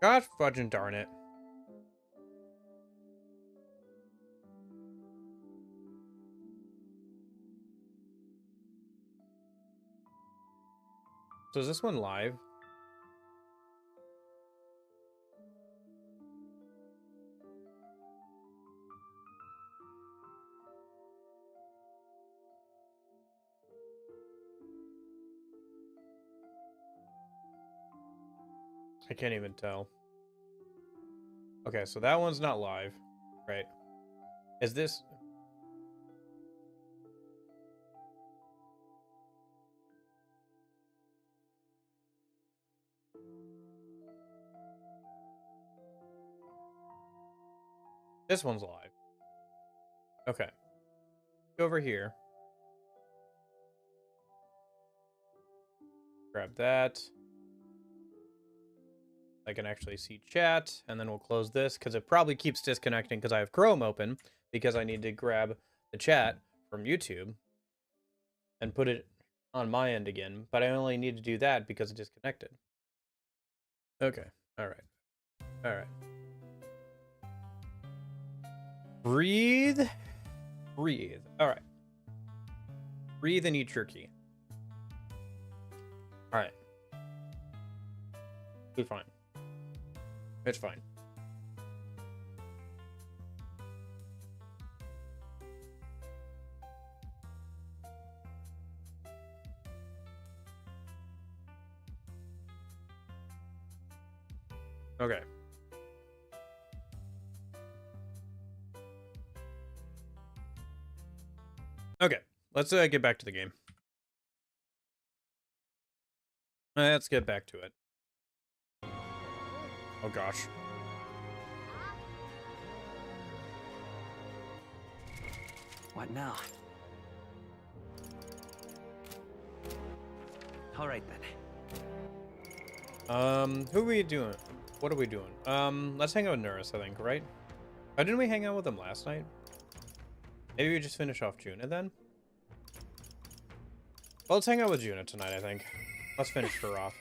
Gosh fudging darn it. So is this one live? I can't even tell. Okay, so that one's not live, right? Is this... This one's live. Okay. Go over here. Grab that. I can actually see chat, and then we'll close this because it probably keeps disconnecting because I have Chrome open because I need to grab the chat from YouTube and put it on my end again, but I only need to do that because it disconnected. Okay. All right. All right. Breathe. Breathe. All right. Breathe and eat your key. All right. Be fine. It's fine. Okay. Okay. Let's get back to the game. Let's get back to it. Oh gosh. What now? All right then. Who are we doing? What are we doing? Let's hang out with Nurse, I think, right? Oh, didn't we hang out with him last night? Maybe we just finish off Juna then? Well, let's hang out with Juna tonight, I think. Let's finish her off.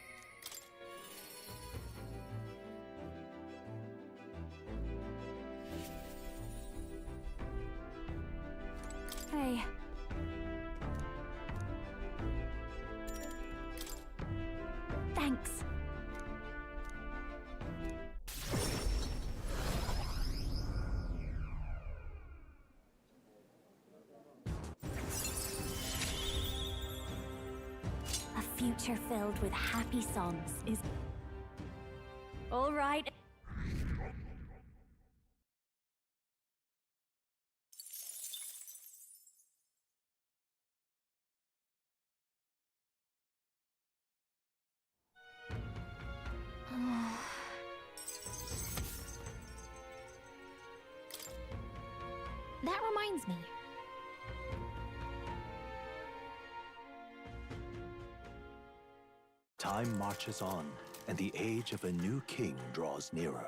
Hey. Thanks. A future filled with happy songs is... All right. That reminds me. Time marches on, and the age of a new king draws nearer.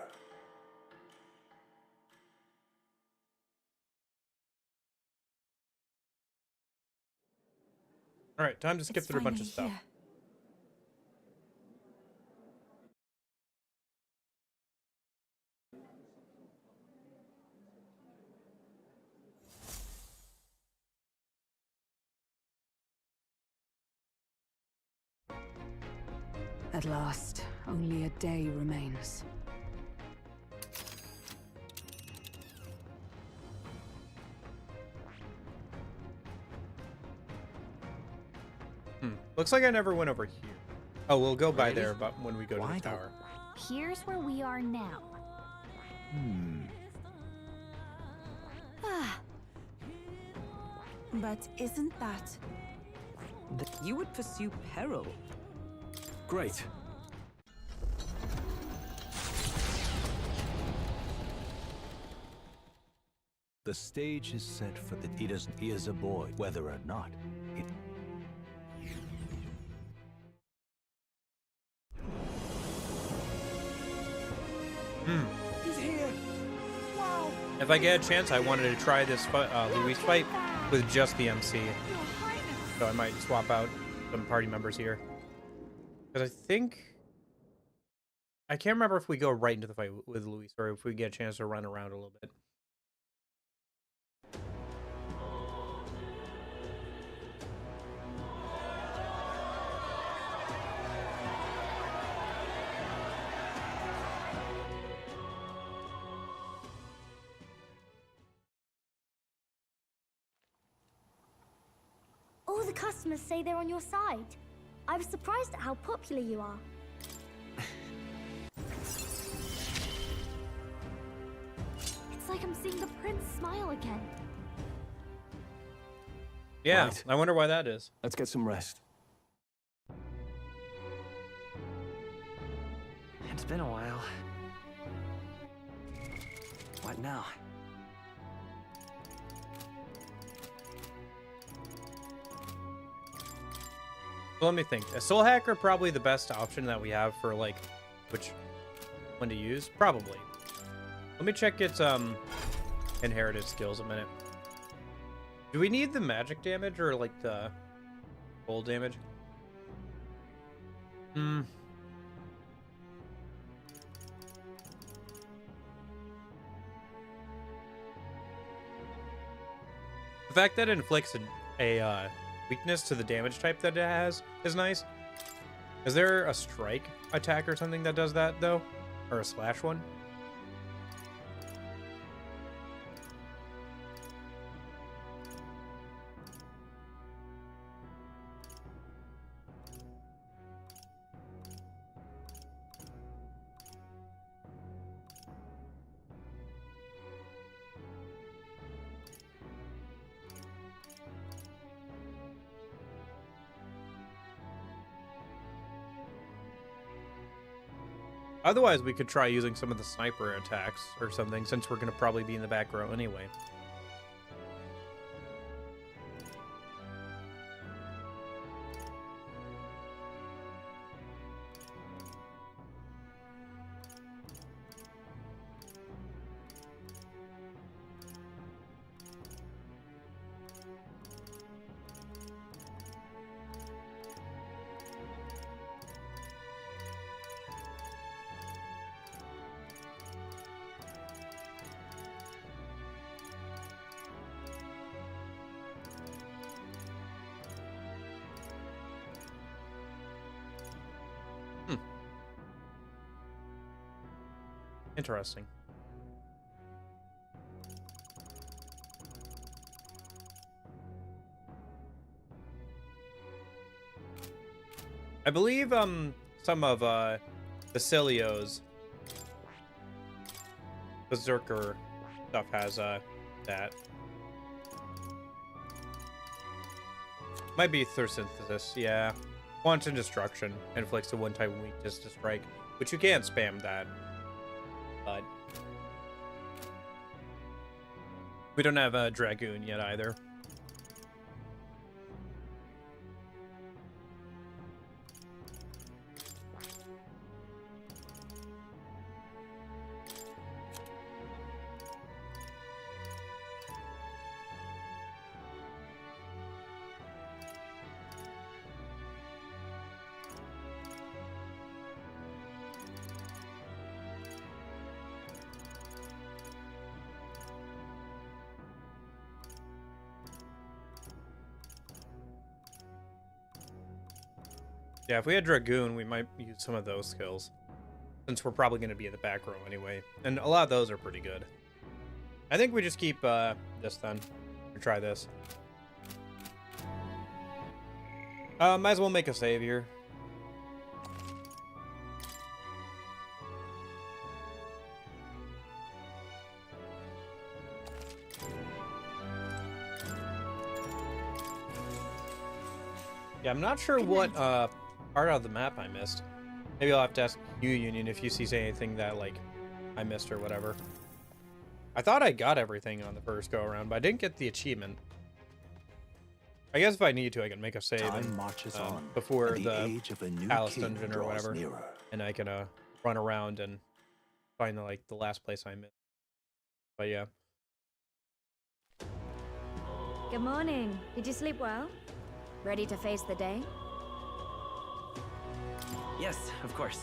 All right, time to skip It's through a bunch of finally stuff. here. At last, only a day remains. Looks like I never went over here. Oh, we'll go by Ready? there, but when we go to Why the don't- tower. Here's where we are now. But isn't that... You would pursue peril. Great. The stage is set for the... He is a boy, whether or not. It... He's here. Wow. If I get a chance, I wanted to try this Luis fight with just the MC. So I might swap out some party members here. Because I think I can't remember if we go right into the fight with Luis or if we get a chance to run around a little bit. All the customers say they're on your side. I was surprised at how popular you are. It's like I'm seeing the prince smile again. Yeah, Right. I wonder why that is. Let's get some rest. It's been a while. What now? So let me think. A soul hacker probably the best option that we have for like which one to use. Probably. Let me check its inherited skills a minute. Do we need the magic damage or like the gold damage? The fact that it inflicts a weakness to the damage type that it has is nice. Is there a strike attack or something that does that though? Or a slash one? Otherwise, we could try using some of the sniper attacks or something, since we're going to probably be in the back row anyway. Interesting. I believe some of Basilio's Berserker stuff has that. Might be through synthesis, yeah. Wanton destruction inflicts a one-time weakness to strike, which you can't spam that. But we don't have a Dragoon yet either. Yeah, if we had Dragoon, we might use some of those skills. Since we're probably going to be in the back row anyway. And a lot of those are pretty good. I think we just keep this then. Or try this. Might as well make a save here. Yeah, I'm not sure what part of the map I missed. Maybe I'll have to ask you, Union, if you see anything that like I missed or whatever. I thought I got everything on the first go around, but I didn't get the achievement. I guess if I need to, I can make a save Time marches on, before and the age of a new Palace king dungeon or draws whatever, nearer. and I can run around and find the last place I missed. But yeah. Good morning. Did you sleep well? Ready to face the day? Yes, of course.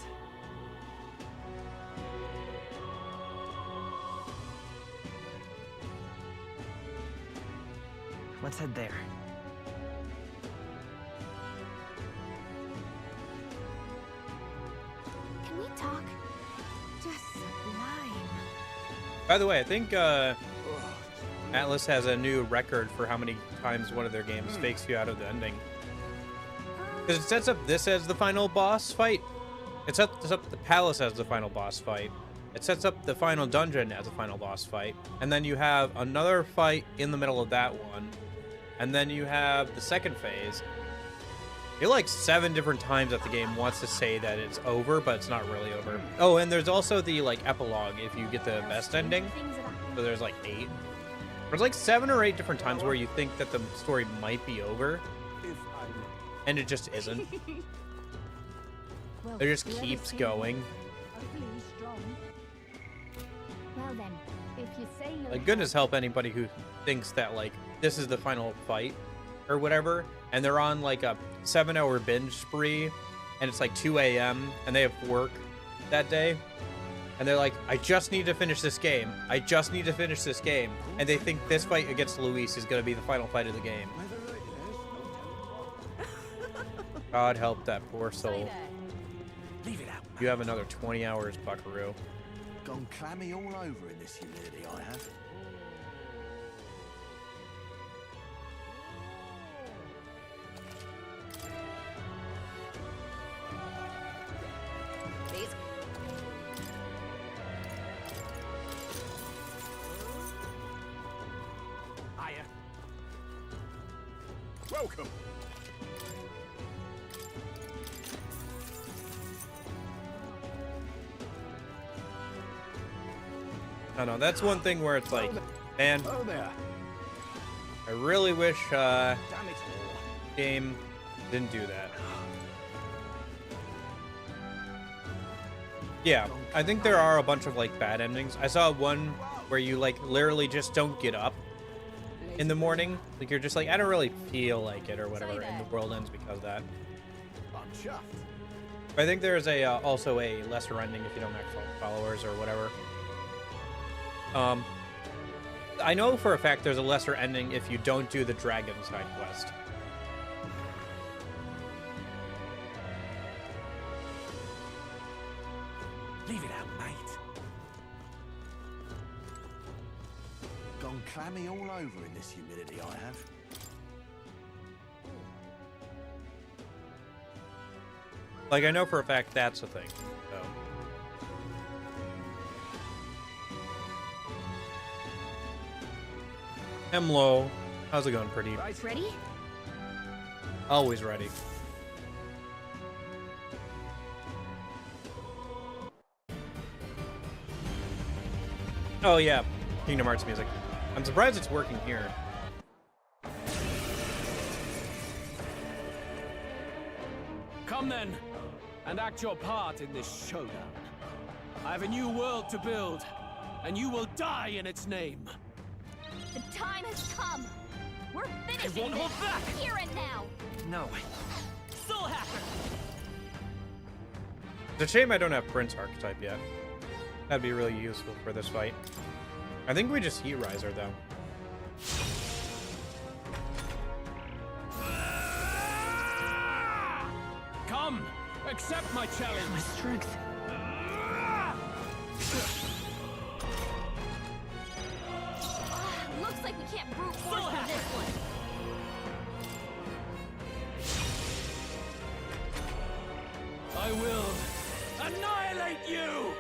Let's head there. Can we talk? Just sublime. By the way, I think Atlus has a new record for how many times one of their games fakes you out of the ending. Because it sets up this as the final boss fight. It sets up the palace as the final boss fight. It sets up the final dungeon as a final boss fight. And then you have another fight in the middle of that one. And then you have the second phase. You're like 7 different times that the game wants to say that it's over, but it's not really over. Oh, and there's also the like epilogue if you get the best ending. So there's like 8. There's like 7 or 8 different times where you think that the story might be over. And it just isn't. It just keeps going. Well then, if you say you'll Like, goodness help anybody who thinks that like this is the final fight or whatever, and they're on like a 7-hour binge spree, and it's like 2 a.m. and they have work that day, and they're like, I just need to finish this game. I just need to finish this game, and they think this fight against Luis is gonna be the final fight of the game. God help that poor soul. Leave it out. You have another 20 hours, buckaroo. Gone clammy all over in this humidity, I have. Hiya. Welcome. I know, that's one thing where it's like, man, Oh there. I really wish Damn it all. game didn't do that. Yeah, I think there are a bunch of like bad endings. I saw one where you like literally just don't get up in the morning. Like you're just like, I don't really feel like it or whatever, and the world ends because of that. I'm chuffed. I think there's a also a lesser ending if you don't max followers or whatever. I know for a fact there's a lesser ending if you don't do the dragon side quest. Leave it out, mate. Gone clammy all over in this humidity, I have. Like I know for a fact that's a thing. So. Hello. How's it going, pretty? ready? Always ready. Oh yeah, Kingdom Hearts music. I'm surprised it's working here. Come then, and act your part in this showdown. I have a new world to build, and you will die in its name. The time has come. We're finishing won't this hold back. here and now. No. Soul Hacker! It's a shame I don't have Prince archetype yet. That'd be really useful for this fight. I think we just Heat Riser though. Come, accept my challenge. My strength. Looks like we can't brute force through this one. I will annihilate you!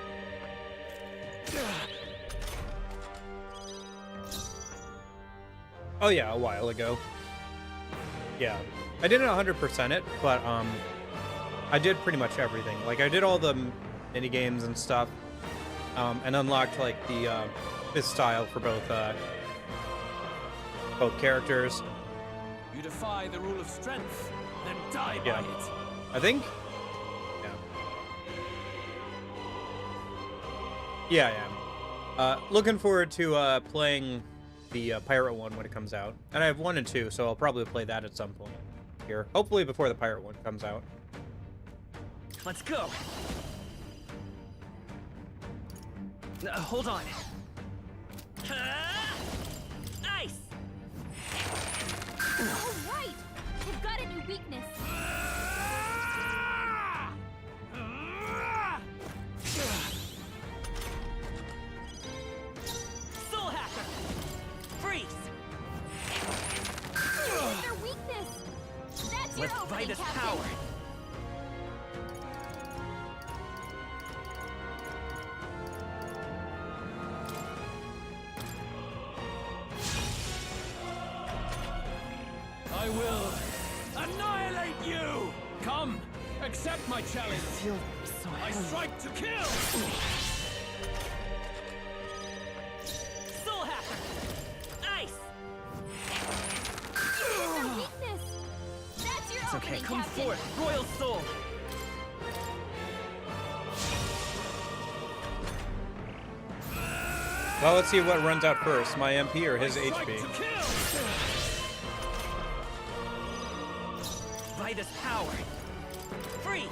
Oh yeah, a while ago. Yeah, I didn't 100% it, but I did pretty much everything. Like I did all the mini games and stuff, and unlocked like the this style for both characters. You defy the rule of strength, then die Yeah. by it. I think. Yeah, I am. Looking forward to playing the pirate one when it comes out, and I have 1 and 2, so I'll probably play that at some point here. Hopefully before the pirate one comes out. Let's go. Hold on. Ice. Oh, right! I've got a new weakness. Soul Hacker! Freeze! Their weakness! That's your Let's opening, fight his Captain. power! I will annihilate you! Come, accept my challenge. I strike to kill! Soul Hacker! Ice! Their weakness! That's your It's opening, okay, come Captain. forth, Royal Soul! Well, let's see what runs out first, my MP or his Strike HP. to kill! Fight his power! Freeze!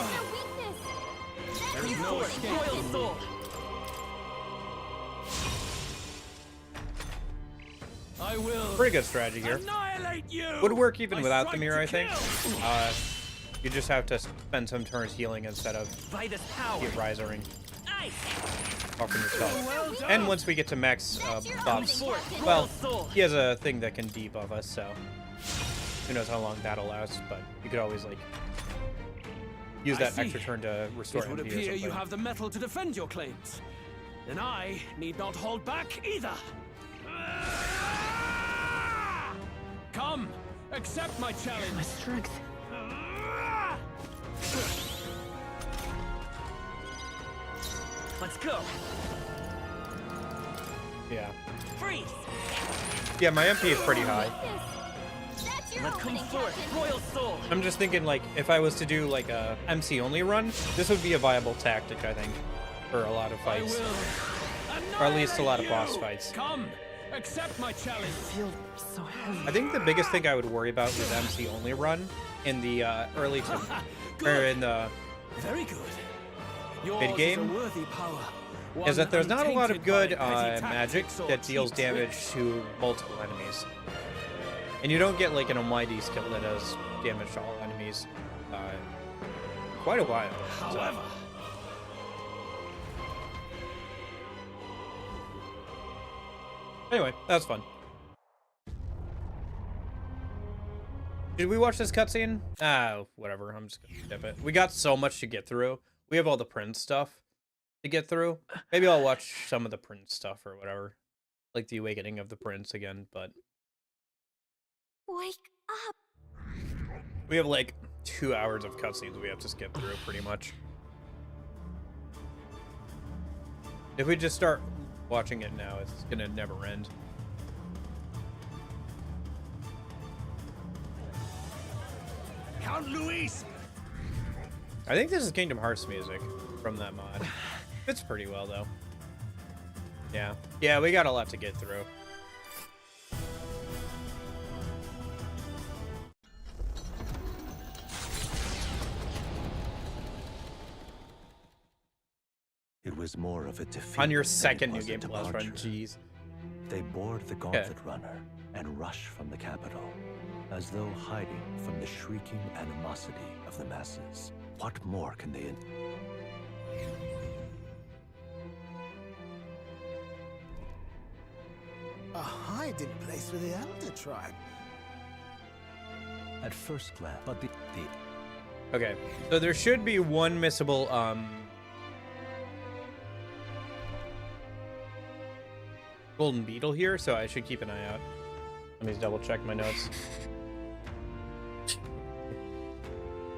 Their weakness! That's There is your no opening, escape. Royal Captain. Soul! I will Pretty good strategy here. annihilate you! Would work even I without the strike mirror, to I think. kill! You just have to spend some turns healing instead of Fight his power! get risoring Ice! off from yourself. Well done! And once we get to max That's your buffs, opening, Forth, Captain. well, Royal Soul! he has a thing that can debuff us, so who knows how long that'll last, but you could always, like, use I that see. extra turn to restore It would MP or appear something. you have the metal to defend your claims. And I need not hold back either. Come, accept my challenge. My strength. Let's go! Yeah. Freeze! Yeah, my MP is pretty high. Weakness! That's your Let's come opening, forth, Captain. Royal Soul! I'm just thinking, like, if I was to do, like, a MC only run, this would be a viable tactic, I think, for a lot of I fights. will Or at least a lot of annihilate boss you. fights. Come, accept my challenge. Feel so heavy. I think the biggest thing I would worry about with MC only run in the early to, or in the Very good. Yours Mid-game is a worthy power. is that there's not a lot of good untainted by petty magic tactics or that deals cheap damage tricks. to multiple enemies. And you don't get like an almighty skill that does damage to all enemies quite a while. So, However, anyway, that was fun. Did we watch this cutscene? Ah, whatever. I'm just gonna skip it. We got so much to get through. We have all the Prince stuff to get through. Maybe I'll watch some of the Prince stuff or whatever. Like the Awakening of the Prince again, but Wake up! we have like 2 hours of cutscenes we have to skip through pretty much. If we just start watching it now, it's gonna never end. Count Luis! I think this is Kingdom Hearts music from that mod. Fits pretty well though. Yeah. Yeah, we got a lot to get through. It was more of a defeat On your than it second New was a Game Plus run, departure. jeez. They board the gauntlet runner and rush from the capital, as though hiding from the shrieking animosity of the masses. What more can they A hiding place for the Elder Tribe. at first glance? But the Okay, so there should be one missable, golden beetle here, so I should keep an eye out. Let me double check my notes.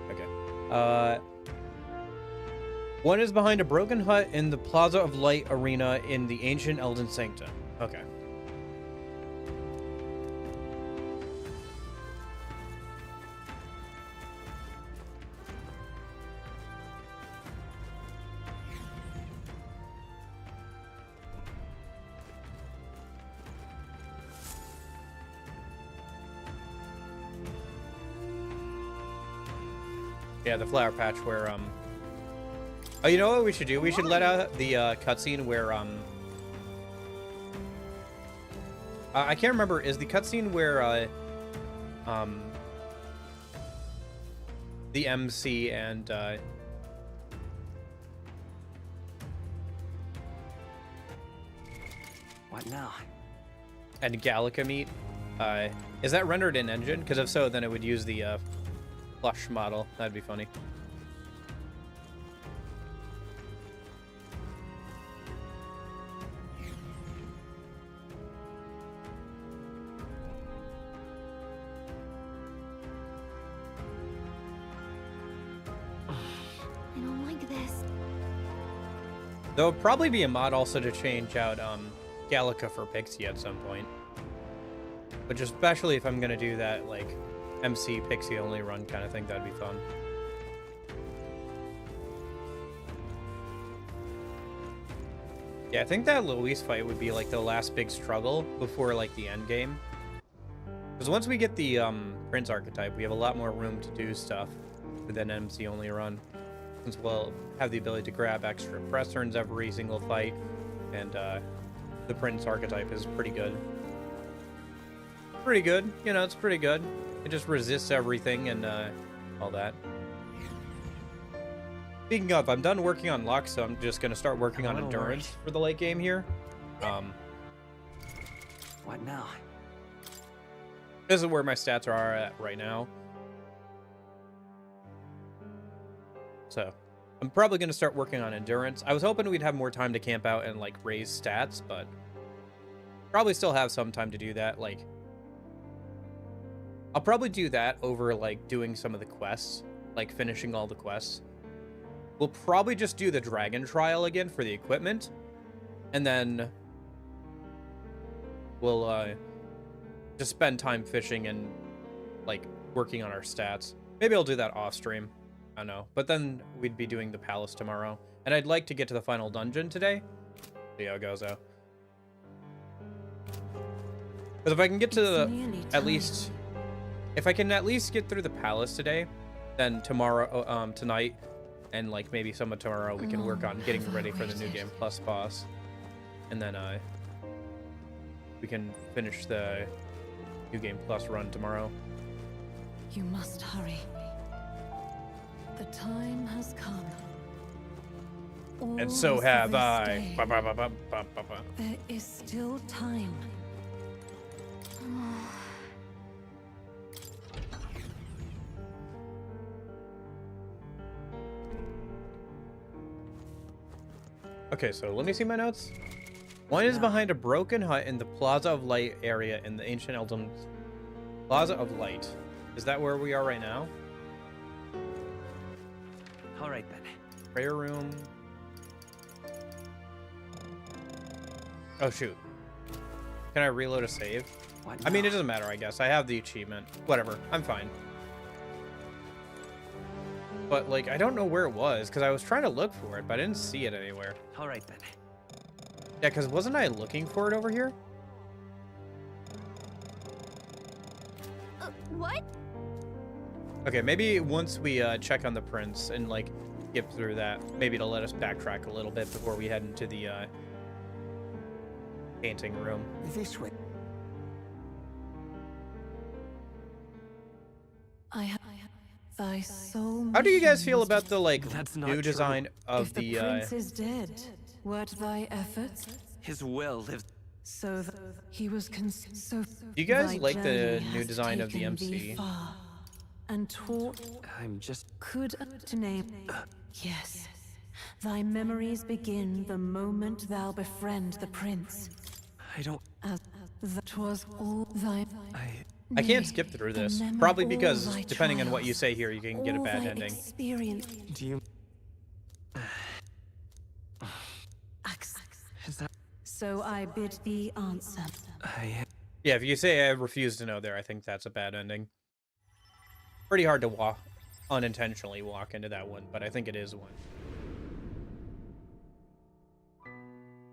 Okay. One is behind a broken hut in the Plaza of Light arena in the ancient Elden Sanctum. Okay. Yeah, the flower patch where, oh, you know what we should do? We should let out the, cutscene where, I can't remember. Is the cutscene where the MC and What now? and Gallica meet? Is that rendered in engine? Because if so, then it would use the flush model. That'd be funny. I don't like this. There'll probably be a mod also to change out Gallica for Pixie at some point. But especially if I'm gonna do that like MC Pixie only run kind of thing, that'd be fun. Yeah, I think that Luis fight would be like the last big struggle before like the end game. Because once we get the Prince archetype, we have a lot more room to do stuff with an MC only run. Since we'll have the ability to grab extra press turns every single fight, and the Prince archetype is pretty good. Pretty good, you know, it's pretty good. It just resists everything and all that. Speaking of, I'm done working on luck, so I'm just gonna start working on endurance for the late game here. What now? This is where my stats are at right now. So, I'm probably going to start working on endurance. I was hoping we'd have more time to camp out and, like, raise stats, but probably still have some time to do that. Like, I'll probably do that over, like, doing some of the quests, like, finishing all the quests. We'll probably just do the dragon trial again for the equipment, and then we'll, just spend time fishing and, like, working on our stats. Maybe I'll do that off stream. I don't know. But then we'd be doing the palace tomorrow. And I'd like to get to the final dungeon today. See how it goes out. Because if I can get to the, at least, if I can at least get through the palace today, then tomorrow, tonight, and like maybe some of tomorrow, we can work on getting ready for the New Game Plus boss. And then we can finish the New Game Plus run tomorrow. You must hurry. The time has come. And so have I. There is still time. Okay, so let me see my notes. One is behind a broken hut in the Plaza of Light area in the Ancient Elden Plaza of Light. Is that where we are right now? All right then. Prayer room. Oh shoot. Can I reload a save? What I mean, now? it doesn't matter, I guess. I have the achievement. Whatever. I'm fine. But, like, I don't know where it was, because I was trying to look for it, but I didn't see it anywhere. All right then. Yeah, because wasn't I looking for it over here? What? Okay, maybe once we check on the prince and, like, skip through that, maybe it'll let us backtrack a little bit before we head into the painting room. This way. I have thy soul. How do you guys feel about the, like, That's not new true. design of If the prince is dead, wert thy efforts? His will lives. So he was so. Do you guys thy like the journey new has design of the taken thee MC? far, and taught I'm just. could to name. Yes, thy memories begin the moment thou befriend the prince. I don't. As that was all thy. I can't Nay, skip through the this. memory Probably all because, thy depending on what you trials, say here, you can get a all bad thy ending. Experience. Do you? Is that? So I bid thee answer. Yeah, if you say I refuse to know there, I think that's a bad ending. Pretty hard to unintentionally walk into that one, but I think it is one.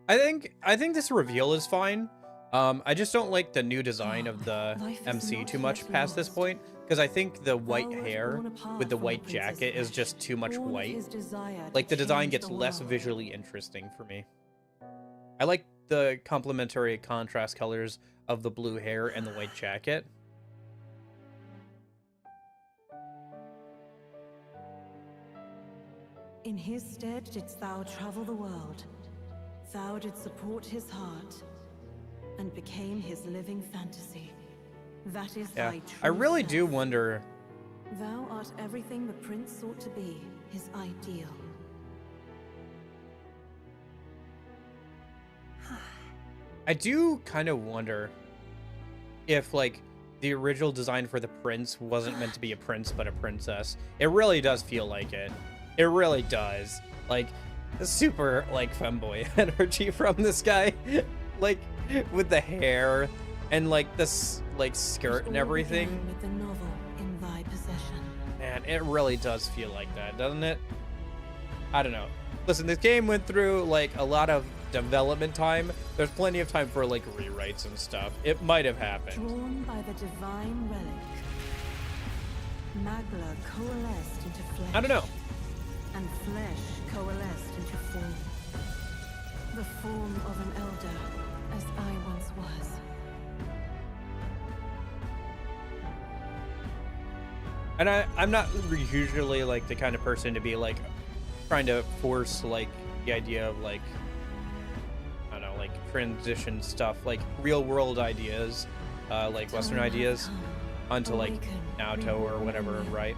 I think this reveal is fine. I just don't like the new design of the MC too much past this point, because I think the white hair with the white jacket is just too much white. Like, the design gets less visually interesting for me. I like the complementary contrast colors of the blue hair and the white jacket. In his stead didst thou travel the world. Thou didst support his heart, and became his living fantasy. That is thy true I really self. do wonder. Thou art everything the prince sought to be, his ideal. I do kind of wonder if, like, the original design for the prince wasn't meant to be a prince, but a princess. It really does feel like it. It really does. Like, super, like, femboy energy from this guy. Like, with the hair and, like, this, like, skirt and everything. With the novel in thy possession. Man, it really does feel like that, doesn't it? I don't know. Listen, this game went through, like, a lot of development time. There's plenty of time for, like, rewrites and stuff. It might have happened. Drawn by the divine relic, Magla coalesced into flesh. I don't know. And flesh coalesced into form. The form of an elder, as I once was. And I'm not usually, like, the kind of person to be, like, trying to force, like, the idea of, like, I don't know, like, transition stuff, like, real-world ideas, like, Western ideas, onto, like, Naruto or whatever, right?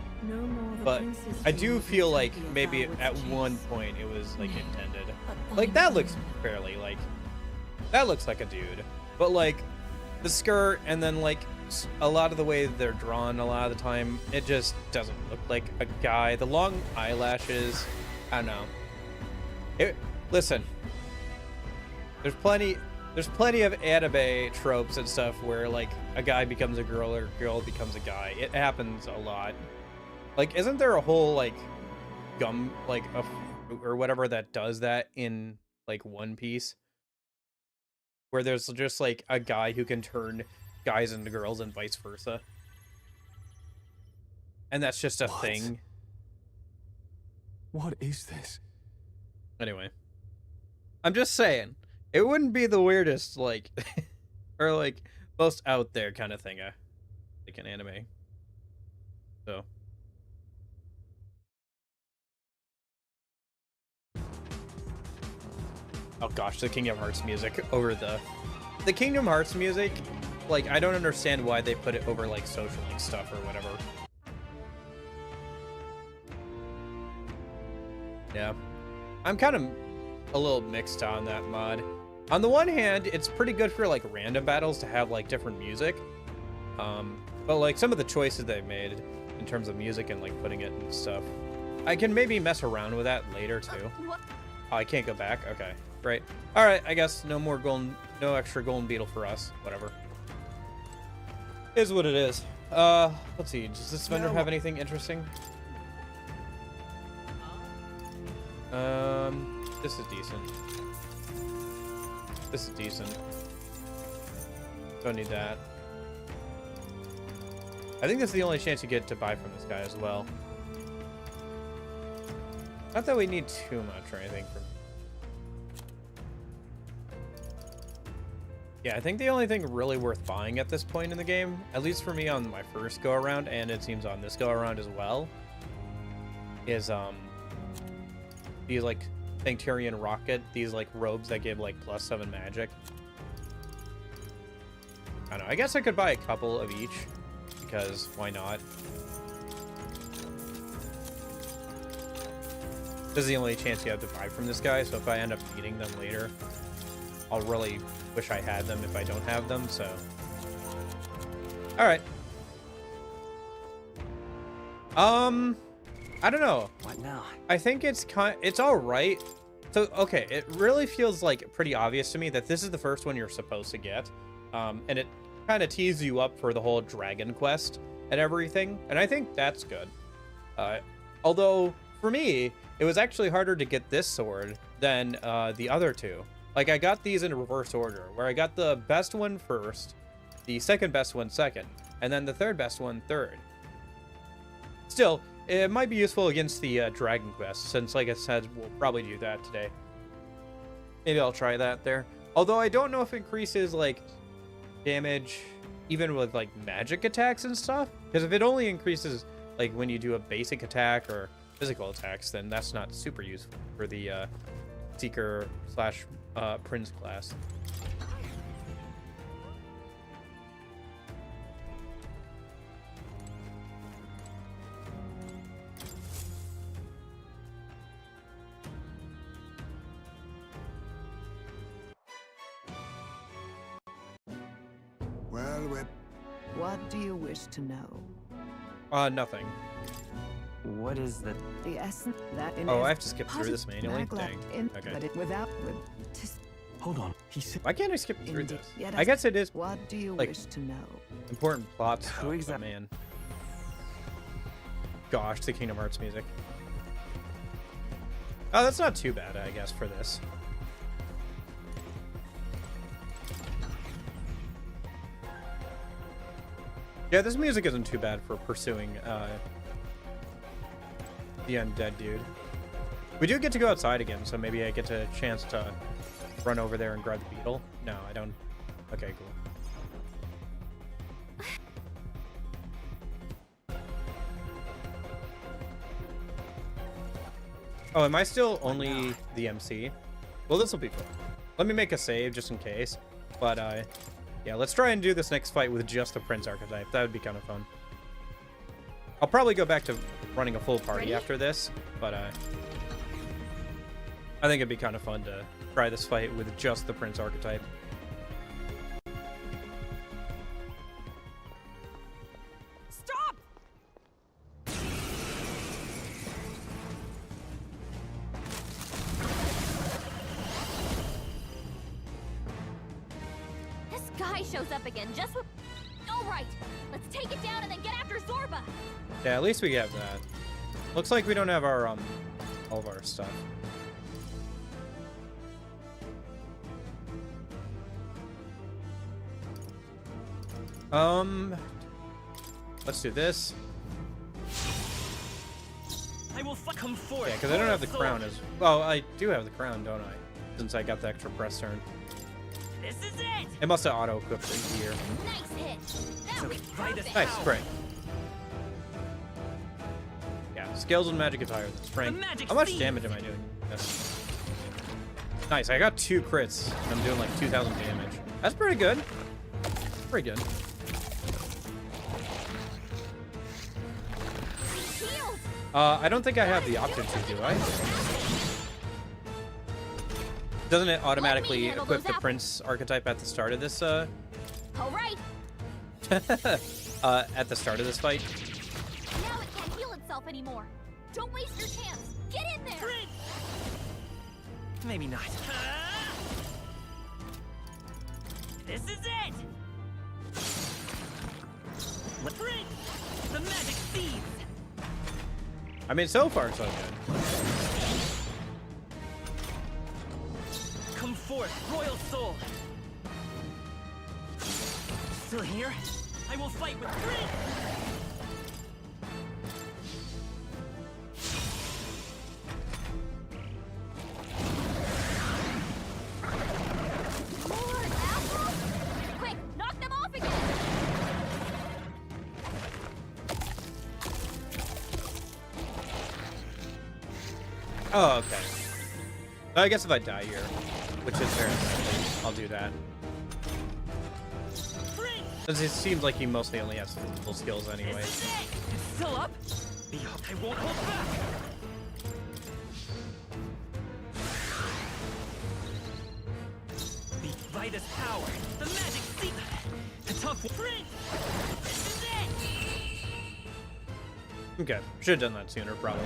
But I do feel like maybe at one point it was, like, intended. Like, that looks fairly, like, that looks like a dude. But, like, the skirt and then, like, a lot of the way they're drawn a lot of the time, it just doesn't look like a guy. The long eyelashes, I don't know. Listen, there's plenty of anime tropes and stuff where, like, a guy becomes a girl or a girl becomes a guy. It happens a lot. Like, isn't there a whole, like, gum, like, a fruit or whatever that does that in, like, One Piece? Where there's just, like, a guy who can turn guys into girls and vice versa. And that's just a thing. What is this? Anyway. I'm just saying. It wouldn't be the weirdest, like, or, like, most out there kind of thing, like an anime. So. Oh gosh, the Kingdom Hearts music over the Kingdom Hearts music, like, I don't understand why they put it over, like, Social Link stuff or whatever. Yeah. I'm kind of a little mixed on that mod. On the one hand, it's pretty good for, like, random battles to have, like, different music. But, like, some of the choices they made in terms of music and, like, putting it and stuff, I can maybe mess around with that later, too. Oh, I can't go back? Okay, great. Alright, I guess no extra golden beetle for us. Whatever. Is what it is. Let's see. Does this vendor have anything interesting? This is decent. This is decent. Don't need that. I think that's the only chance you get to buy from this guy as well. Not that we need too much or anything from... Yeah, I think the only thing really worth buying at this point in the game, at least for me on my first go-around, and it seems on this go-around as well, is, these, like, Sancturian Rocket, these, like, robes that give, like, +7 magic. I don't know, I guess I could buy a couple of each, because why not? This is the only chance you have to buy from this guy, so if I end up needing them later, I'll really wish I had them if I don't have them, so... Alright. I don't know. What now? I think it's alright. So, okay, it really feels, like, pretty obvious to me that this is the first one you're supposed to get. And it kind of teases you up for the whole Dragon Quest and everything, and I think that's good. Although, for me, it was actually harder to get this sword than the other two. Like, I got these in reverse order, where I got the best one first, the second best one second, and then the third best one third. Still, it might be useful against the Dragon Quest, since, like I said, we'll probably do that today. Maybe I'll try that there. Although I don't know if it increases, like, damage even with like magic attacks and stuff. Because if it only increases like when you do a basic attack or physical attacks, then that's not super useful for the Seeker slash Prince class. Well, What do you wish to know? Nothing. What is the... The essence that in Oh, I have to skip through this manually? Dang. Okay. But it without Hold on. He said. Why can't I skip through Indeed. this? Yet I guess it is What do you like, wish to know? important plot stuff, Who but exactly- man. Gosh, the Kingdom Hearts music. Oh, that's not too bad, I guess, for this. Yeah, this music isn't too bad for pursuing the undead dude. We do get to go outside again, so maybe I get a chance to run over there and grab the beetle. No, I don't. Okay, cool. Oh, am I still only the MC? Well, this will be fun. Let me make a save just in case. But, yeah, let's try and do this next fight with just the Prince archetype. That would be kind of fun. I'll probably go back to running a full party after this, but, I think it'd be kind of fun to try this fight with just the Prince archetype. Stop! This guy shows up again just with... All right, let's take it down and then get after Zorba. Yeah, at least we have that. Looks like we don't have our, all of our stuff. Let's do this. I will come forth. Yeah, because I don't have the crown as... Well, I do have the crown, don't I? Since I got the extra press turn. This is it. It must have auto-equipped it here. Nice hit. That was perfect. Nice, great. Yeah, skills and magic is higher than strength. How much damage am I doing? Yes. Nice, I got 2 crits. And I'm doing like 2,000 damage. That's pretty good. Pretty good. I don't think I have the option to, do I? Doesn't it automatically equip the Prince archetype at the start of this, All right. at the start of this fight? Now it can't heal itself anymore. Don't waste your chance. Get in there. Maybe not. This is it. The magic seeds. I mean, so far, so good. Come forth, royal soul. Still here? I will fight with grit. More apples? Quick, knock them off again. Oh, okay. So I guess if I die here, which is very likely, I'll do that. Since it seems like he mostly only has physical skills anyway. It's still up. I won't hold back. The Vitus power, the magic seed, the tough print. This is it. Okay, should have done that sooner, probably.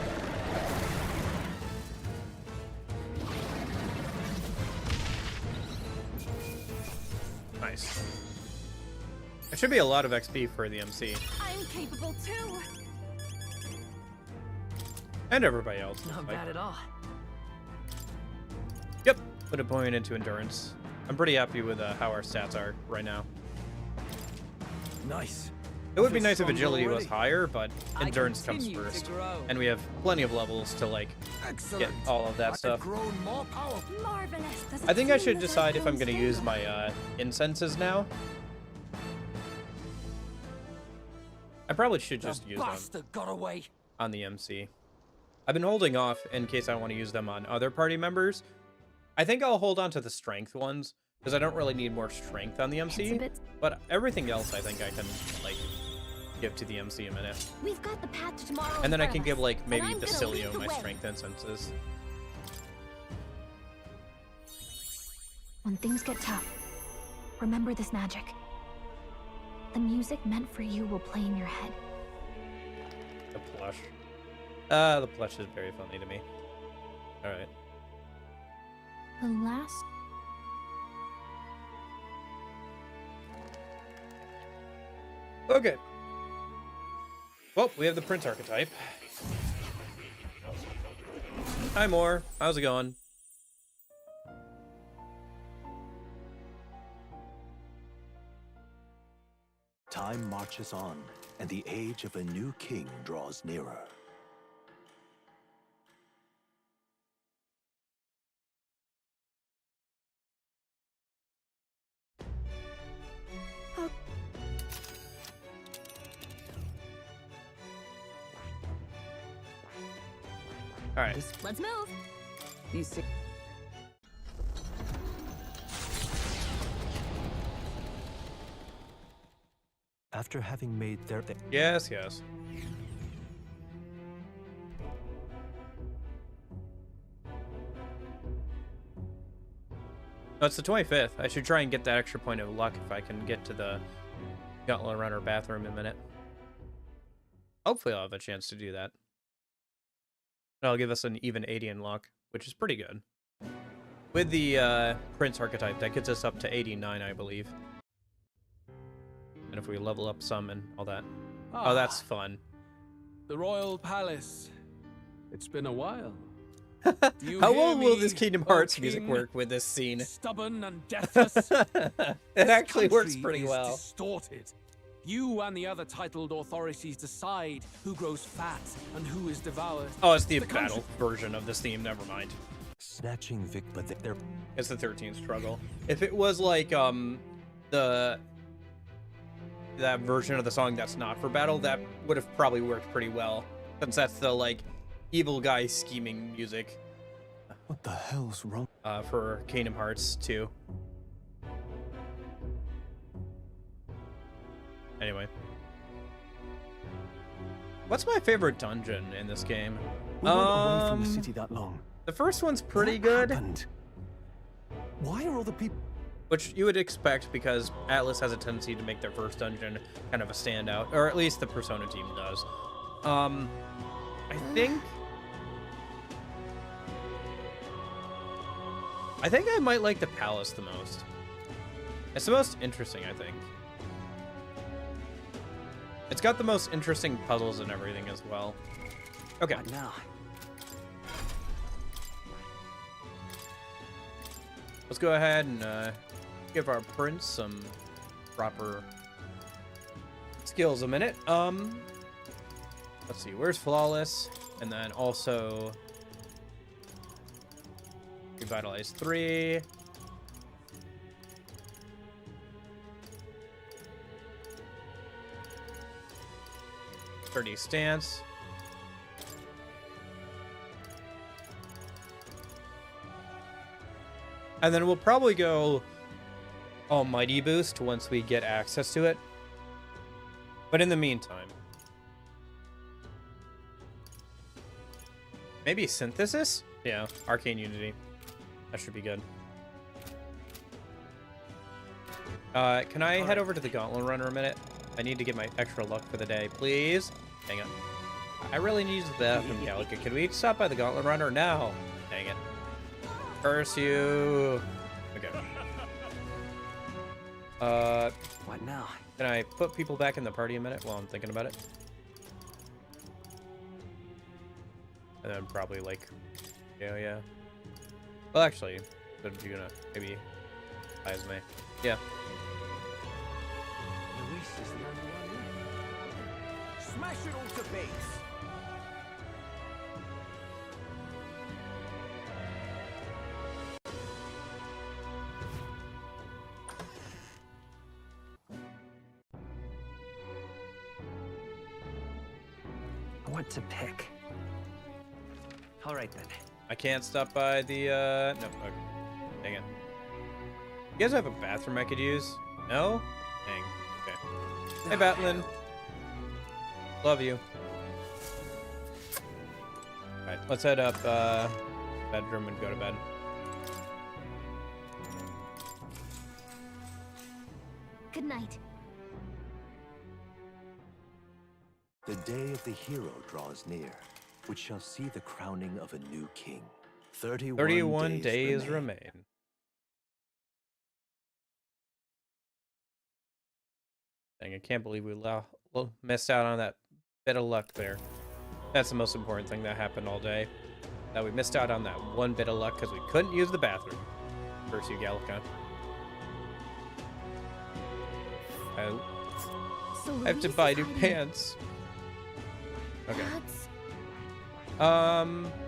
Nice. It should be a lot of XP for the MC. I'm capable too. And everybody else. Not Like, bad at all. yep, put a point into endurance. I'm pretty happy with how our stats are right now. Nice. It would be Feel nice if stronger agility was already. higher, but I endurance comes continue to first. grow. And we have plenty of levels to, like, Excellent. get all of that stuff. I've grown more powerful. Marvelous. Does I it think I seem should as decide if I'm those going to use things- my incenses now. I probably should just The use them bastard got away. on the MC. I've been holding off in case I want to use them on other party members. I think I'll hold on to the strength ones because I don't really need more strength on the MC. But everything else I think I can like give to the MC a minute. We've got the path to tomorrow. And then I can in give front of like us, maybe and I'm gonna Basilio lead the my way. strength incenses. When things get tough, remember this magic. The music meant for you will play in your head. The plush. The plush is very funny to me. Alright. The last. Okay. Well, we have the Prince archetype. Hi, Moore. How's it going? Time marches on, and the age of a new king draws nearer. All right. Let's move. You see, After having made their... Yes, yes. No, it's the 25th. I should try and get that extra point of luck if I can get to the Gauntlet Runner bathroom in a minute. Hopefully I'll have a chance to do that. That'll give us an even 80 in luck, which is pretty good. With the Prince archetype, that gets us up to 89, I believe. And if we level up some and all that. Oh, that's fun. The Royal Palace. It's been a while. Do you How hear well will me, this Kingdom O Hearts music king? work with this scene? Stubborn and deathless. It actually works Country pretty is well. Distorted. You and the other titled authorities decide who grows fat and who is devoured. Oh, it's the country- battle version of this theme. Never mind. Snatching Vic, but they're... It's the 13th struggle. If it was like that version of the song that's not for battle, that would have probably worked pretty well, since that's the like evil guy scheming music What the hell's wrong? for Kingdom Hearts 2. Anyway, what's my favorite dungeon in this game? We weren't away from the city that long. The first one's pretty What good. happened? Why are all the people... Which you would expect because Atlus has a tendency to make their first dungeon kind of a standout, or at least the Persona team does. I think I might like the palace the most. It's the most interesting, I think. It's got the most interesting puzzles and everything as well. Okay. what now? Let's go ahead and give our prince some proper skills a minute. Let's see, where's Flawless? And then also Revitalize 3. Sturdy Stance. And then we'll probably go Almighty Boost once we get access to it. But in the meantime, maybe Synthesis? Yeah, Arcane Unity. That should be good. Can I head over to the Gauntlet Runner a minute? I need to get my extra luck for the day, please. Hang on. I really need the bathroom, Gallica. Can we stop by the Gauntlet Runner now? Dang it. Curse you. Okay. What now? Can I put people back in the party a minute while I'm thinking about it? And then probably like, yeah. Well, actually, but you're gonna maybe eyes me. Yeah. Luis is the only one left. Smash it all to bits. what to pick. All right then. I can't stop by the, no, okay. Dang it. You guys have a bathroom I could use? No? Dang, okay. Hey, Batlin. Love you. Alright, let's head up, bedroom and go to bed. Good night. The day of the hero draws near, which shall see the crowning of a new king. 31 days remain. Dang, I can't believe we missed out on that bit of luck there. That's the most important thing that happened all day. That we missed out on that one bit of luck because we couldn't use the bathroom. Curse you, Gallica. I have to buy new pants. Okay.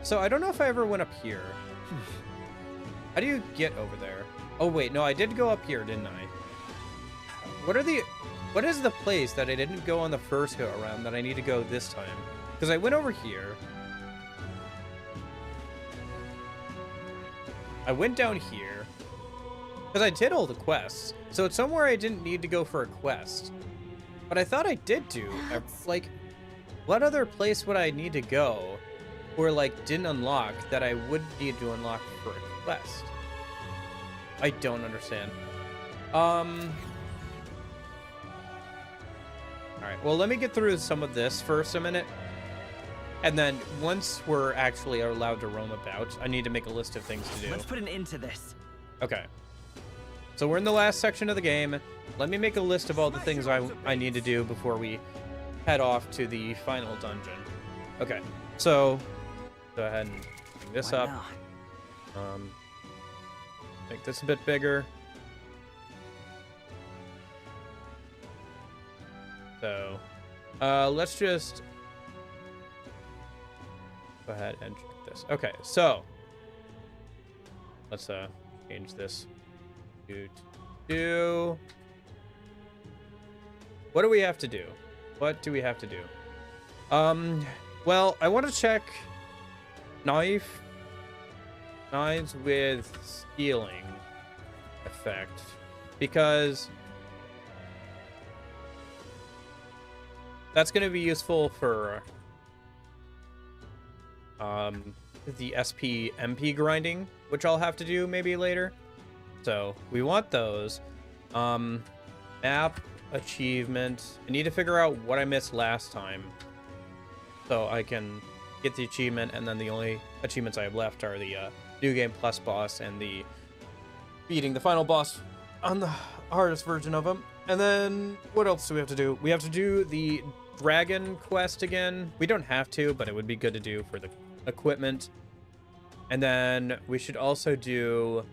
So I don't know if I ever went up here. How do you get over there? Oh wait, no, I did go up here, didn't I? What is the place that I didn't go on the first go around that I need to go this time? Because I went over here. I went down here. Because I did all the quests. So it's somewhere I didn't need to go for a quest. But I thought I did do. Like, what other place would I need to go? Or, like, didn't unlock that I would need to unlock for a quest? I don't understand. Alright, well, let me get through some of this first a minute. And then, once we're actually allowed to roam about, I need to make a list of things to do. Let's put an end to this. Okay. So we're in the last section of the game. Let me make a list of all the things I need to do before we head off to the final dungeon. Okay, so go ahead and bring this up. Make this a bit bigger. So, let's just go ahead and check this. Okay, so let's change this. What do we have to do? What do we have to do? Well, I want to check knives with healing effect, because that's going to be useful for the SP MP grinding, which I'll have to do maybe later. So we want those. Map achievement. I need to figure out what I missed last time so I can get the achievement, and then the only achievements I have left are the New Game Plus boss and the beating the final boss on the hardest version of him. And then what else do we have to do? We have to do the dragon quest again. We don't have to, but it would be good to do for the equipment. And then we should also do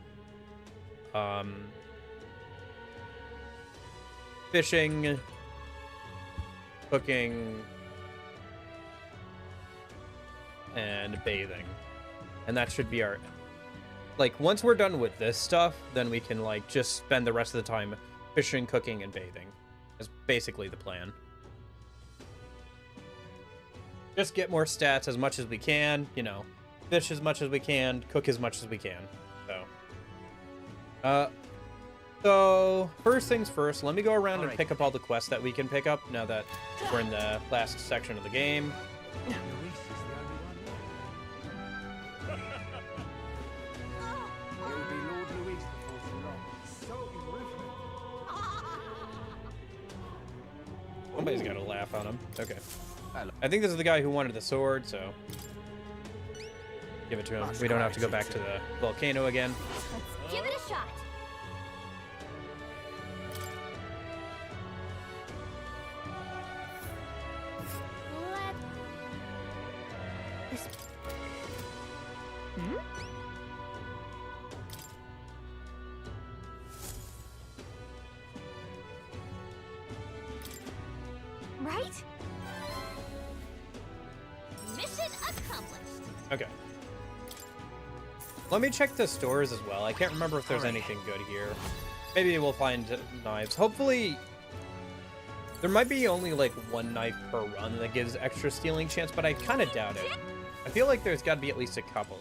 fishing, cooking, and bathing. And that should be our, like, once we're done with this stuff, then we can, like, just spend the rest of the time fishing, cooking, and bathing. Is basically the plan. Just get more stats as much as we can, you know, fish as much as we can, cook as much as we can. So first things first, let me go around and pick up all the quests that we can pick up now that we're in the last section of the game. Somebody's got to laugh on him. Okay. I think this is the guy who wanted the sword, so give it to him. We don't have to go back to the volcano again. Let's give it a shot. Right? Mission accomplished. Okay. Let me check the stores as well. I can't remember if there's anything good here. Maybe we'll find knives. Hopefully There might be only like one knife per run that gives extra stealing chance, but I kind of doubt it. I feel like there's got to be at least a couple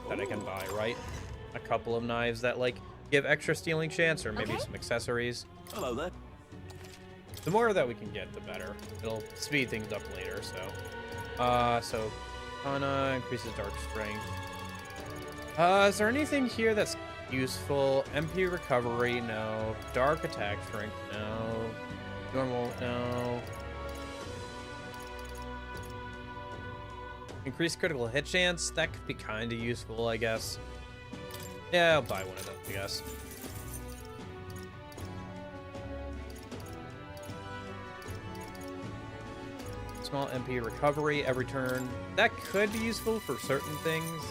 that I can buy, right? A couple of knives that like give extra stealing chance, or maybe some accessories. Hello there. The more that we can get, the better. It'll speed things up later. So Kana increases dark strength. Is there anything here that's useful? MP recovery, no. Dark attack strength, no. Normal, no. Increased critical hit chance, that could be kind of useful, I guess. Yeah, I'll buy one of those, I guess. Small MP recovery every turn. That could be useful for certain things.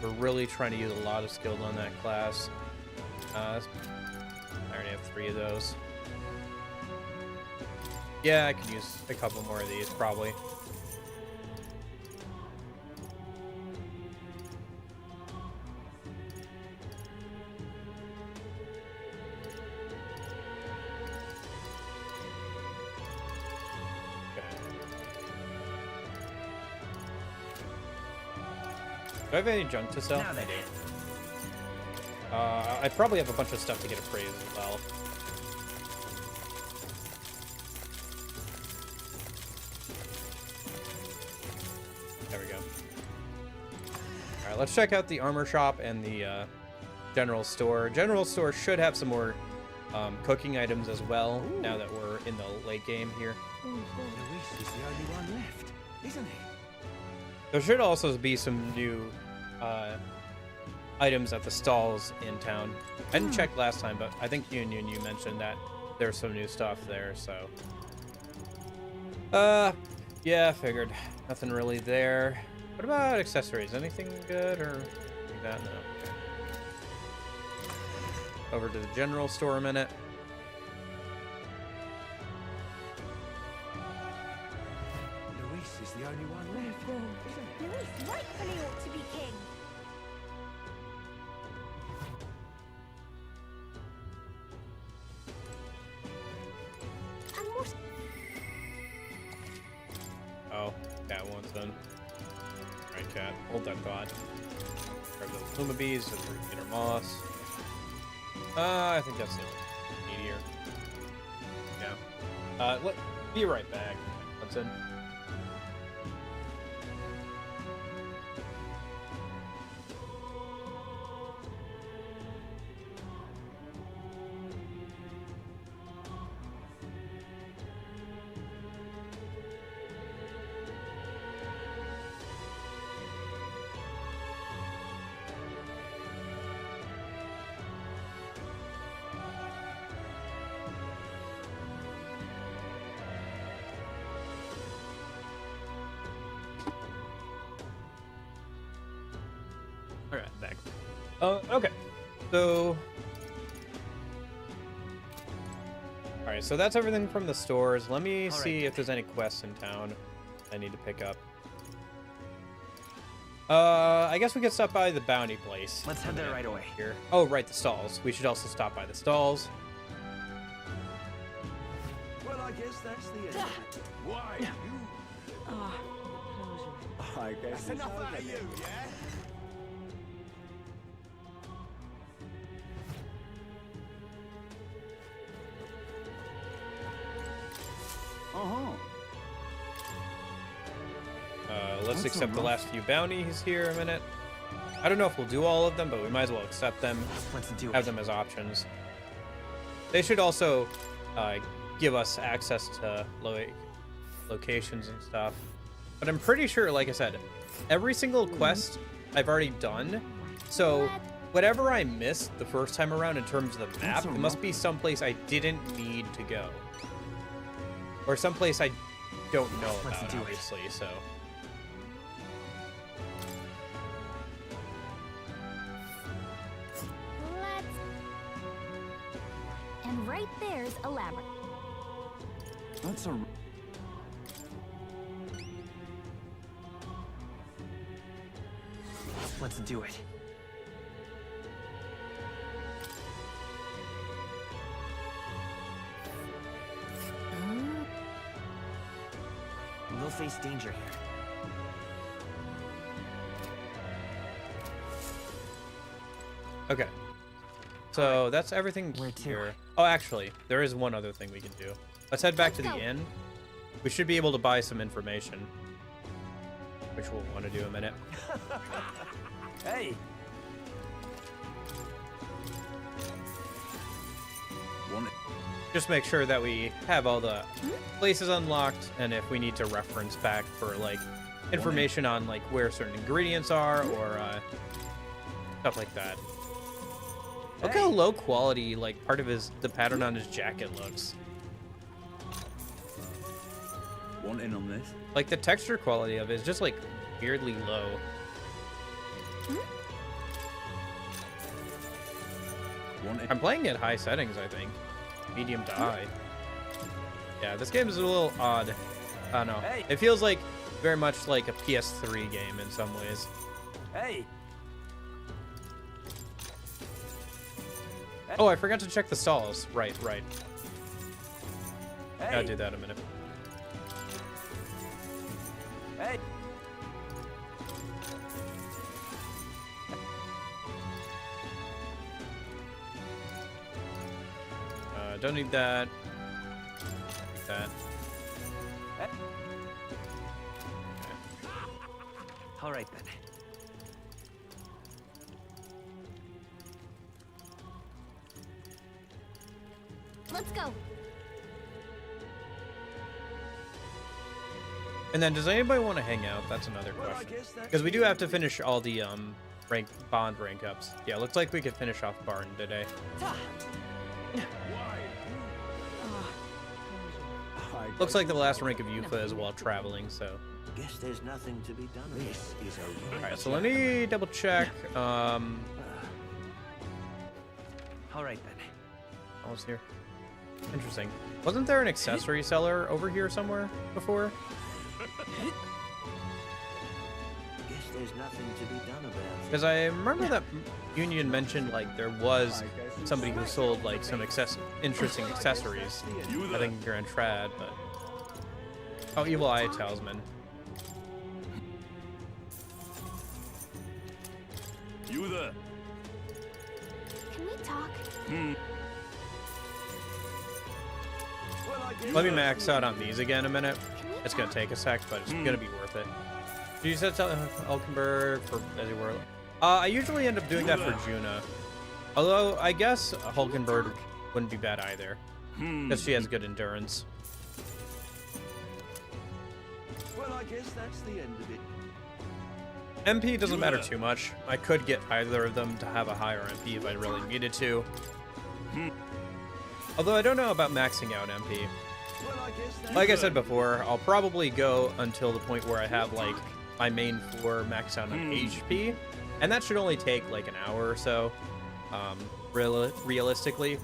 We're really trying to use a lot of skills on that class. I already have 3 of those. Yeah, I could use a couple more of these, probably. Do I have any junk to sell? Now they do. I probably have a bunch of stuff to get appraised as well. There we go. Alright, let's check out the armor shop and the general store. General store should have some more cooking items as well, now that we're in the late game here. Luis is the only one left, isn't he? There should also be some new items at the stalls in town. I didn't check last time, but I think you mentioned that there's some new stuff there, so. Yeah, I figured. Nothing really there. What about accessories? Anything good or like that? No. Okay. Over to the general store a minute. Luis is the only one left, isn't he? Luis rightfully ought to be king. Oh, cat wants then. Alright, cat. Hold that thought. Grab those Luma bees so we can get our moss. I think that's the only meteor. Yeah. Be right back, Hudson. Alright, back. Okay. So... Alright, so that's everything from the stores. Let me see if there's any quests in town I need to pick up. I guess we could stop by the bounty place. Let's head there right away. Here. Oh, right, the stalls. We should also stop by the stalls. Well, I guess that's the end. Why you? I guess That's enough out of you, yeah? Let's accept the last few bounties here a minute. I don't know if we'll do all of them, but we might as well accept them. Have them as options. They should also give us access to locations and stuff. But I'm pretty sure, like I said, every single quest I've already done. So whatever I missed the first time around in terms of the map, it must be someplace I didn't need to go. Or someplace I don't know about, obviously, so... And right there's a labyrinth. That's a... Let's do it. face danger here. Okay. So that's everything Where to? here. Oh, actually, there is one other thing we can do. Let's head back to the inn. We should be able to buy some information, which we'll want to do in a minute. Hey! Just make sure that we have all the places unlocked, and if we need to reference back for like information on like where certain ingredients are or stuff like that. Look how low quality like part of the pattern on his jacket looks. Want in on this? Like the texture quality of it is just like weirdly low. I'm playing at high settings, I think. Medium to high. Yeah, this game is a little odd. I don't know. It feels like very much like a PS3 game in some ways. Hey! Oh, I forgot to check the stalls. Right. Hey! I'll do that in a minute. Hey! Don't need that. Need that. All right then. Let's go. And then, does anybody want to hang out? That's another question. Because we do have to finish all the bond rank ups. Yeah, looks like we could finish off Barn today. Looks like the last rank of Yufa is while traveling, so. Guess there's nothing to be done. This is over. Alright, so let me double check. All right then. Almost here. Interesting. Wasn't there an accessory seller over here somewhere before? Guess there's nothing to be done about it. Because I remember that Union mentioned like there was somebody who sold like some interesting accessories. I think Grand Trad, but oh, Evil Eye Talisman. You there? Can we talk? Let me max out on these again a minute. It's gonna take a sec, but it's gonna be worth it. Did you set Hulkenberg for as you were? I usually end up doing that for Juna. Although I guess Hulkenberg wouldn't be bad either, because she has good endurance. Well, I guess that's the end of it. MP doesn't matter too much. I could get either of them to have a higher MP if I really needed to. Although I don't know about maxing out MP. Like I said before, I'll probably go until the point where I have like my main 4 maxed out on HP, and that should only take like an hour or so, realistically.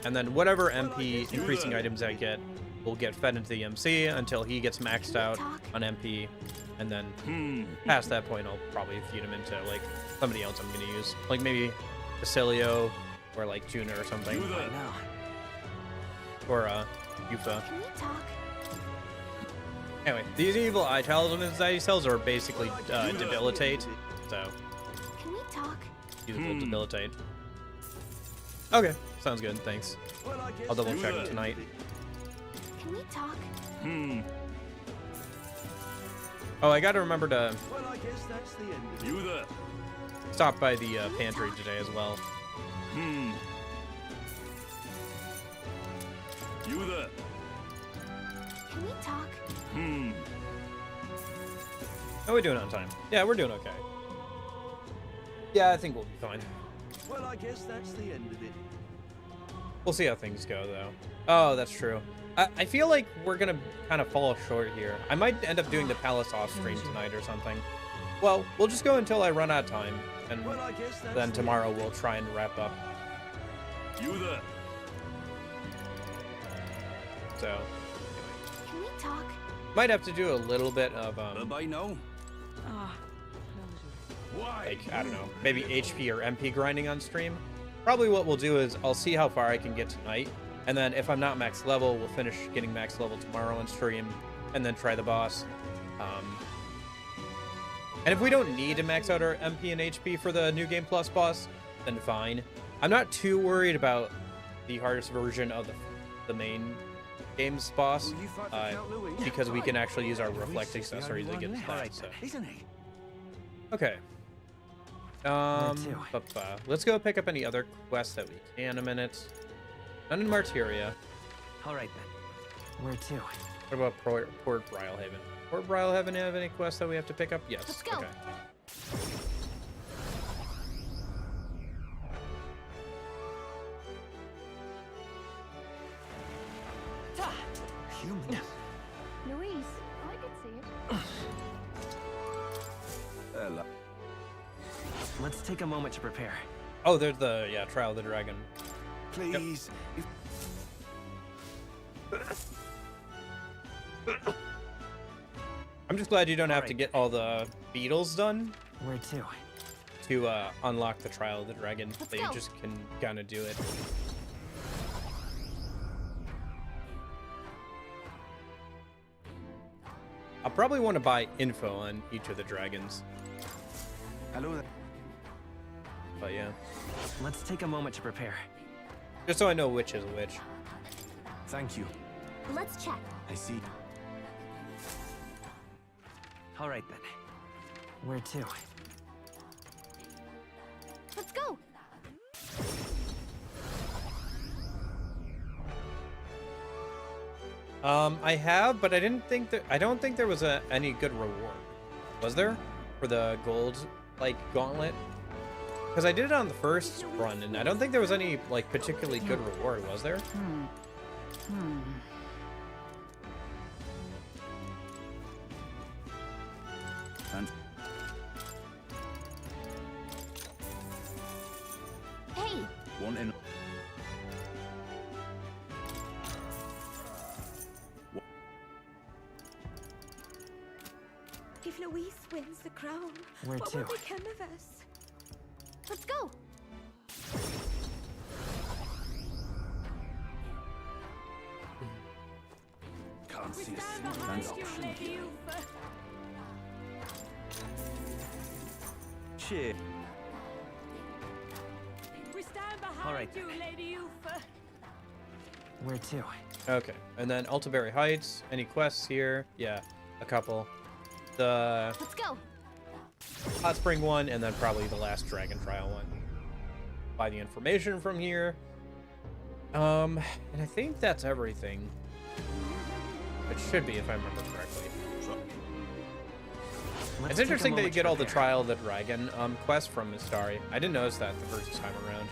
And then whatever MP increasing items I get will get fed into the MC until he gets maxed out on MP, and then past that point I'll probably feed him into like somebody else I'm gonna use, like maybe Basilio or like Juna or something, or Yufa. Can we talk? Anyway, these Evil Eye Talisman that he sells are basically debilitate, so Can we talk? usable debilitate. Okay, sounds good, thanks. I'll double check it tonight. Can we talk? Oh, I gotta remember to Well, I guess that's the end of it. You there? stop by the pantry today as well. You there? Can we talk? How are we doing on time? Yeah, we're doing okay. Yeah, I think we'll be fine. Well, I guess that's the end of it. We'll see how things go, though. Oh, that's true. I feel like we're gonna kind of fall short here. I might end up doing the Palace off stream tonight or something. Well, we'll just go until I run out of time, and Well, I guess that's then the tomorrow end of we'll it. try and wrap up. You there? So, Can we talk? might have to do a little bit of By now? Why? like, I don't know, maybe HP or MP grinding on stream. Probably what we'll do is I'll see how far I can get tonight, and then if I'm not max level, we'll finish getting max level tomorrow on stream, and then try the boss. And if we don't need to max out our MP and HP for the New Game Plus boss, then fine. I'm not too worried about the hardest version of the main game's boss, because we can actually use our reflect accessories against that. So. Okay. Let's go pick up any other quests that we can in a minute. None in Martyria. All right then. Where to? What about Port Brylehaven? Port Brylehaven have any quests that we have to pick up? Yes. Let's go. Okay. Humans. Louise, I could see it. Ella. Let's take a moment to prepare. Oh, there's the Trial of the Dragon. Please. I'm just glad you don't have to get all the beetles done Where to? to unlock the Trial of the Dragon. Let's That you go. just can kind of do it. I'll probably want to buy info on each of the dragons. Hello there. But yeah, Let's take a moment to prepare. just so I know which is which. Thank you. Let's check. I see. All right then. Where to? Let's go. I have, but I don't think there was any good reward. Was there? For the gold, like, gauntlet? Because I did it on the first run, and I don't think there was any, like, particularly good reward, was there? And Hey, one in. If Louise wins the crown, Where what to? will become of us? let's go. Can't see a Stand single behind option you, Lady here. Ufa. Cheer. We stand behind All right. you, Lady Ufa. Where to? Okay, and then Altaberry Heights. Any quests here? Yeah, a couple. The Let's go. Hot Spring one, and then probably the last Dragon Trial one. Buy the information from here. And I think that's everything. It should be, if I remember correctly. Let's It's take a interesting that you moment to get all the prepare. Trial of the Dragon quests from Mistari. I didn't notice that the first time around.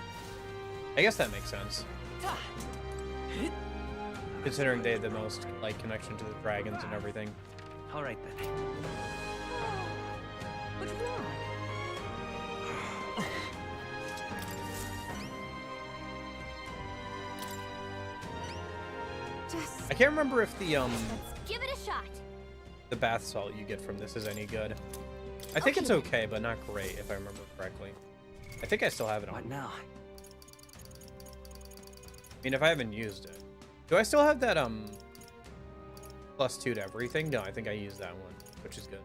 I guess that makes sense. Considering they have the most, like, connection to the dragons and everything. All right then. But why? Just I can't remember if the let's give it a shot. the bath salt you get from this is any good. I think it's okay, but not great, if I remember correctly. I think I still have it on. What now? I mean, if I haven't used it. Do I still have that, +2 to everything? No, I think I used that one, which is good.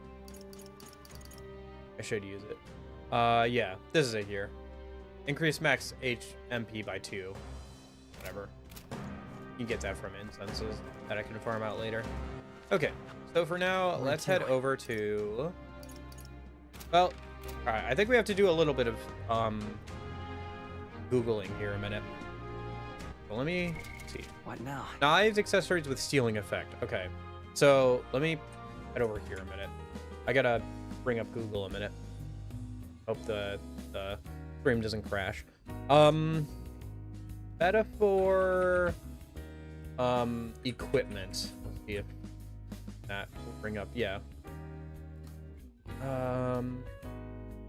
I should use it. Yeah, this is it here. Increase max HP by 2. Whatever. You can get that from incenses that I can farm out later. Okay, so for now, let's head over to... Well, alright, I think we have to do a little bit of, Googling here a minute. So let me see. What now? Knives, accessories with stealing effect. Okay, so let me head over here a minute. I gotta bring up Google a minute. Hope the stream doesn't crash. Metaphor, equipment. Let's see if that will bring up. Yeah.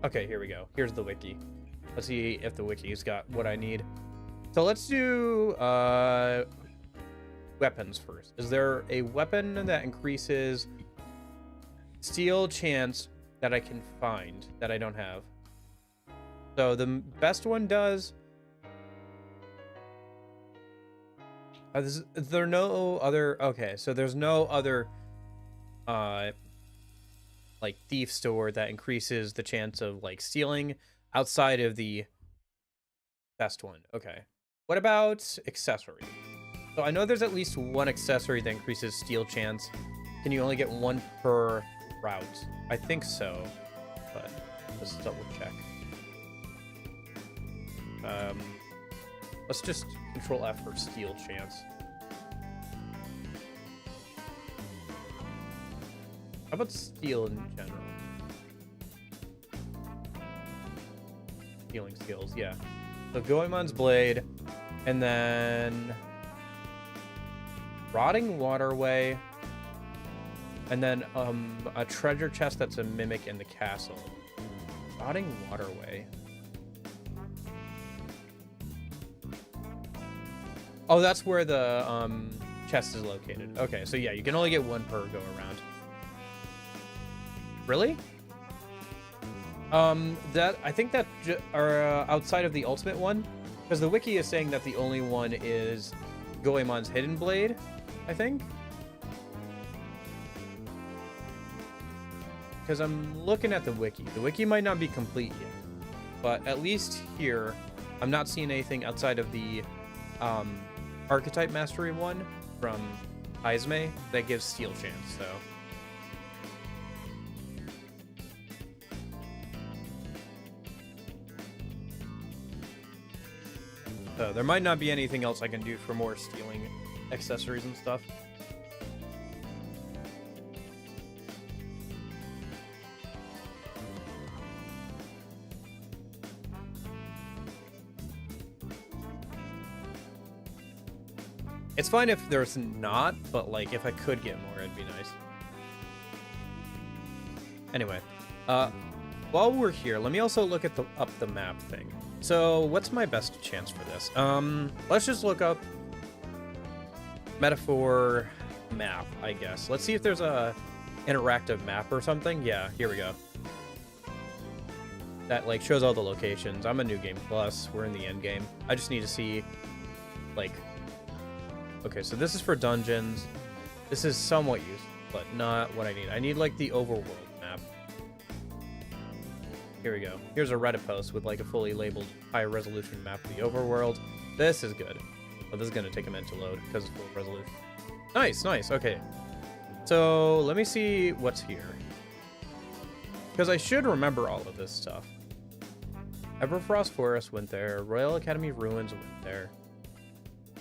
Okay, here we go. Here's the wiki. Let's see if the wiki's got what I need. So let's do weapons first. Is there a weapon that increases steal chance that I can find that I don't have? So the best one does... is there no other... Okay, so there's no other like thief store that increases the chance of like stealing outside of the best one. Okay. What about accessory? So I know there's at least one accessory that increases steal chance. Can you only get one per route? I think so, but let's double check. Let's just control F for steal chance. How about steal in general? Stealing skills, yeah. So Goemon's Blade, and then Rotting Waterway, and then a treasure chest that's a mimic in the castle. Rotting Waterway. Oh, that's where the chest is located. Okay, so yeah, you can only get one per go around. Really? That I think that are outside of the ultimate one, because the wiki is saying that the only one is Goemon's Hidden Blade, I think. Because I'm looking at the wiki. The wiki might not be complete yet, but at least here, I'm not seeing anything outside of the Archetype Mastery one from Izme that gives steal chance, so. So there might not be anything else I can do for more stealing accessories and stuff. It's fine if there's not, but like if I could get more, it'd be nice. Anyway, while we're here, let me also look at up the map thing. So what's my best chance for this? Let's just look up metaphor map, I guess. Let's see if there's a interactive map or something. Yeah, here we go. That like shows all the locations. I'm a New Game Plus. We're in the end game. I just need to see like, okay, so this is for dungeons. This is somewhat useful, but not what I need. I need like the overworld map. Here we go. Here's a Reddit post with like a fully labeled high resolution map of the overworld. This is good. Oh, this is going to take a minute to load because it's full resolution. Nice, nice. Okay. So let me see what's here. Because I should remember all of this stuff. Everfrost Forest went there. Royal Academy Ruins went there.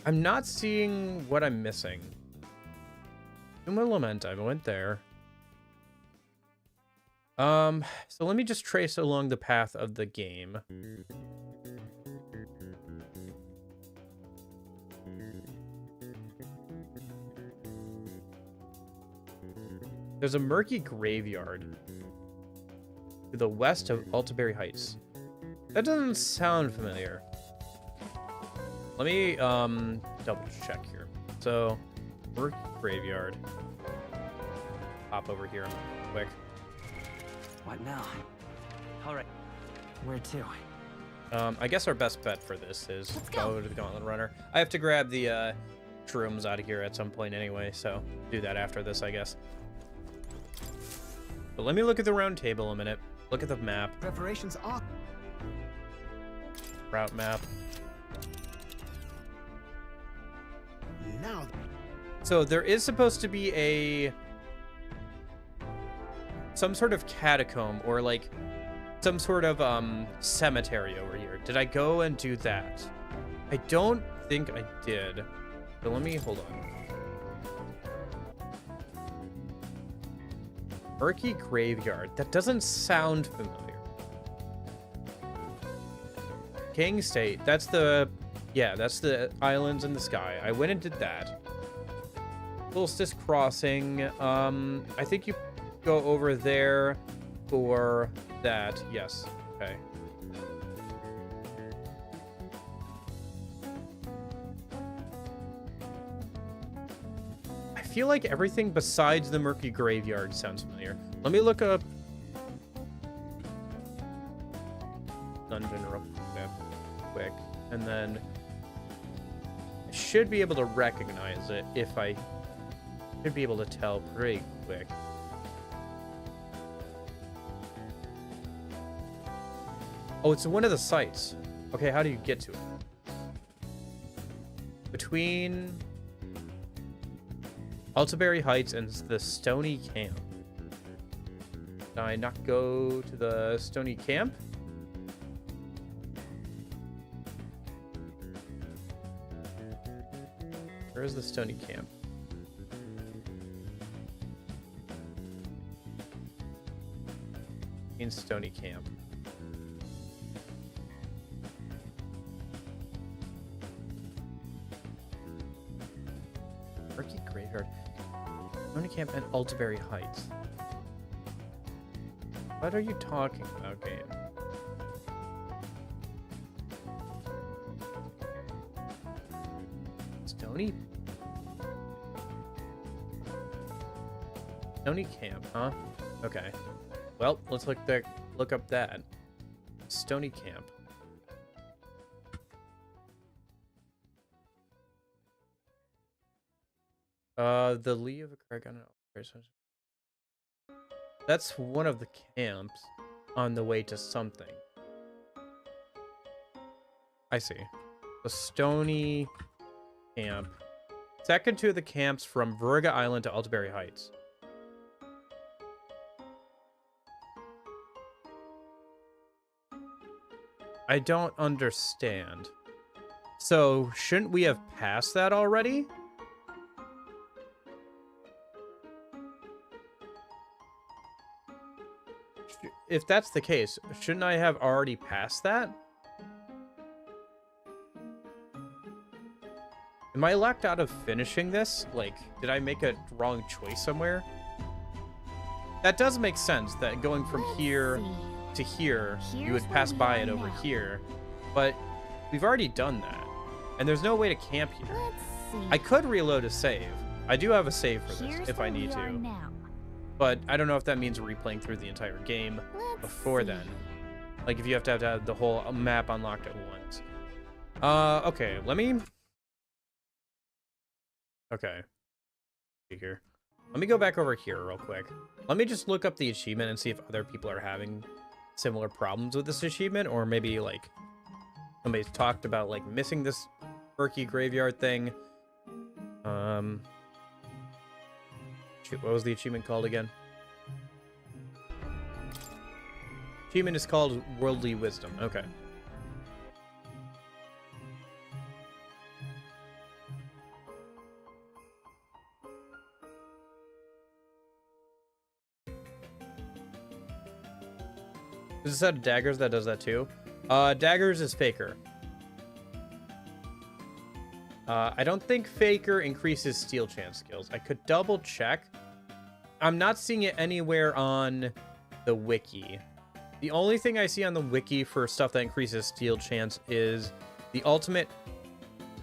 I'm not seeing what I'm missing. Uma Lament, I went there. So let me just trace along the path of the game. There's a murky graveyard to the west of Altaberry Heights. That doesn't sound familiar. Let me double check here. So, murky graveyard. Hop over here quick. What now? All right. Where to? I guess our best bet for this is go to the Gauntlet Runner. I have to grab the shrooms out of here at some point anyway, so do that after this, I guess. But let me look at the round table a minute. Look at the map. Preparations are... Route map. Now... So there is supposed to be some sort of catacomb or like some sort of cemetery over here. Did I go and do that? I don't think I did. But let me hold on. Murky Graveyard. That doesn't sound familiar. King State. That's the... Yeah, that's the islands in the sky. I went and did that. Solstice Crossing. I think you go over there for that. Yes. Okay. I feel like everything besides the Murky Graveyard sounds familiar. Let me look up dungeon real quick, and then I should be able to recognize it if I should be able to tell pretty quick. Oh, it's one of the sites. Okay, how do you get to it? Between Altaberry Heights and the Stony Camp. Did I not go to the Stony Camp? Where is the Stony Camp? In Stony Camp. Murky Graveyard. Stony Camp and Altaberry Heights. What are you talking about, game? Stony Camp, huh? Okay. Well, let's look up that. Stony Camp. The Lee of a Craig on it. That's one of the camps on the way to something. I see. The Stony Camp. Second to the camps from Verga Island to Altaberry Heights. I don't understand. So, shouldn't we have passed that already? If that's the case, shouldn't I have already passed that? Am I locked out of finishing this? Like, did I make a wrong choice somewhere? That does make sense, that going from here to here, you would pass by it over here. But we've already done that. And there's no way to camp here. I could reload a save. I do have a save for this, if I need to. But I don't know if that means replaying through the entire game before then. Like, if you have to have the whole map unlocked at once. Okay, let me... Okay. Here. Let me go back over here real quick. Let me just look up the achievement and see if other people are having similar problems with this achievement, or maybe, like, somebody's talked about, like, missing this murky graveyard thing. Shoot, what was the achievement called again? Achievement is called Worldly Wisdom. Okay. There's a set of daggers that does that too. Daggers is Faker. I don't think Faker increases steal chance skills. I could double check. I'm not seeing it anywhere on the wiki. The only thing I see on the wiki for stuff that increases steal chance is the ultimate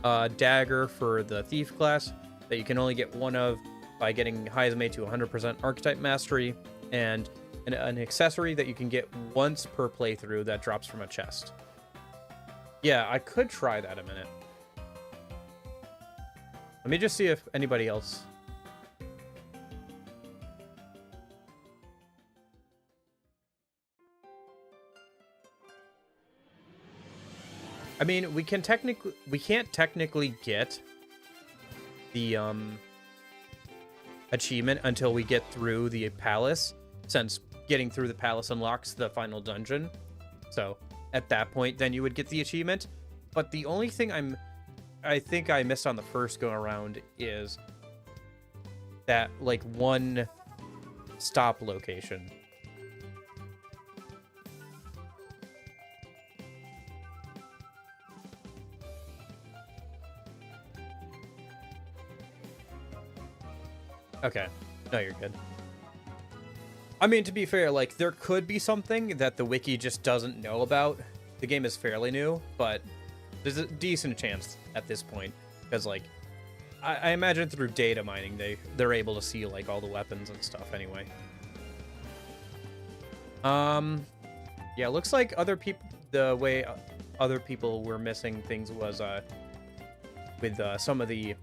dagger for the thief class that you can only get one of by getting Haizame to 100% archetype mastery, and an accessory that you can get once per playthrough that drops from a chest. Yeah, I could try that a minute. Let me just see if anybody else... I mean, we can't technically get the achievement until we get through the palace, since getting through the palace unlocks the final dungeon. So at that point, then you would get the achievement. But the only thing I think I missed on the first go around is that, like, one stop location. Okay. No, you're good. I mean, to be fair, like, there could be something that the wiki just doesn't know about. The game is fairly new, but there's a decent chance at this point. Because, like, I imagine through data mining, they're able to see, like, all the weapons and stuff anyway. Yeah, looks like other people, the way other people were missing things was, with, some of the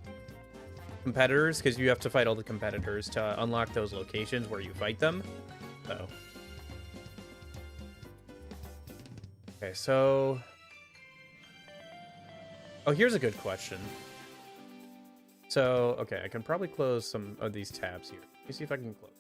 competitors, because you have to fight all the competitors to unlock those locations where you fight them. So Okay, so... Oh, here's a good question. So, okay, I can probably close some of these tabs here. Let me see if I can close.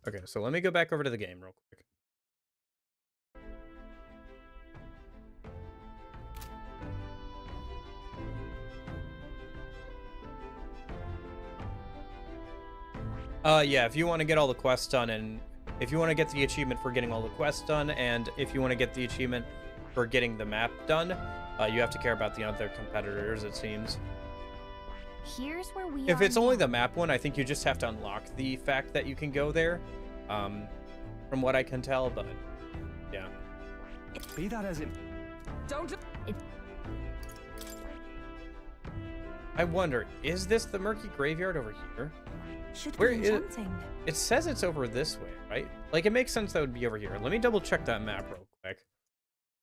Okay, so let me go back over to the game real quick. Yeah, if you want to get all the quests done, and if you want to get the achievement for getting all the quests done, and if you want to get the achievement for getting the map done, you have to care about the other competitors, it seems. Here's where we If are it's only now. the map one, I think you just have to unlock the fact that you can go there, from what I can tell, but yeah. Be that as it... Don't... I wonder, is this the murky graveyard over here? Should Where be is- enchanting. It says it's over this way, right? Like, it makes sense that would be over here. Let me double check that map real quick.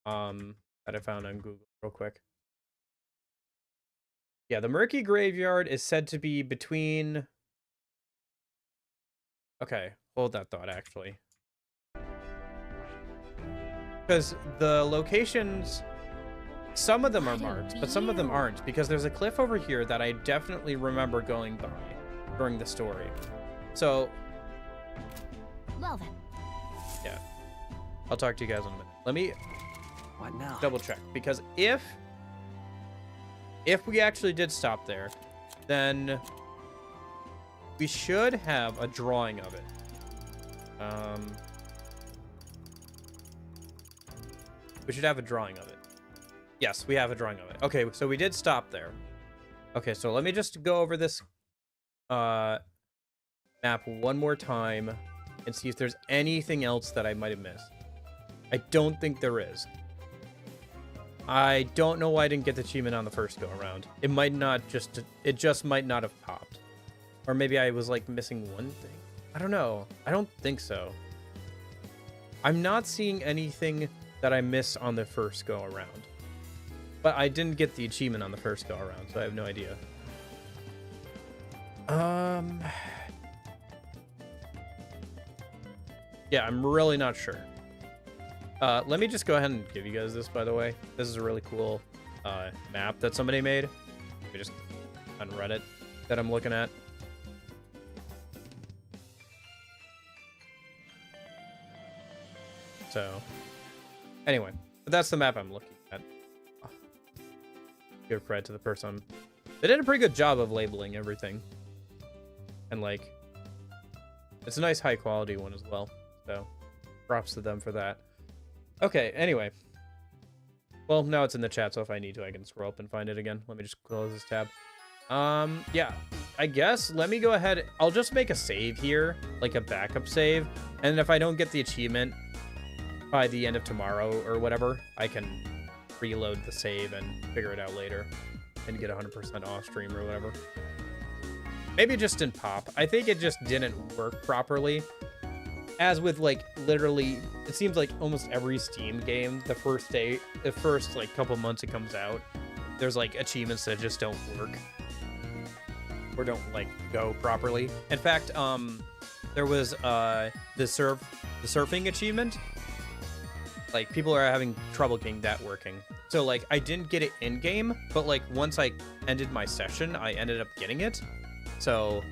That I found on Google real quick. Yeah, the murky graveyard is said to be between... Okay, hold that thought, actually. Because the locations... Some of them are marked, but some of them aren't, because there's a cliff over here that I definitely remember going by during the story. So, Well then. yeah. I'll talk to you guys in a minute. Let me What now? double check, because if we actually did stop there, then we should have a drawing of it. We should have a drawing of it. Yes, we have a drawing of it. Okay, so we did stop there. Okay, so let me just go over this map one more time and see if there's anything else that I might have missed. I don't think there is. I don't know why I didn't get the achievement on the first go around. It might not just... It just might not have popped. Or maybe I was, like, missing one thing. I don't know. I don't think so. I'm not seeing anything that I missed on the first go around. But I didn't get the achievement on the first go around, so I have no idea. Yeah, I'm really not sure. Let me just go ahead and give you guys this, by the way. This is a really cool map that somebody made. Let me just on Reddit that I'm looking at. So, anyway, but that's the map I'm looking at. Give credit to the person. They did a pretty good job of labeling everything. And, like, it's a nice high quality one as well. So, props to them for that. Okay, anyway. Well, now it's in the chat, so if I need to, I can scroll up and find it again. Let me just close this tab. Yeah, I guess let me go ahead. I'll just make a save here, like a backup save. And if I don't get the achievement by the end of tomorrow or whatever, I can reload the save and figure it out later and get 100% off stream or whatever. Maybe it just didn't pop. I think it just didn't work properly. As with, like, literally, it seems like almost every Steam game, the first, like, couple months it comes out, there's, like, achievements that just don't work. Or don't, like, go properly. In fact, there was, the surfing achievement. Like, people are having trouble getting that working. So, like, I didn't get it in-game, but, like, once I ended my session, I ended up getting it. So...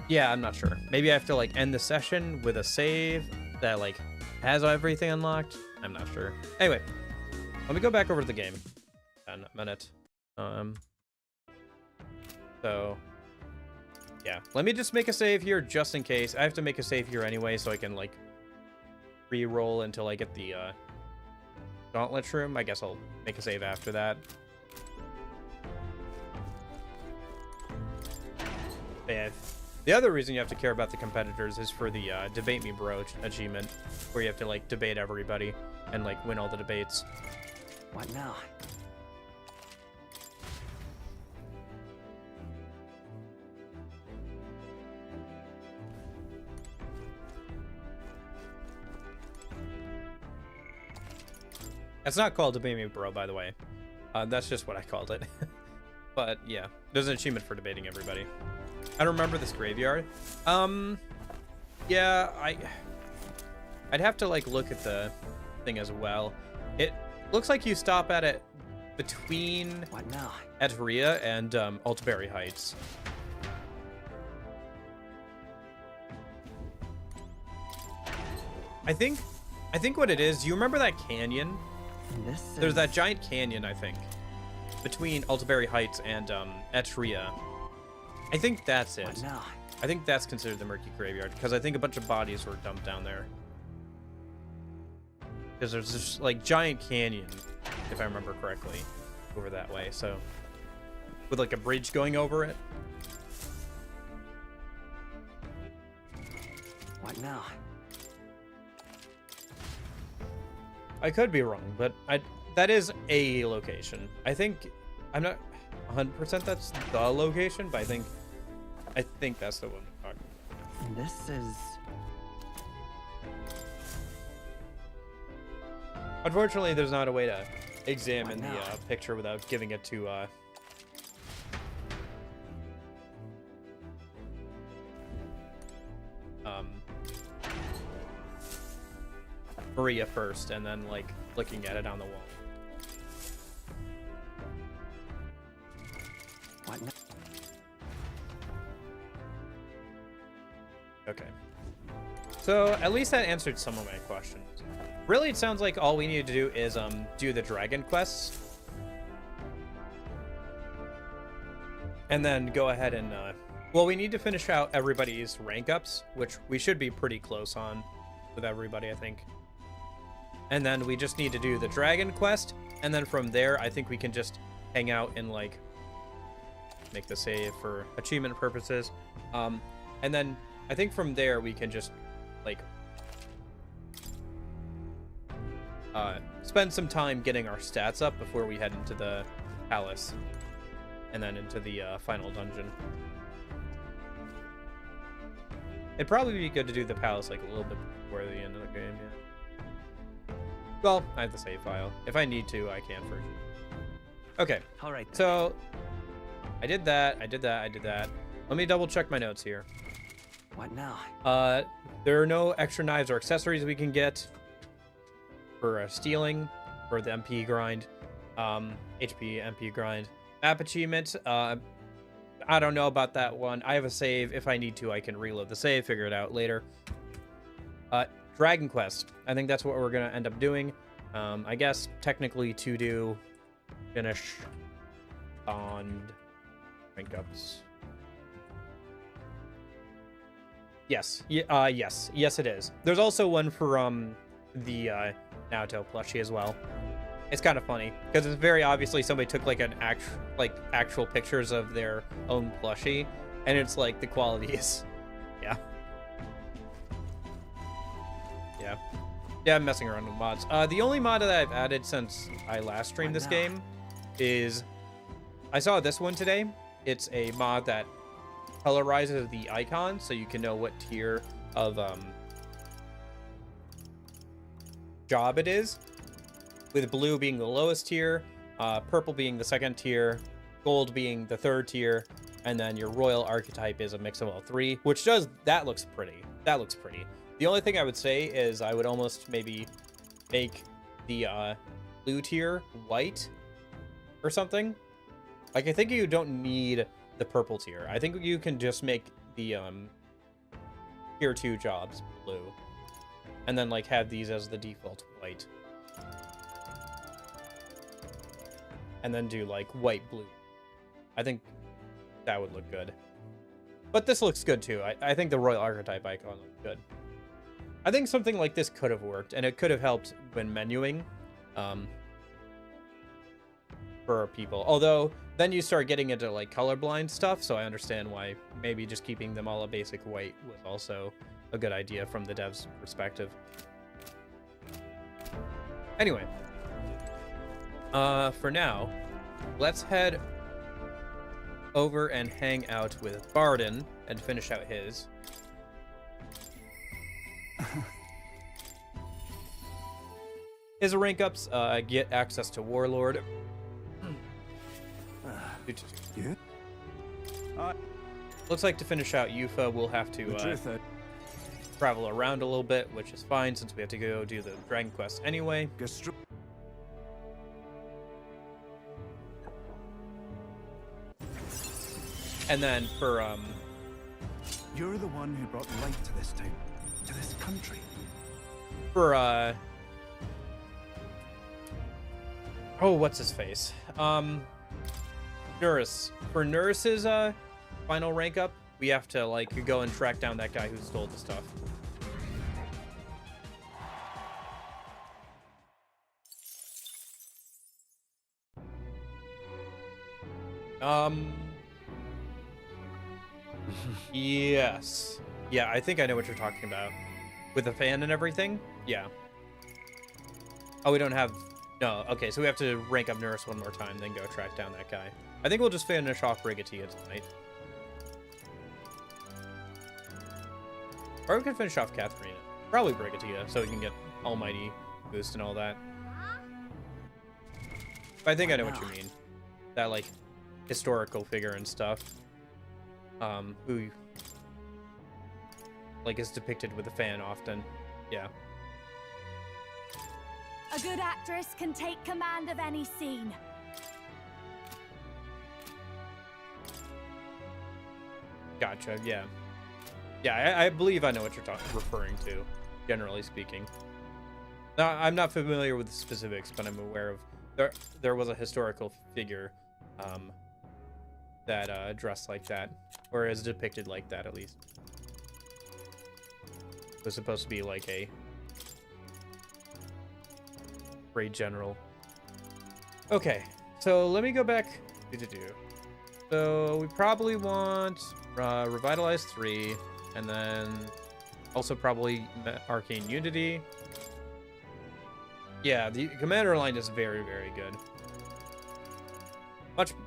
yeah, I'm not sure. Maybe I have to, like, end the session with a save that, like, has everything unlocked. I'm not sure. Anyway, let me go back over to the game. 1 minute. So, yeah. Let me just make a save here just in case. I have to make a save here anyway so I can, like, re-roll until I get the, gauntlet room. I guess I'll make a save after that. Yeah. The other reason you have to care about the competitors is for the Debate Me Bro achievement, where you have to, like, debate everybody and, like, win all the debates. What now? It's not called Debate Me Bro, by the way. That's just what I called it. But yeah, there's an achievement for debating everybody. I don't remember this graveyard. Yeah, I'd have to like look at the thing as well. It looks like you stop at it between What now? Atria and Altaberry Heights. I think what it is, you remember that canyon? There's that giant canyon, I think, between Altaberry Heights and Atria. I think that's it. What now? I think that's considered the Murky Graveyard, because I think a bunch of bodies were dumped down there. Because there's this, like, giant canyon, if I remember correctly, over that way, so... With, like, a bridge going over it. What now? I could be wrong, but that is a location. I think... I'm not 100% that's the location, but I think that's the one we're talking about. This is... Unfortunately, there's not a way to examine the picture without giving it to Maria first, and then like looking at it on the wall. What now? Okay. So at least that answered some of my questions. Really, it sounds like all we need to do is do the dragon quests. And then go ahead and well, we need to finish out everybody's rank ups, which we should be pretty close on with everybody, I think. And then we just need to do the dragon quest, and then from there I think we can just hang out and like make the save for achievement purposes. And then I think from there we can just like spend some time getting our stats up before we head into the palace and then into the final dungeon. It'd probably be good to do the palace like a little bit before the end of the game, yeah. Well, I have the save file. If I need to, I can for sure. Okay. All right. So I did that. Let me double check my notes here. What now? There are no extra knives or accessories we can get for stealing for the MP grind, HP MP grind. Map achievement. I don't know about that one. I have a save. If I need to, I can reload the save, figure it out later. Dragon Quest. I think that's what we're gonna end up doing. I guess technically to do finish on rank ups. Yes. Yes, it is. There's also one for the Naruto plushie as well. It's kind of funny because it's very obviously somebody took like actual pictures of their own plushie, and it's like the quality is, yeah. I'm messing around with mods. The only mod that I've added since I last streamed this game is I saw this one today. It's a mod that colorizes the icon so you can know what tier of job it is, with blue being the lowest tier, purple being the second tier, gold being the third tier, and then your royal archetype is a mix of all three, which that looks pretty. The only thing I would say is I would almost maybe make the blue tier white or something. Like, I think you don't need the purple tier. I think you can just make the tier 2 jobs blue, and then like have these as the default white, and then do like white blue. I think that would look good. But this looks good too. I think the royal archetype icon looks good. I think something like this could have worked, and it could have helped when menuing for people. Although then you start getting into like colorblind stuff, so I understand why maybe just keeping them all a basic white was also a good idea from the devs' perspective. Anyway, for now, let's head over and hang out with Barden and finish out his. His rank ups, get access to Warlord. Yeah? Looks like to finish out Yufa, we'll have to travel around a little bit, which is fine since we have to go do the Dragon Quest anyway. And then for You're the one who brought light to this town, to this country. for oh, what's his face? Nurse. For Nurse's final rank up, we have to like go and track down that guy who stole the stuff. Yes. Yeah, I think I know what you're talking about. With the fan and everything? Yeah. Oh, we don't have... No, okay, so we have to rank up Nurse one more time, then go track down that guy. I think we'll just finish off Brigatia tonight. Or we can finish off Katharina. Probably Brigatia, so we can get Almighty boost and all that. But I think I know what you mean. That, like, historical figure and stuff. Who, like, is depicted with a fan often. Yeah. A good actress can take command of any scene. Gotcha, yeah. Yeah, I believe I know what you're referring to, generally speaking. Now, I'm not familiar with the specifics, but I'm aware of... There was a historical figure that dressed like that, or is depicted like that, at least. It was supposed to be like a great general. Okay, so let me go back. So we probably want Revitalize 3, and then also probably Arcane Unity. Yeah, the Commander line is very, very good.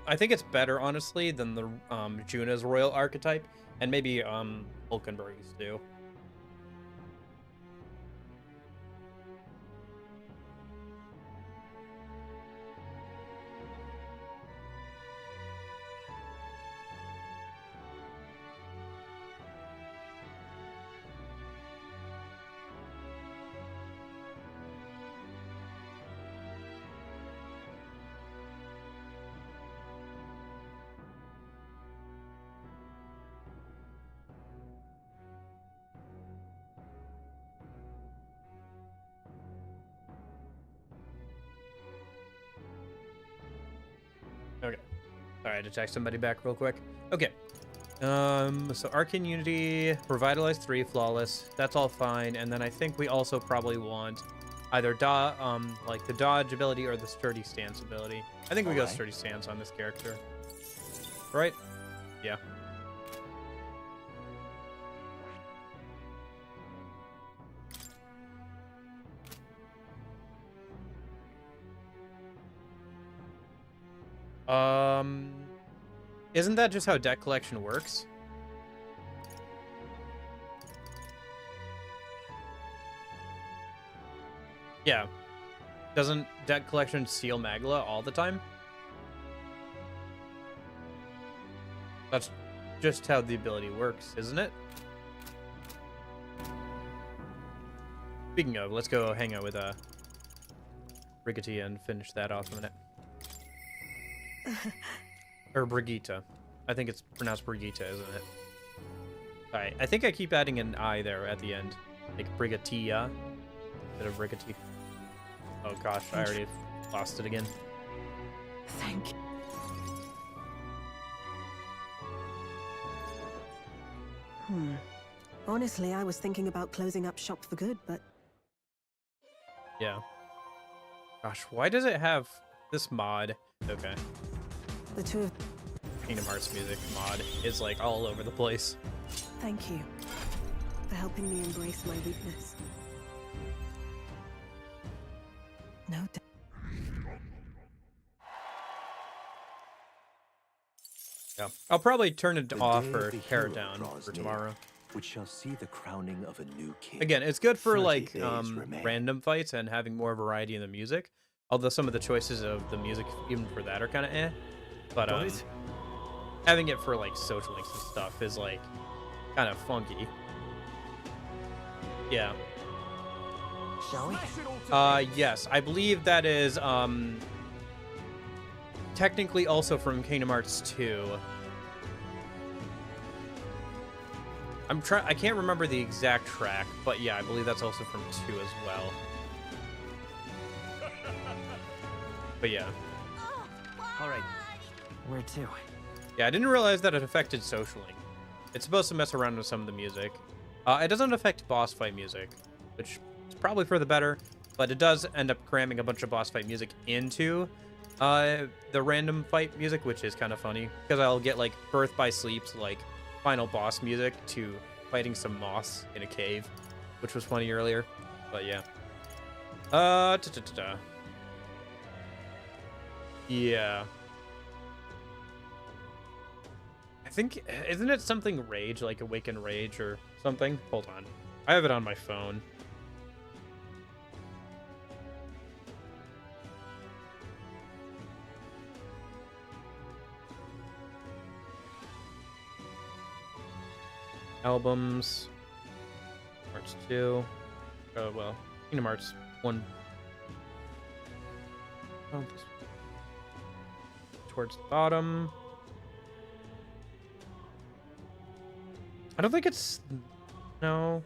I think it's better, honestly, than the Juna's Royal Archetype, and maybe Hulkenberg's too. Okay. All right, to text somebody back real quick. Okay. So Arcane Unity, Revitalize 3, Flawless. That's all fine. And then I think we also probably want either like the dodge ability or the sturdy stance ability. I think we go sturdy stance on this character. Right? Yeah. Isn't that just how deck collection works? Yeah. Doesn't deck collection seal Magla all the time? That's just how the ability works, isn't it? Speaking of, let's go hang out with Brigatia and finish that off in a minute. Or Brigitte. I think it's pronounced Brigitte, isn't it? Alright, I think I keep adding an I there at the end. Like Brigatia instead of Brigatie. Oh gosh, I already lost it again. Thank you. Honestly, I was thinking about closing up shop for good, but... Yeah. Gosh, why does it have this mod? Okay. The two of... Kingdom Hearts music mod is like all over the place. Thank you for helping me embrace my weakness. No doubt. Yeah. I'll probably turn it off or tear it down for tomorrow. which shall see the crowning of a new king. Again, it's good for 30 like days remain. random fights and having more variety in the music. Although some of the choices of the music, even for that, are kind of eh. But having it for like social links and stuff is like kind of funky. Yeah. Shall we? Yes, I believe that is technically also from Kingdom Hearts 2. I can't remember the exact track, but yeah, I believe that's also from 2 as well. But yeah. All right. Where to? Yeah, I didn't realize that it affected social link. It's supposed to mess around with some of the music. It doesn't affect boss fight music, which is probably for the better, but it does end up cramming a bunch of boss fight music into the random fight music, which is kind of funny, because I'll get like Birth by Sleep's like final boss music to fighting some moths in a cave, which was funny earlier. But yeah. Yeah. I think, isn't it something Rage, like Awaken Rage or something? Hold on. I have it on my phone. Albums. Hearts 2. Oh, well. Kingdom Hearts 1. Oh, towards the bottom. I don't think it's... No.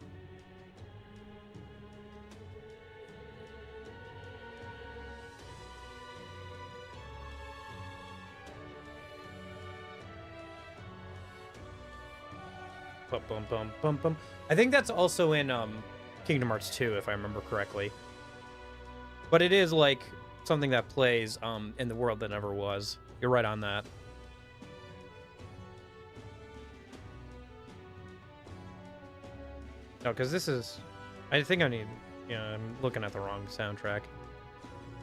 Bum, bum, bum, bum, bum. I think that's also in Kingdom Hearts 2, if I remember correctly. But it is like something that plays in the world that never was. You're right on that. No, because this is... I think I need... Yeah, I'm looking at the wrong soundtrack.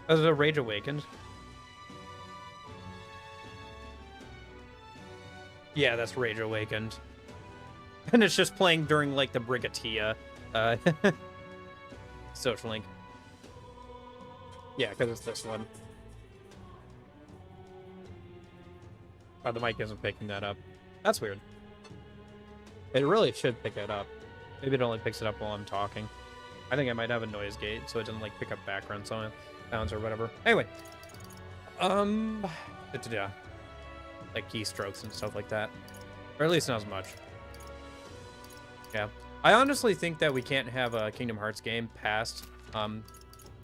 Oh, is it Rage Awakened? Yeah, that's Rage Awakened. And it's just playing during, like, the Brigatia social link. Yeah, because it's this one. Oh, the mic isn't picking that up. That's weird. It really should pick it up. Maybe it only picks it up while I'm talking. I think I might have a noise gate, so it doesn't, like, pick up background sounds or whatever. Anyway. Yeah. Like, keystrokes and stuff like that. Or at least not as much. Yeah. I honestly think that we can't have a Kingdom Hearts game past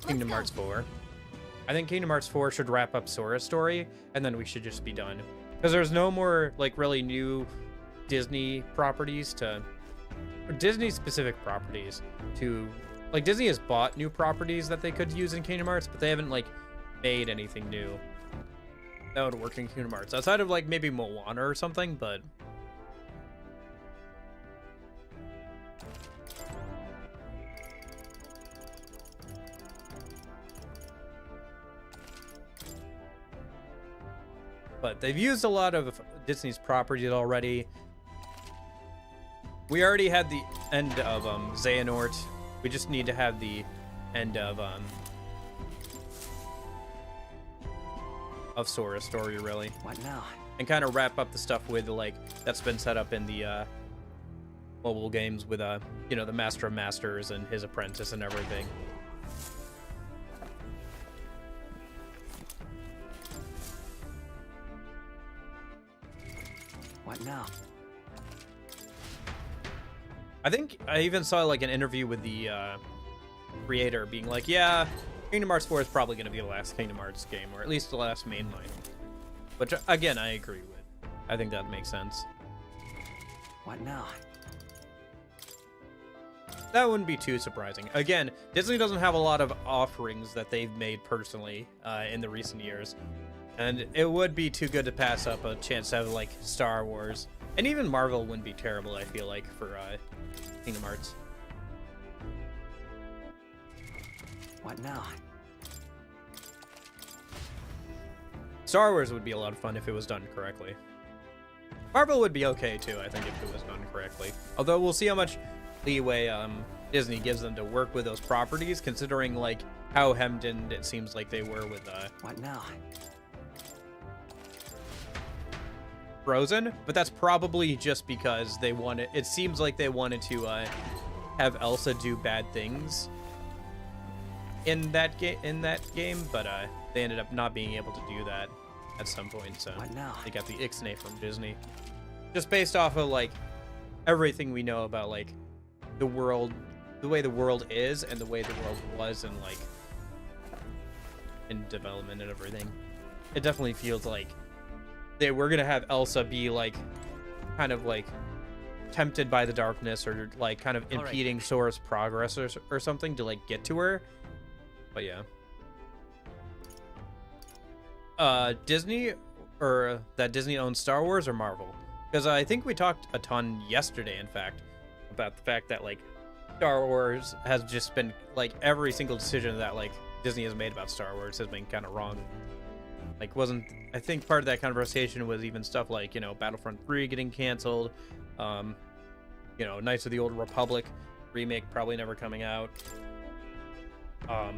Kingdom Hearts 4. I think Kingdom Hearts 4 should wrap up Sora's story, and then we should just be done. Because there's no more, like, really new Disney properties to... Or Disney-specific properties to... Like, Disney has bought new properties that they could use in Kingdom Hearts, but they haven't, like, made anything new that would work in Kingdom Hearts. Outside of, like, maybe Moana or something, but... But they've used a lot of Disney's properties already. We already had the end of Xehanort. We just need to have the end of Sora's story, really. What now? And kind of wrap up the stuff with, like, that's been set up in the mobile games with, you know, the Master of Masters and his apprentice and everything. What now? I think I even saw, like, an interview with the creator being like, yeah, Kingdom Hearts 4 is probably going to be the last Kingdom Hearts game, or at least the last mainline. Which, again, I agree with. I think that makes sense. What now? That wouldn't be too surprising. Again, Disney doesn't have a lot of offerings that they've made personally in the recent years. And it would be too good to pass up a chance to have, like, Star Wars. And even Marvel wouldn't be terrible, I feel like, for Kingdom Hearts. What now? Star Wars would be a lot of fun if it was done correctly. Marvel would be okay too, I think, if it was done correctly. Although we'll see how much leeway Disney gives them to work with those properties, considering like how hemmed in it seems like they were with What now? Frozen, but that's probably just because they wanted. It seems like they wanted to have Elsa do bad things in that game, but they ended up not being able to do that at some point. So What now? they got the ixnay from Disney, just based off of like everything we know about like the world, the way the world is, and the way the world was, and like in development and everything. It definitely feels like they were gonna have Elsa be like kind of like tempted by the darkness, or like kind of impeding Sora's progress or something to like get to her. But yeah, Disney, or that Disney owns Star Wars or Marvel? Because I think we talked a ton yesterday, in fact, about the fact that like Star Wars has just been like every single decision that like Disney has made about Star Wars has been kind of wrong. Like, I think part of that conversation was even stuff like, you know, Battlefront 3 getting canceled, you know, Knights of the Old Republic remake probably never coming out.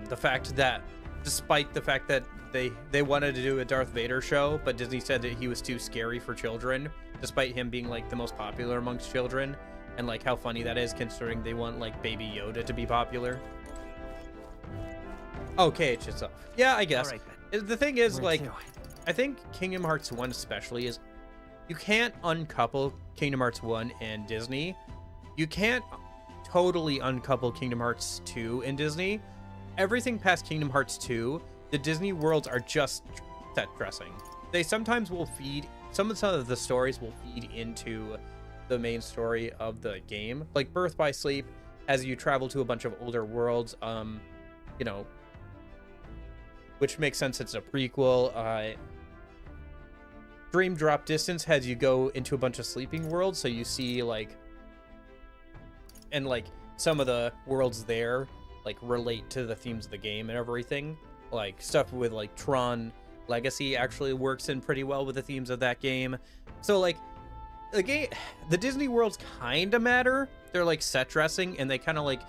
The fact that, despite the fact that they wanted to do a Darth Vader show, but Disney said that he was too scary for children, despite him being like the most popular amongst children, and like how funny that is considering they want like Baby Yoda to be popular. Okay, it's just yeah, I guess. The thing is, like, I think Kingdom Hearts 1 especially is, you can't uncouple Kingdom Hearts 1 and Disney. You can't totally uncouple Kingdom Hearts 2 and Disney. Everything past Kingdom Hearts 2, the Disney worlds are just set dressing. They sometimes will feed, some of the stories will feed into the main story of the game. Like Birth by Sleep, as you travel to a bunch of older worlds, you know, which makes sense, it's a prequel. Dream Drop Distance has you go into a bunch of sleeping worlds, so you see like, and like some of the worlds there like relate to the themes of the game and everything. Like stuff with like Tron Legacy actually works in pretty well with the themes of that game. So like the Disney worlds kind of matter. They're like set dressing, and they kind of like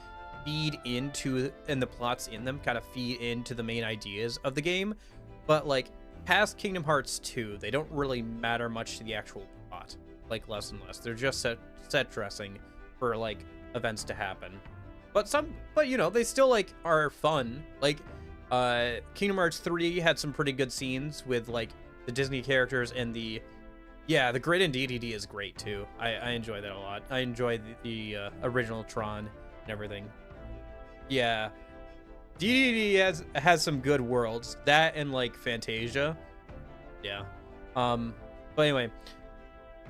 feed into, and the plots in them kind of feed into the main ideas of the game. But like past Kingdom Hearts 2, they don't really matter much to the actual plot, like less and less. They're just set dressing for like events to happen. But you know, they still like are fun. Like Kingdom Hearts 3 had some pretty good scenes with like the Disney characters, and the grid in DDD is great too. I enjoy that a lot. I enjoy the original Tron and everything. Yeah, DDD has some good worlds. That and like Fantasia. Yeah. But anyway,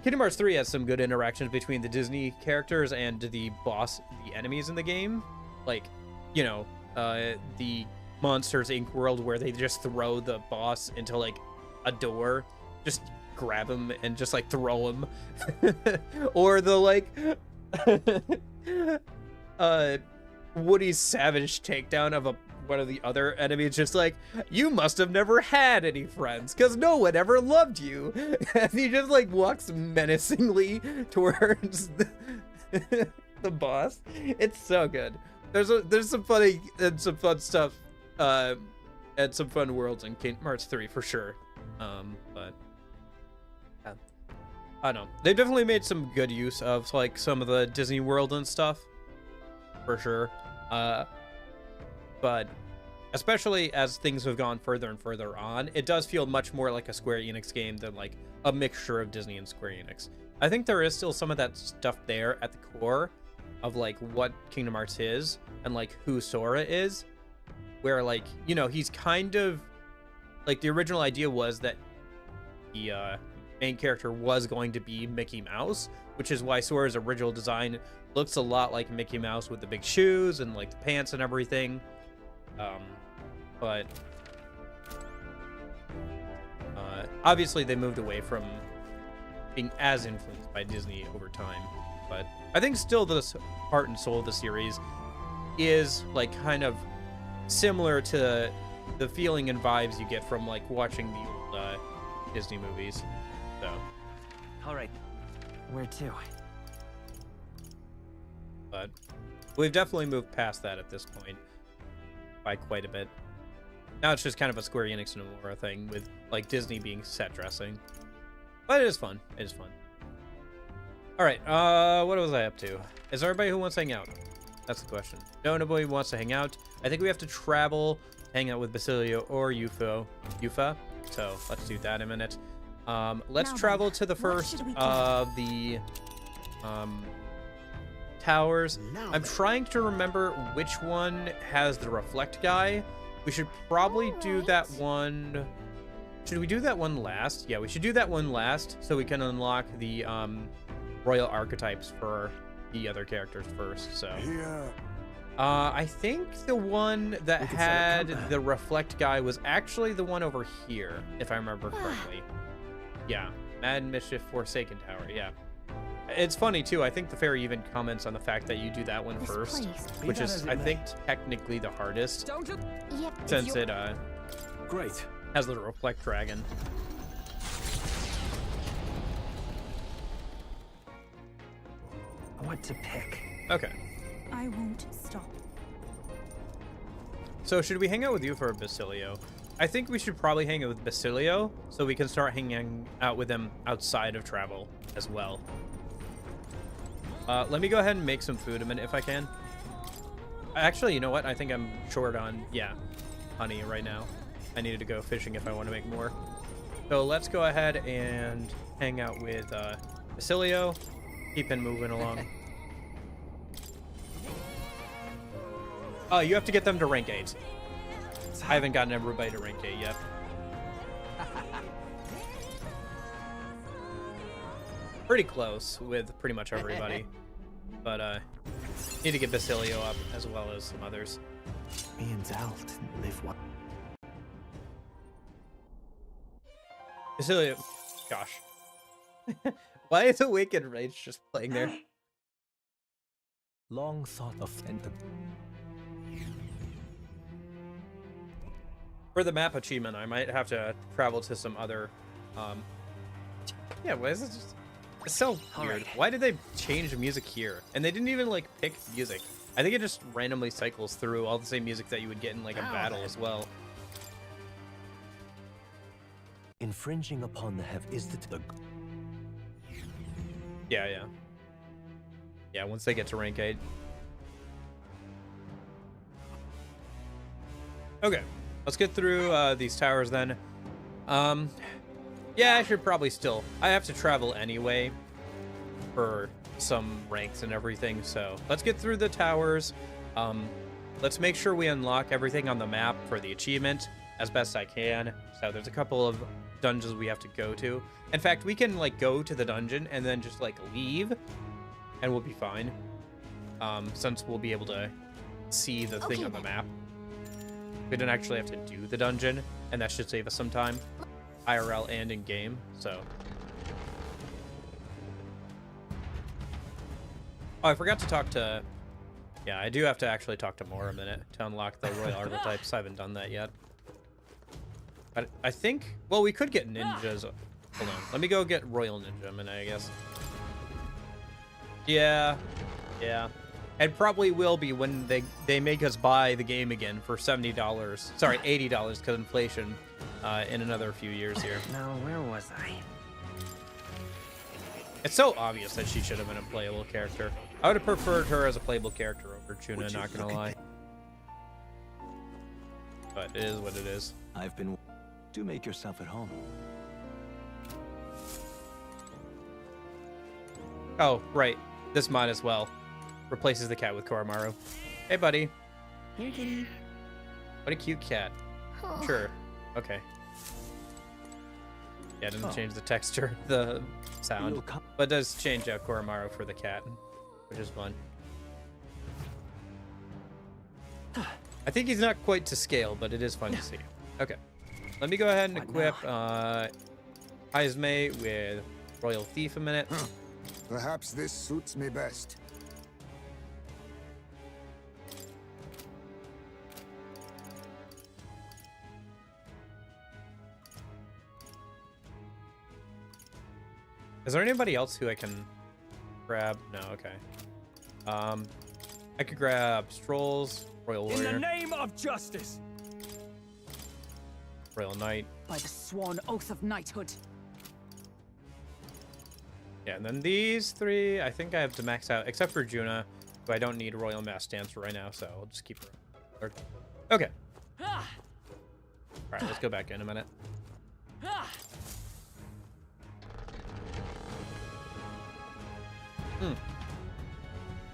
Kingdom Hearts 3 has some good interactions between the Disney characters and the enemies in the game. Like, you know, the Monsters Inc. world where they just throw the boss into like a door, just grab him and just like throw him. Or the like Woody's savage takedown of one of the other enemies, just like, you must have never had any friends because no one ever loved you. And he just like walks menacingly towards the boss. It's so good. There's some funny and some fun stuff, and some fun worlds in Kingdom Hearts 3 for sure. But yeah, I don't know. They definitely made some good use of like some of the Disney World and stuff, for sure. But especially as things have gone further and further on, it does feel much more like a Square Enix game than like a mixture of Disney and Square Enix. I think there is still some of that stuff there at the core of like what Kingdom Hearts is and like who Sora is, where like, you know, he's kind of like, the original idea was that the main character was going to be Mickey Mouse, which is why Sora's original design looks a lot like Mickey Mouse with the big shoes and like the pants and everything. But obviously they moved away from being as influenced by Disney over time. But I think still the heart and soul of the series is like kind of similar to the feeling and vibes you get from like watching the old Disney movies. So All right. Where to? But we've definitely moved past that at this point by quite a bit. Now it's just kind of a Square Enix and Nomura thing with like Disney being set dressing. But it is fun. It is fun. All right. What was I up to? Is there anybody who wants to hang out? That's the question. No, nobody wants to hang out. I think we have to travel, hang out with Basilio or Yufa. So let's do that in a minute. Let's travel to the first of the towers. I'm trying to remember which one has the reflect guy. We should probably do that one. Should we do that one last? Yeah, we should do that one last so we can unlock the royal archetypes for the other characters first. So I think the one that had the reflect guy was actually the one over here, if I remember correctly. Yeah, Mad Mischief Forsaken Tower. Yeah, it's funny too. I think the fairy even comments on the fact that you do that one first, which is I think technically the hardest, since it Great. has the reflect dragon. What to pick? Okay. I won't stop. So should we hang out with you for Basilio? I think we should probably hang out with Basilio so we can start hanging out with him outside of travel as well. Let me go ahead and make some food a minute if I can. Actually, you know what? I think I'm short on, yeah, honey right now. I needed to go fishing if I want to make more. So let's go ahead and hang out with Basilio. Keep him moving along. Oh, you have to get them to rank 8. I haven't gotten everybody to rank 8 yet. Pretty close with pretty much everybody. But need to get Basilio up as well as some others. Me and Zal didn't live one. Basilio, gosh. Why is Awakened Rage just playing there? Long thought of Phantom. For the map achievement, I might have to travel to some other, yeah, why is it just, it's so weird. Why did they change the music here? And they didn't even, like, pick music. I think it just randomly cycles through all the same music that you would get in, like, a battle as well. Infringing upon the is the Yeah. Yeah, once they get to rank 8. Okay, let's get through these towers then. Yeah, I should probably still. I have to travel anyway for some ranks and everything, so let's get through the towers. Let's make sure we unlock everything on the map for the achievement as best I can. So there's a couple of dungeons we have to go to. In fact, we can like go to the dungeon and then just like leave and we'll be fine. Since we'll be able to see the thing on the map. We don't actually have to do the dungeon, and that should save us some time, IRL and in game. So, oh, I forgot to talk to. Yeah, I do have to actually talk to Mora a minute to unlock the royal archetypes. I haven't done that yet. But I think, well, we could get ninjas. Hold on, let me go get royal ninja a minute, I guess. Yeah. It probably will be when they make us buy the game again for $70. Sorry, $80 because inflation in another few years here. Now, where was I? It's so obvious that she should have been a playable character. I would have preferred her as a playable character over Tuna, not gonna lie. But it is what it is. I've been. Do make yourself at home. Oh, right. This mod as well. Replaces the cat with Koromaru. Hey, buddy. Here, kitty. What a cute cat. Sure. Okay. Yeah, it doesn't change the texture, the sound, but it does change out Koromaru for the cat, which is fun. I think he's not quite to scale, but it is fun to see. Okay. Let me go ahead and equip Izme with Royal Thief a minute. Perhaps this suits me best. Is there anybody else who I can grab? No, okay. I could grab Strolls, Royal Warrior. In the name of justice! Royal Knight. By the sworn oath of knighthood. Yeah, and then these three, I think I have to max out, except for Juna, who I don't need Royal Mass Dancer right now, so I'll just keep her. Okay. Alright, let's go back in a minute.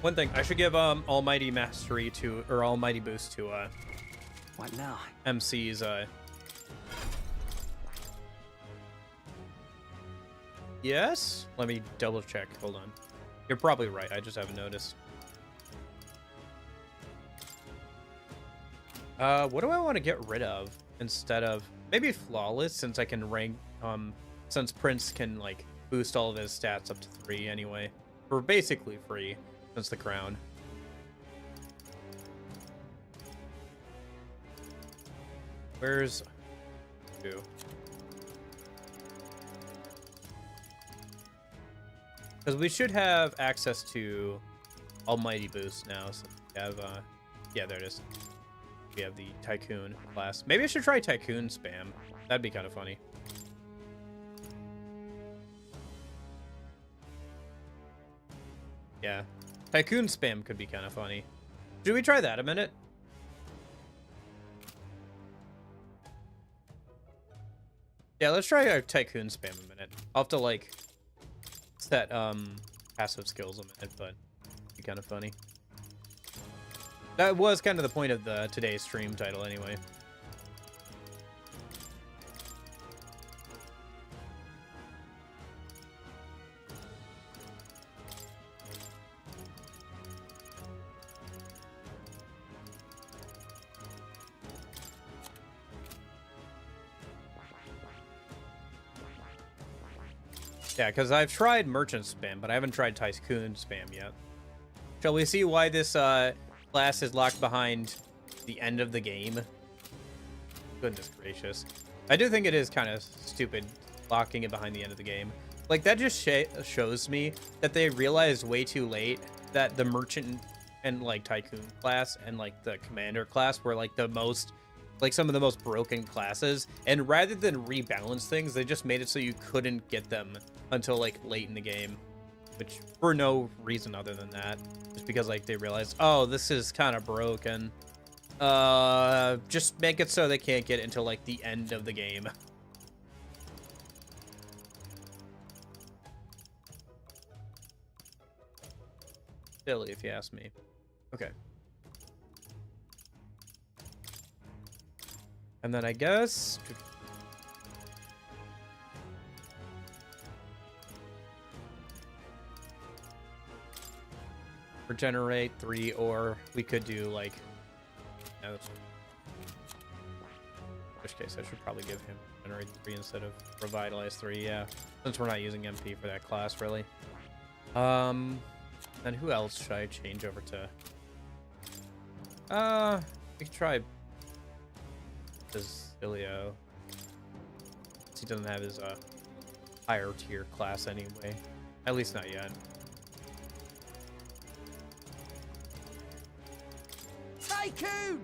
One thing, I should give Almighty Mastery to, or Almighty Boost to What now? MC's Yes? Let me double check. Hold on. You're probably right. I just haven't noticed. What do I want to get rid of instead of maybe Flawless, since I can rank since Prince can like boost all of his stats up to 3 anyway. For basically free since the crown. Where's 2? Because we should have access to Almighty Boost now. So we have, yeah, there it is. We have the Tycoon class. Maybe I should try Tycoon spam. That'd be kind of funny. Yeah. Tycoon spam could be kind of funny. Should we try that a minute? Yeah, let's try our Tycoon spam a minute. I'll have to, like, set passive skills a minute, but it'd be kind of funny. That was kind of the point of the today's stream title anyway. Yeah, because I've tried Merchant Spam, but I haven't tried Tycoon Spam yet. Shall we see why this class is locked behind the end of the game? Goodness gracious. I do think it is kind of stupid locking it behind the end of the game. Like, that just shows me that they realized way too late that the Merchant and, like, Tycoon class and, like, the Commander class were, like, the most... like some of the most broken classes, and rather than rebalance things, they just made it so you couldn't get them until like late in the game, which for no reason other than that, just because like they realized, oh, this is kind of broken, just make it so they can't get until like the end of the game. Silly if you ask me. Okay. And then I guess... regenerate 3, or we could do like... no, in which case I should probably give him regenerate 3 instead of revitalize 3, yeah. Since we're not using MP for that class, really. Then who else should I change over to? We could try... Basilio. He doesn't have his higher tier class anyway. At least not yet. Tycoon!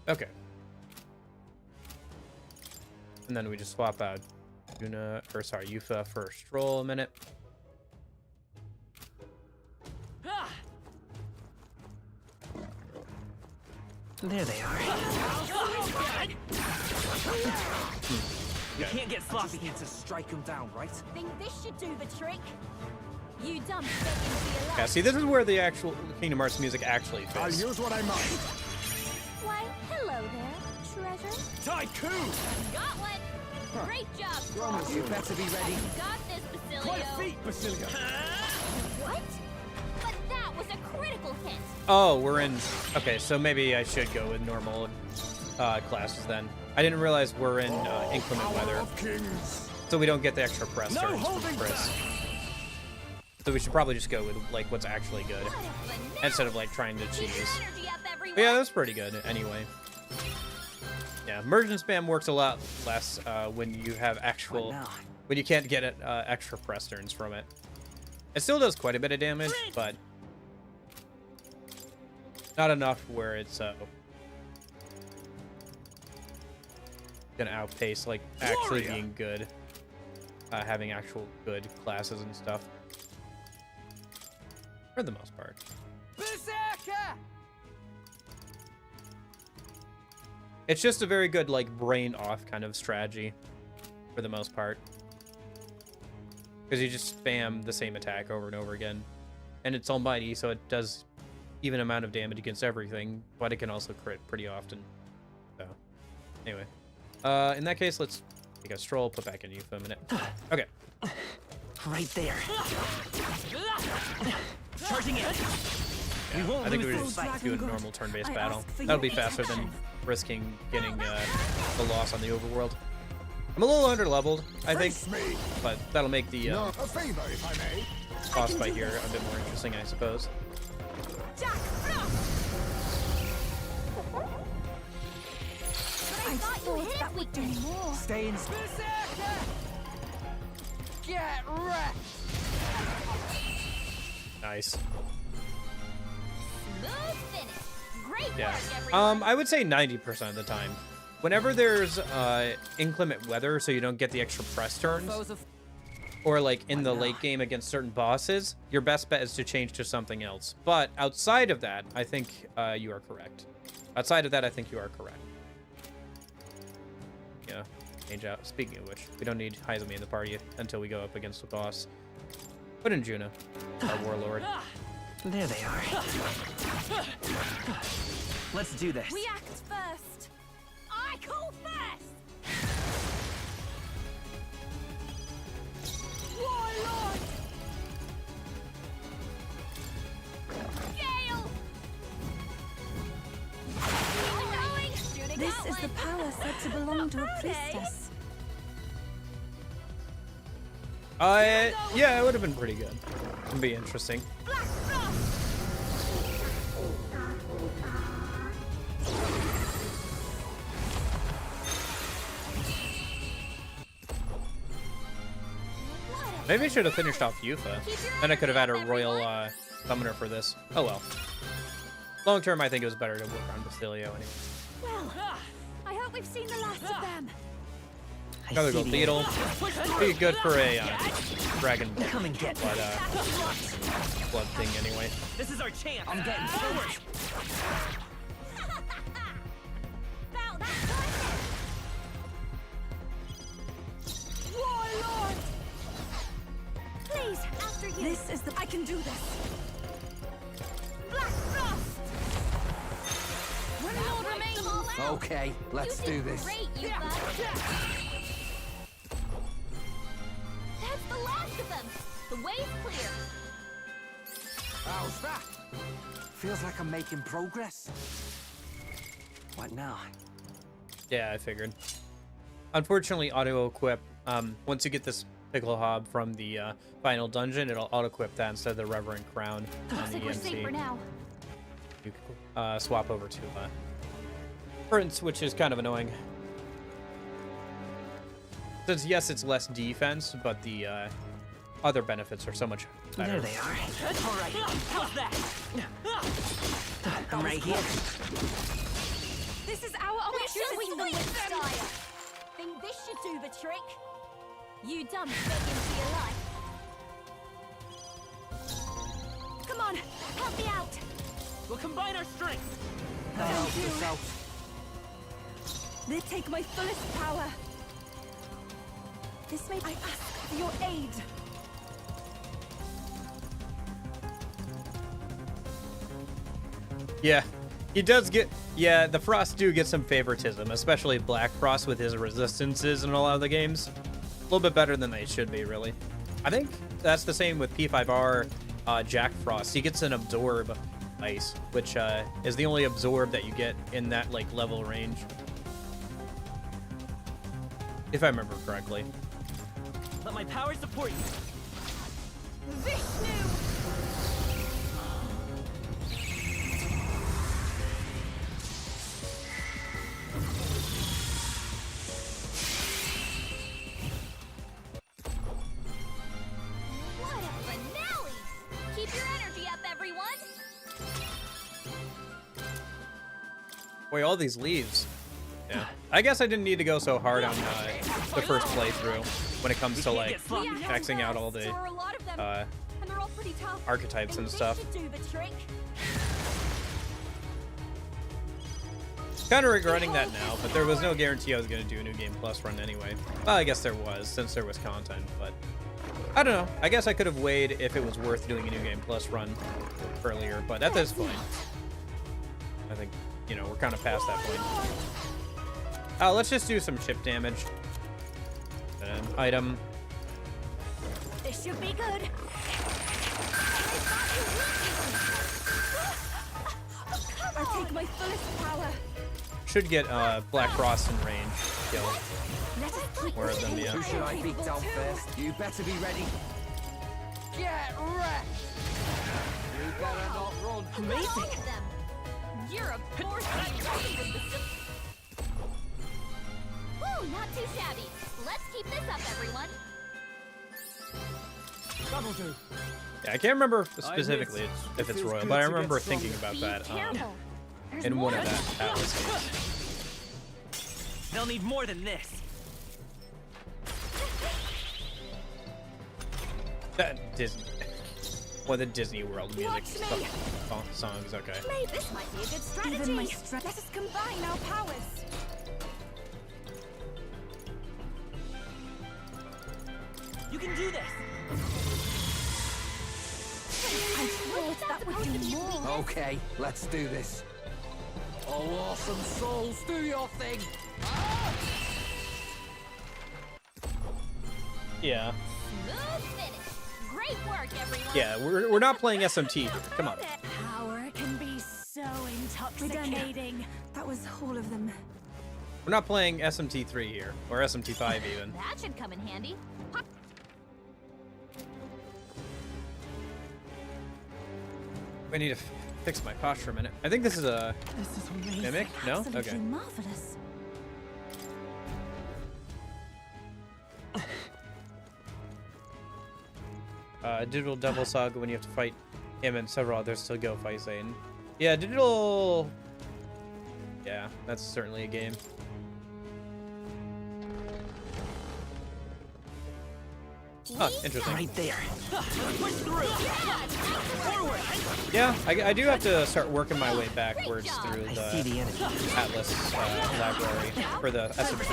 Okay. And then we just swap out Yuna, or sorry, Yufa for a Stroll a minute. There they are. You can't get sloppy here to strike them down, right? Think this should do the trick? You dumb Yeah, see, this is where the actual Kingdom Hearts music actually fits. I'll use what I must. Why, hello there, treasure. Tycoon! Got one. Great job, Paul. You better be ready. Got this, Basilio. Quite feet, Basilio. What? But That was a critical hit. Oh, we're in... Okay, so maybe I should go with normal classes then. I didn't realize we're in inclement weather. So we don't get the extra press turns from Chris. So we should probably just go with like what's actually good. Instead of like trying to cheese. But yeah, that's pretty good anyway. Yeah, merge and spam works a lot less when you have actual... When you can't get extra press turns from it. It still does quite a bit of damage, but... not enough where it's gonna outpace like actually being good, having actual good classes and stuff for the most part. It's just a very good like brain off kind of strategy for the most part, because you just spam the same attack over and over again, and it's almighty, so it does even amount of damage against everything, but it can also crit pretty often. So, anyway. In that case, let's take a stroll, put back in you for a minute. Okay. Right there. Charging in. Yeah, I think we would just do a normal turn-based battle. That'll be faster than risking getting the loss on the overworld. I'm a little under-leveled, I think, but that'll make the boss fight here a bit more interesting, I suppose. I thought that would do more. Stay in. Get wrecked. Nice. Smooth finish. Great Yeah. work, everyone. I would say 90% of the time. Whenever there's inclement weather, so you don't get the extra press turns, or like in the late game against certain bosses, your best bet is to change to something else. But outside of that, I think you are correct. Outside of that, I think you are correct. Yeah, change out. Speaking of which, we don't need Heizumi in the party until we go up against the boss. Put in Juna, our warlord. There they are. Let's do this. We act first. I call first. Warlord. Gale. This is the power said to belong to a priestess. Yeah, it would have been pretty good. It'd be interesting. Maybe I should have finished off Yufa. Then I could have had a royal summoner for this. Oh well. Long term, I think it was better to work on Basilio anyway. Well, I hope we've seen the last of them. Another gold beetle. Be good for a dragon Come and get blood thing anyway. This is our chance. I'm getting forward. Warlord. Please, after you. This is the... I can do this. Black Frost. Warlord remains. Okay, let's do this. Great, you bud. That's the last of them. The way's clear. How's that? Feels like I'm making progress. What now? Yeah, I figured. Unfortunately, auto-equip. Once you get this Piccolo Hob from the final dungeon, it'll auto-equip that instead of the Reverend Crown on Looks the like we're safe EMC. for now. You can swap over to Prince, which is kind of annoying. Since yes, it's less defense, but the other benefits are so much better. There they are. All right. How's that? I'm right here. This is our Sweet opportunity. style. Think this should do the trick? You done begging for your life. Come on, help me out. We'll combine our strength. Thank you. They take my fullest power. This may I ask for your aid. Yeah, he does get... Yeah, the Frost do get some favoritism, especially Black Frost with his resistances in a lot of the games. A little bit better than they should be, really. I think that's the same with P5R Jack Frost. He gets an absorb ice, which is the only absorb that you get in that like level range, if I remember correctly. Let my power support you. Vishnu! What a finale! Keep your energy up, everyone! Boy, all these leaves. Yeah. I guess I didn't need to go so hard on the first playthrough when it comes to like maxing out all the archetypes and stuff. Kind of regretting that now, but there was no guarantee I was going to do a New Game Plus run anyway. Well, I guess there was, since there was content, but I don't know. I guess I could have weighed if it was worth doing a New Game Plus run earlier, but at this point, I think, you know, we're kind of past that point. Let's just do some chip damage. Item. This should be good. I'll take my fullest power. Should get Black Frost in range. Kill more of them, yeah. Who should I beat down first? You better be ready. Get wrecked! You better not run. Amazing. You're a force. Ooh, not too shabby. Let's keep this up, everyone. That'll do. Yeah, I can't remember specifically if it's royal, but I remember thinking about that in one of that Atlus games. They'll need more than this. That Disney. Well, the Disney World music songs, okay. Maybe this might be a good strategy. Let us combine our powers. You can do this. I thought that would do more. Okay, let's do this. Oh, awesome souls, do your thing. Yeah. Smooth finish. Great work, everyone. Yeah, we're not playing SMT here. Come on. Power can be so intoxicating. That was all of them. We're not playing SMT3 here, or SMT5 even. That should come in handy. We need to fix my posture for a minute. I think this is a mimic. No? Okay. Marvelous. Digital Devil Saga when you have to fight him and several others to go fight Satan. Yeah, Digital... Yeah, that's certainly a game. Huh, interesting. Right there. Push through. Forward. Yeah, I do have to start working my way backwards through the Atlus library for the SMP.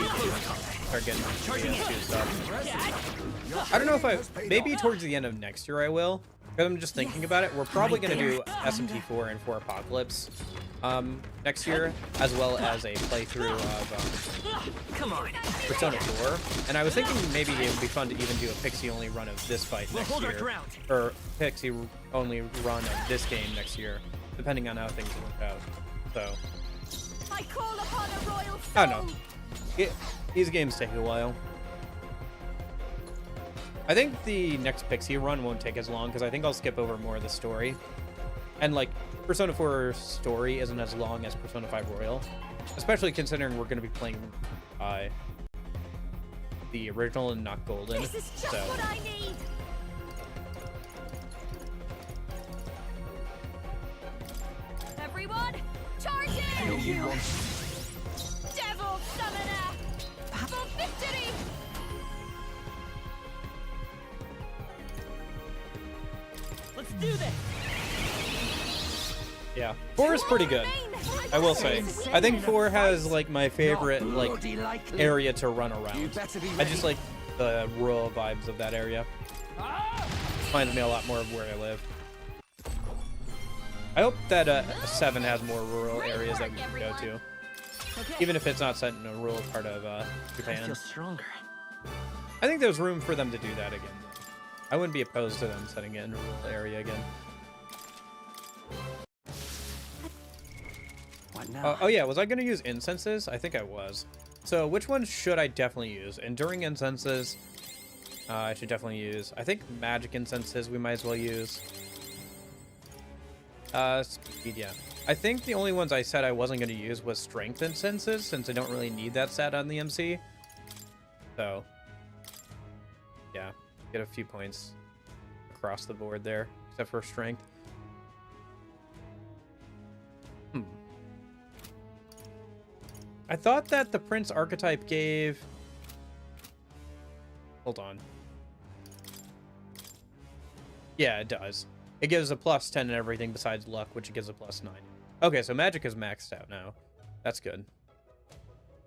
Start getting PS2 stuff. I don't know if maybe towards the end of next year I will. Because I'm just thinking about it. We're probably going to do SMT4 and 4 Apocalypse next year, as well as a playthrough of Persona 4. And I was thinking maybe it would be fun to even do a Pixie-only run of this fight next year. Or Pixie-only run of this game next year, depending on how things work out. So, I call upon a royal soul. I don't know. These games take a while. I think the next Pixie run won't take as long, because I think I'll skip over more of the story. And, like, Persona 4 story isn't as long as Persona 5 Royal. Especially considering we're going to be playing the original and not Golden. This is just what I need. Everyone, charge in! Devil Summoner! For victory! Let's do this. Yeah, 4 is pretty good, I will say. I think 4 has, like, my favorite, like, area to run around. I just like the rural vibes of that area. Reminds me a lot more of where I live. I hope that 7 has more rural areas that we can go to. Even if it's not set in a rural part of Japan. I feel stronger. I think there's room for them to do that again. I wouldn't be opposed to them setting it in a rural area again. What now? Oh yeah, was I gonna use incenses? I think I was. So which ones should I definitely use? Enduring incenses, I should definitely use. I think magic incenses we might as well use. Speed, yeah. I think the only ones I said I wasn't gonna use was strength incenses, since I don't really need that stat on the MC. So, yeah, get a few points across the board there, except for strength. I thought that the Prince archetype gave... Hold on. Yeah, it does. It gives a +10 and everything besides luck, which it gives a +9. Okay, so magic is maxed out now. That's good.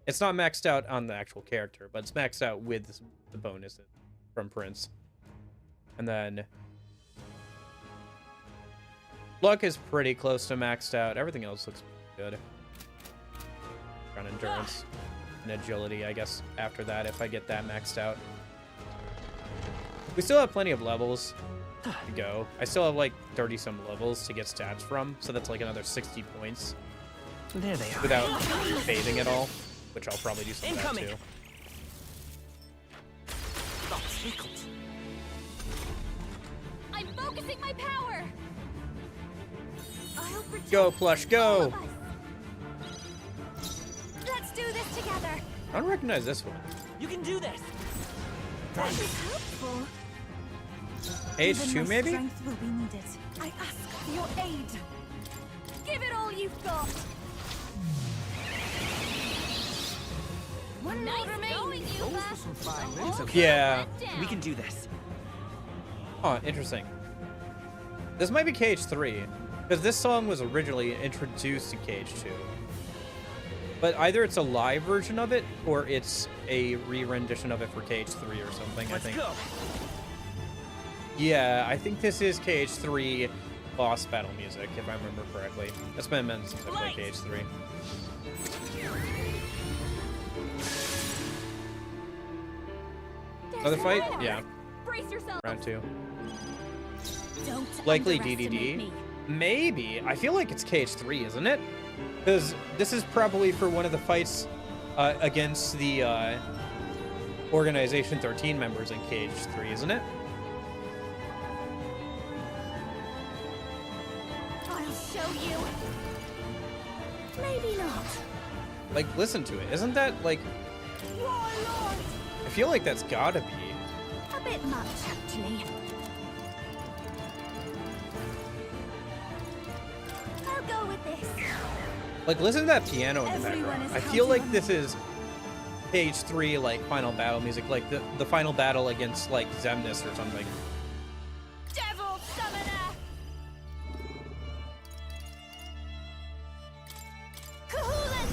It's not maxed out on the actual character, but it's maxed out with the bonuses from Prince. And then... luck is pretty close to maxed out. Everything else looks good. On endurance and agility, I guess, after that, if I get that maxed out. We still have plenty of levels to go. I still have like 30 some levels to get stats from, so that's like another 60 points. There they are. Without fading at all, which I'll probably do some of that too. Oh, tickled. I'm focusing my power. I'll protect Go, Plush, go! Let's do this together. I don't recognize this one. You can do this. That is helpful. H2 maybe? Strength will be needed. I ask for your aid. Give it all you've got. One nice going, Those were some fine moves. Okay. Yeah. We can do this. Oh, interesting. This might be KH3, because this song was originally introduced to KH2. But either it's a live version of it, or it's a re-rendition of it for KH3 or something, I think. Let's go. Yeah, I think this is KH3 boss battle music, if I remember correctly. It's been a minute since I played KH3. Another fight? Yeah. Brace yourself. Round 2. Don't Likely underestimate DDD? me. Maybe. I feel like it's KH3, isn't it? Because this is probably for one of the fights against the Organization 13 members in KH3, isn't it? I'll show you. Maybe not. Like, listen to it. Isn't that, like... Warlord. I feel like that's gotta be. A bit much, actually. I'll go with this. Like, listen to that piano in the Everyone background. is I feel like counting on this is KH3, like, final battle music. Like, the final battle against, like, Xemnas or something. Devil Summoner. Cahoolan.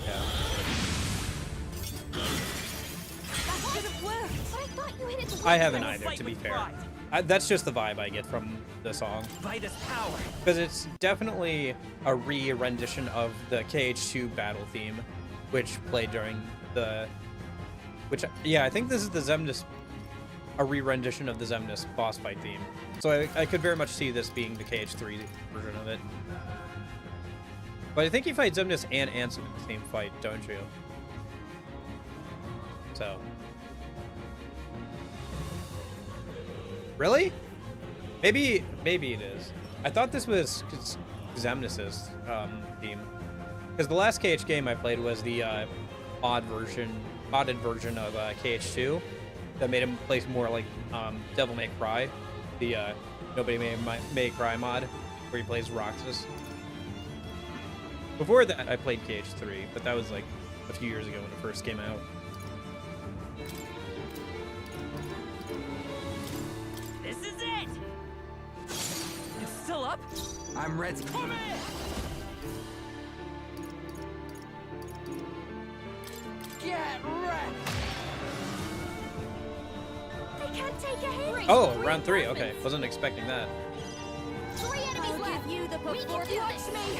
Yeah. That should have worked. But I thought you hit it the I haven't way. either, to be with fair. pride. That's just the vibe I get from the song. Vitus power. Because it's definitely a re-rendition of the KH2 battle theme, which played during the... yeah, I think this is the Xemnas... a re-rendition of the Xemnas boss fight theme. So I could very much see this being the KH3 version of it. But I think you fight Xemnas and Ansem in the same fight, don't you? So... Really? Maybe it is. I thought this was Xemnas' theme. Because the last KH game I played was the modded version of KH2 that made him play more like Devil May Cry, the Nobody May Cry mod, where he plays Roxas. Before that, I played KH3, but that was like a few years ago when it first came out. This is it. It's still up. I'm ready. Come in. Get wrecked. They can't take a hit. Oh, round 3. Okay, wasn't expecting that. 3 enemies left. Give you the performance. Watch me.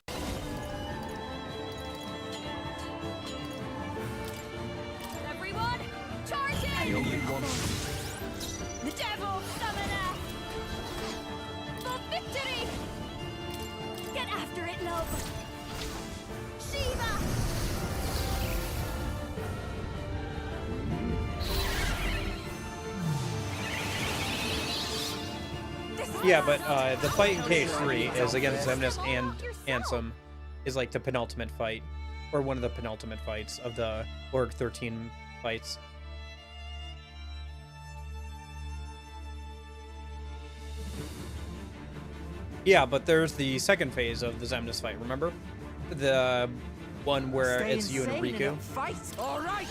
Everyone, the only one. The devil summoner! For victory! Get after it, love! Shiva! Yeah, but the fight in KH3 is against Xemnas and Ansem is like the penultimate fight, or one of the penultimate fights of the Org 13 fights. Yeah, but there's the second phase of the Xemnas fight, remember? The one where it's you and Riku. Fight! All right!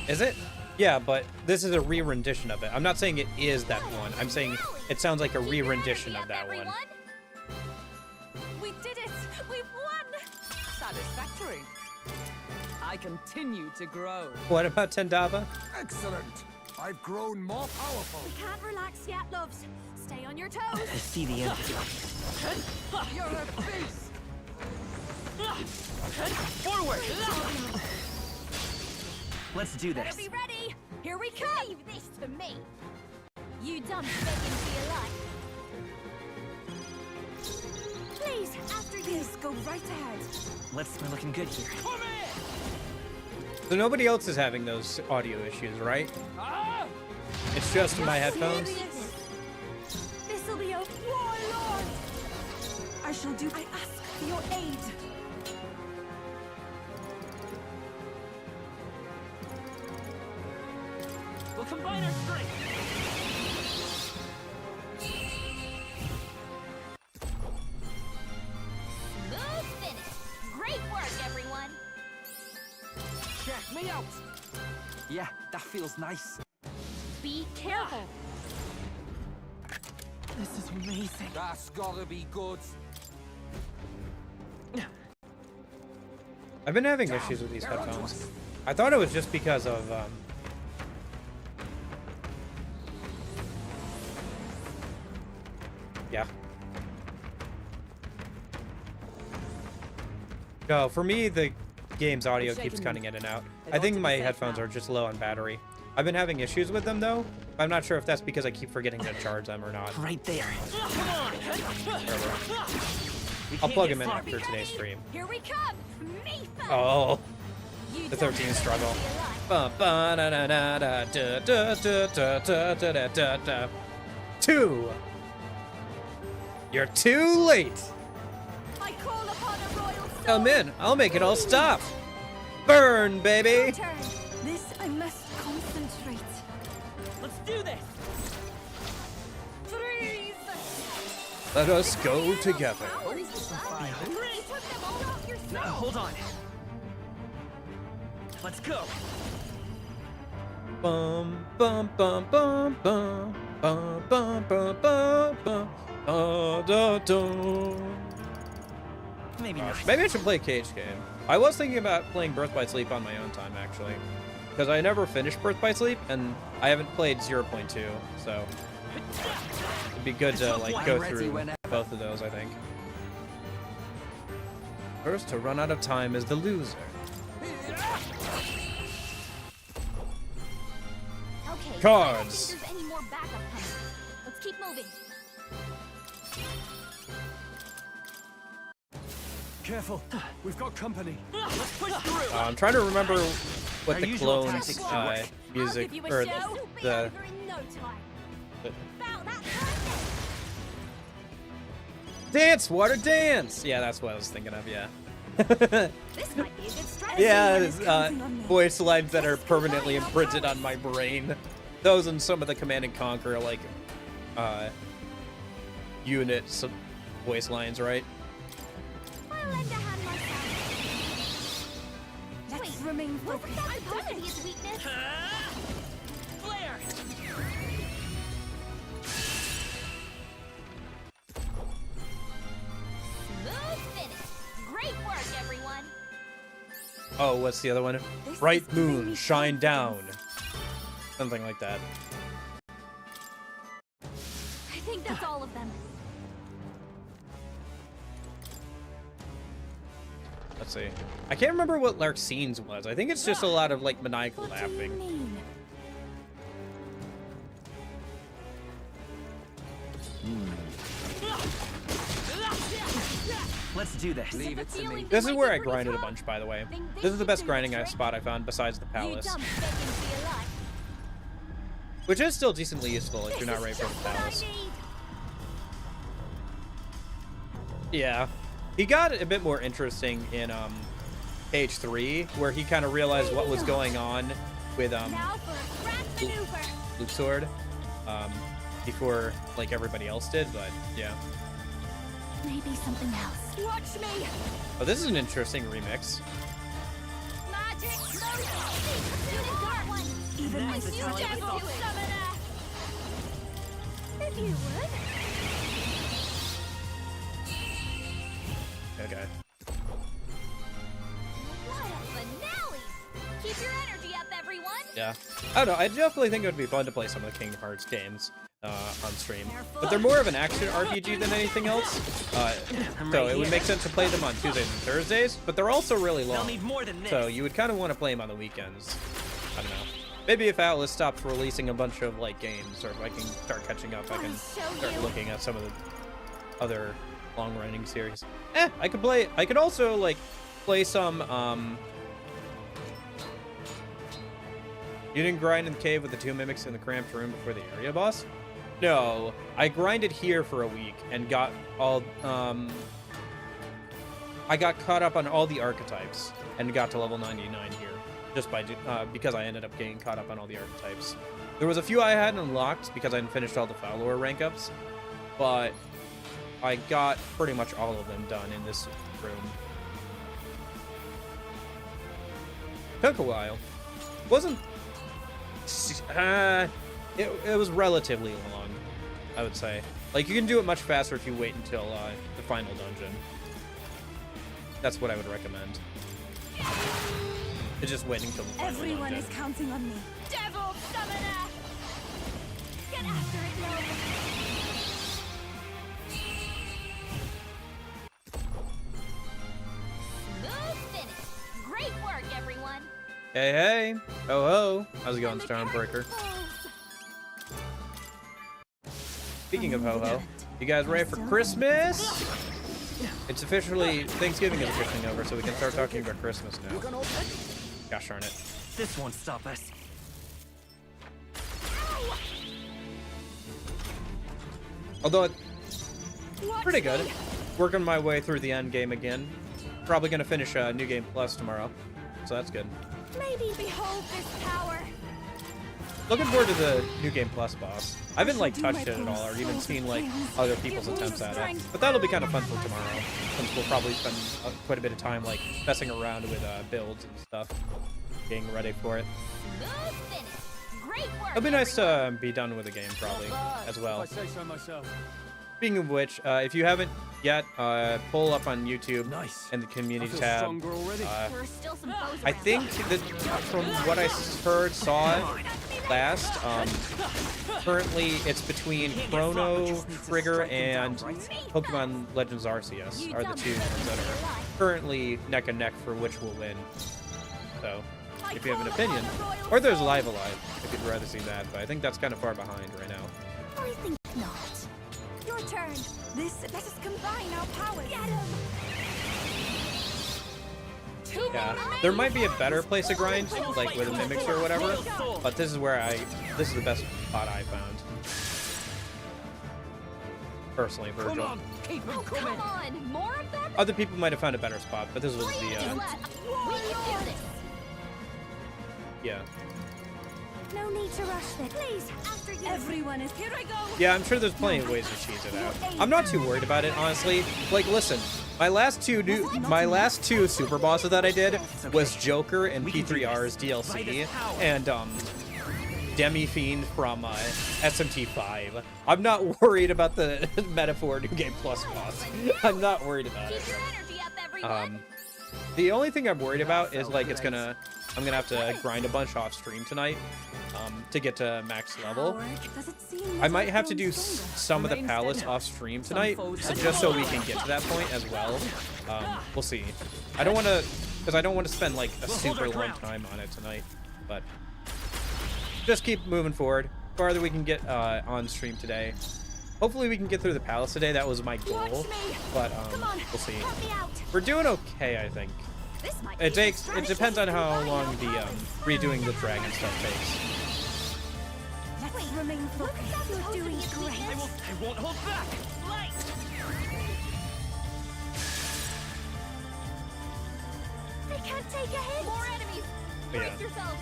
Is it? Yeah, but this is a re-rendition of it. I'm not saying it is that one. I'm saying it sounds like a re-rendition of that one. We did it! We've won! Satisfactory. I continue to grow. What about Tendava? Excellent. I've grown more powerful. We can't relax yet, loves. Stay on your toes. I see the end. You're a beast! Forward! Let's do Better this. be ready. Here we come. Leave this to me. You done begging for your life. Please, after you. Please go right ahead. Let's be looking good here. So nobody else is having those audio issues, right? It's just my headphones. This'll be a Warlord! I shall do. I ask for your aid. We'll combine our strength. smooth finish. Great work, everyone. Check me out! Yeah, that feels nice. Be careful. This is amazing. That's gotta be good. I've been having issues with these headphones. I thought it was just because of yeah. No, for me the game's audio keeps cutting in and out. I think my headphones are just low on battery. I've been having issues with them though. I'm not sure if that's because I keep forgetting to charge them or not. Right there. I'll plug them in after today's stream. Here we come. Me first. Oh, You the done 13 struggle. begging for your life. 2. You're too late. I call upon a royal soul. Come in. I'll make it all stop. Burn, baby. Your turn. This I must concentrate. Let's do this. Freeze. Let us go together. Power is the fire. You took them all out yourself. Hold on. Let's go. Bum bum bum bum bum bum bum bum bum bum. Maybe not. Maybe I should play a cage game. I was thinking about playing Birth by Sleep on my own time actually, because I never finished Birth by Sleep and I haven't played 0.2, so it'd be good to like go through both of those. I think. First to run out of time is the loser. Okay. Cards. I don't think there's any more backup coming. Let's keep moving. Careful, we've got company. Let's push through. I'm trying to remember what Our the usual clones tactics should work. music I'll give you a or show. This'll be the over in no time. About that time. dance, water dance. Yeah, that's what I was thinking of. Yeah. This might be a good strategy. Yeah, Everyone is counting on me. voice lines that are permanently imprinted on my brain. Those and some of the Command and Conquer like units voice lines, right? I'll lend a hand myself. Let's remain Wasn't focused. that supposed to be his weakness? Flair. Smooth finish. Great work, everyone. Oh, what's the other one? This Bright is giving moon, me shine down. confidence. Something like that. I think that's all of them. Let's see. I can't remember what Larxine's was. I think it's just a lot of like maniacal laughing. Let's do this. Leave it to me. This is where I grinded a bunch, by the way. This is the best grinding spot I found besides the palace. Which is still decently useful if you're not ready for the palace. Yeah. He got a bit more interesting in page 3, where he kind of realized what was going on with Luke's sword before like everybody else did, but yeah. Maybe something else. Watch me. Oh, this is an interesting remix. Magic even my devil summoner. If you would. Okay. What a finale! Keep your energy up, everyone. Yeah. I don't know. I definitely think it would be fun to play some of the Kingdom Hearts games on stream, but they're more of an action RPG than anything else. So it would make sense to play them on Tuesdays and Thursdays, but they're also really long. So you would kind of want to play them on the weekends. I don't know. Maybe if Atlus stops releasing a bunch of like games, or if I can start catching up, I can start looking at some of the other long-running series. I could play. I could also like play some. You didn't grind in the cave with the 2 mimics in the cramped room before the area boss? No, I grinded here for a week and got all. I got caught up on all the archetypes and got to level 99 here, just by because I ended up getting caught up on all the archetypes. There was a few I hadn't unlocked because I hadn't finished all the follower rank ups, but I got pretty much all of them done in this room. Took a while. Wasn't. It was relatively long, I would say. Like, you can do it much faster if you wait until the final dungeon. That's what I would recommend. It's just waiting until the final Everyone dungeon. is counting on me. Devil summoner. Get after it, Logan. Smooth finish. Great work, everyone. Hey, hey. Ho, ho. How's it going, Stormbreaker? Speaking of ho, ho, you guys ready for Christmas? It's officially, Thanksgiving is officially over, so we can start talking about Christmas now. Gosh darn it. This won't stop us. Although, it's pretty good. Working my way through the end game again. Probably gonna finish New Game Plus tomorrow, so that's good. Maybe behold this power. Looking forward to the New Game Plus boss. I haven't like touched it at all, or even seen like other people's attempts at it. But that'll be kind of fun for tomorrow, since we'll probably spend quite a bit of time like messing around with builds and stuff, getting ready for it. Smooth finish. Great work. It'll be nice to be done with the game probably as well. If I say so myself. Speaking of which, if you haven't yet, pull up on YouTube in the community tab. There's still some foes I around. think that from what I heard, saw last, currently it's between Chrono Trigger and Pokemon Legends Arceus are the two ones that are currently neck and neck for which will win. So, if you have an opinion, or there's Live Alive if you'd rather see that, but I think that's kind of far behind right now. I think not. Your turn. Let us combine our powers. Get him. Yeah, there might be a better place to grind, like with the mimics or whatever, but this is this is the best spot I found. Personally, Virgil. Oh, come on. More of them? Other people might have found a better spot, but this was We the, can do this. yeah. No need to rush this. Please, after you. Everyone is here. I go. Yeah, I'm sure there's plenty of ways to cheese it out. I'm not too worried about it, honestly. Like, listen, my last two super bosses that I did was Joker and P3R's DLC, and Demi Fiend from SMT5. I'm not worried about the Metaphor New Game Plus boss. I'm not worried about it. The only thing I'm worried about is like it's gonna I'm gonna have to grind a bunch off stream tonight to get to max level. I might have to do some of the palace off stream tonight, so just so we can get to that point as well. We'll see. I don't want to, because I don't want to spend like a super long time on it tonight, but just keep moving forward. Farther we can get on stream today. Hopefully we can get through the palace today. That was my goal, but we'll see. We're doing okay, I think. It depends on how long the redoing the dragon stuff takes. Let's remain focused. You're doing great. I won't hold back. Light. They can't take a hit. More enemies. But Brace yeah. yourselves.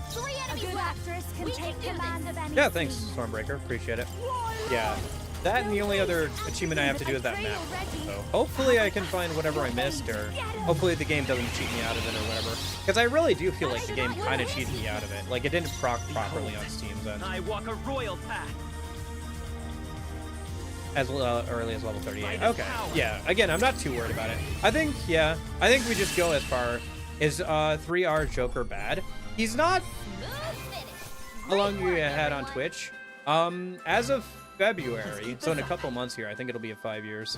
3 A enemies good left. actress can We take can do command of any Yeah, thanks, scene. Stormbreaker. Appreciate it. Yeah, that and the only other achievement I have to do is that map. So hopefully I can find whatever I missed, or hopefully the game doesn't cheat me out of it or whatever. Because I really do feel like the game kind of cheated me out of it. Like, it didn't proc properly on Steam then. I walk a royal path. As early as level 38. Okay, yeah. Again, I'm not too worried about it. I think we just go as far. Is 3R Joker bad? He's not how long you had on Twitch. As of February, so in a couple months here, I think it'll be at 5 years.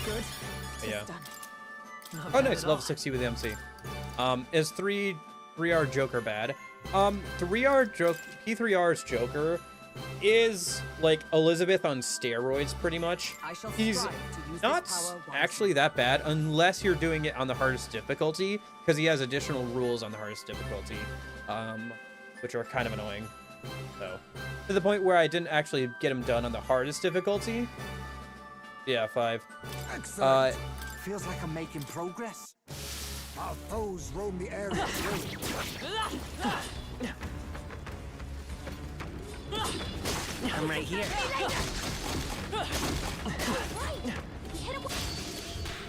Good. But yeah. Done. Oh, nice. Level 60 with MC. Is 3R Joker bad? P3R's Joker is like Elizabeth on steroids, pretty much. He's not actually that bad unless you're doing it on the hardest difficulty, because he has additional rules on the hardest difficulty, which are kind of annoying. So, to the point where I didn't actually get him done on the hardest difficulty. Yeah, 5. Excellent. Feels like I'm making progress. Our foes roam the area. I'm right here.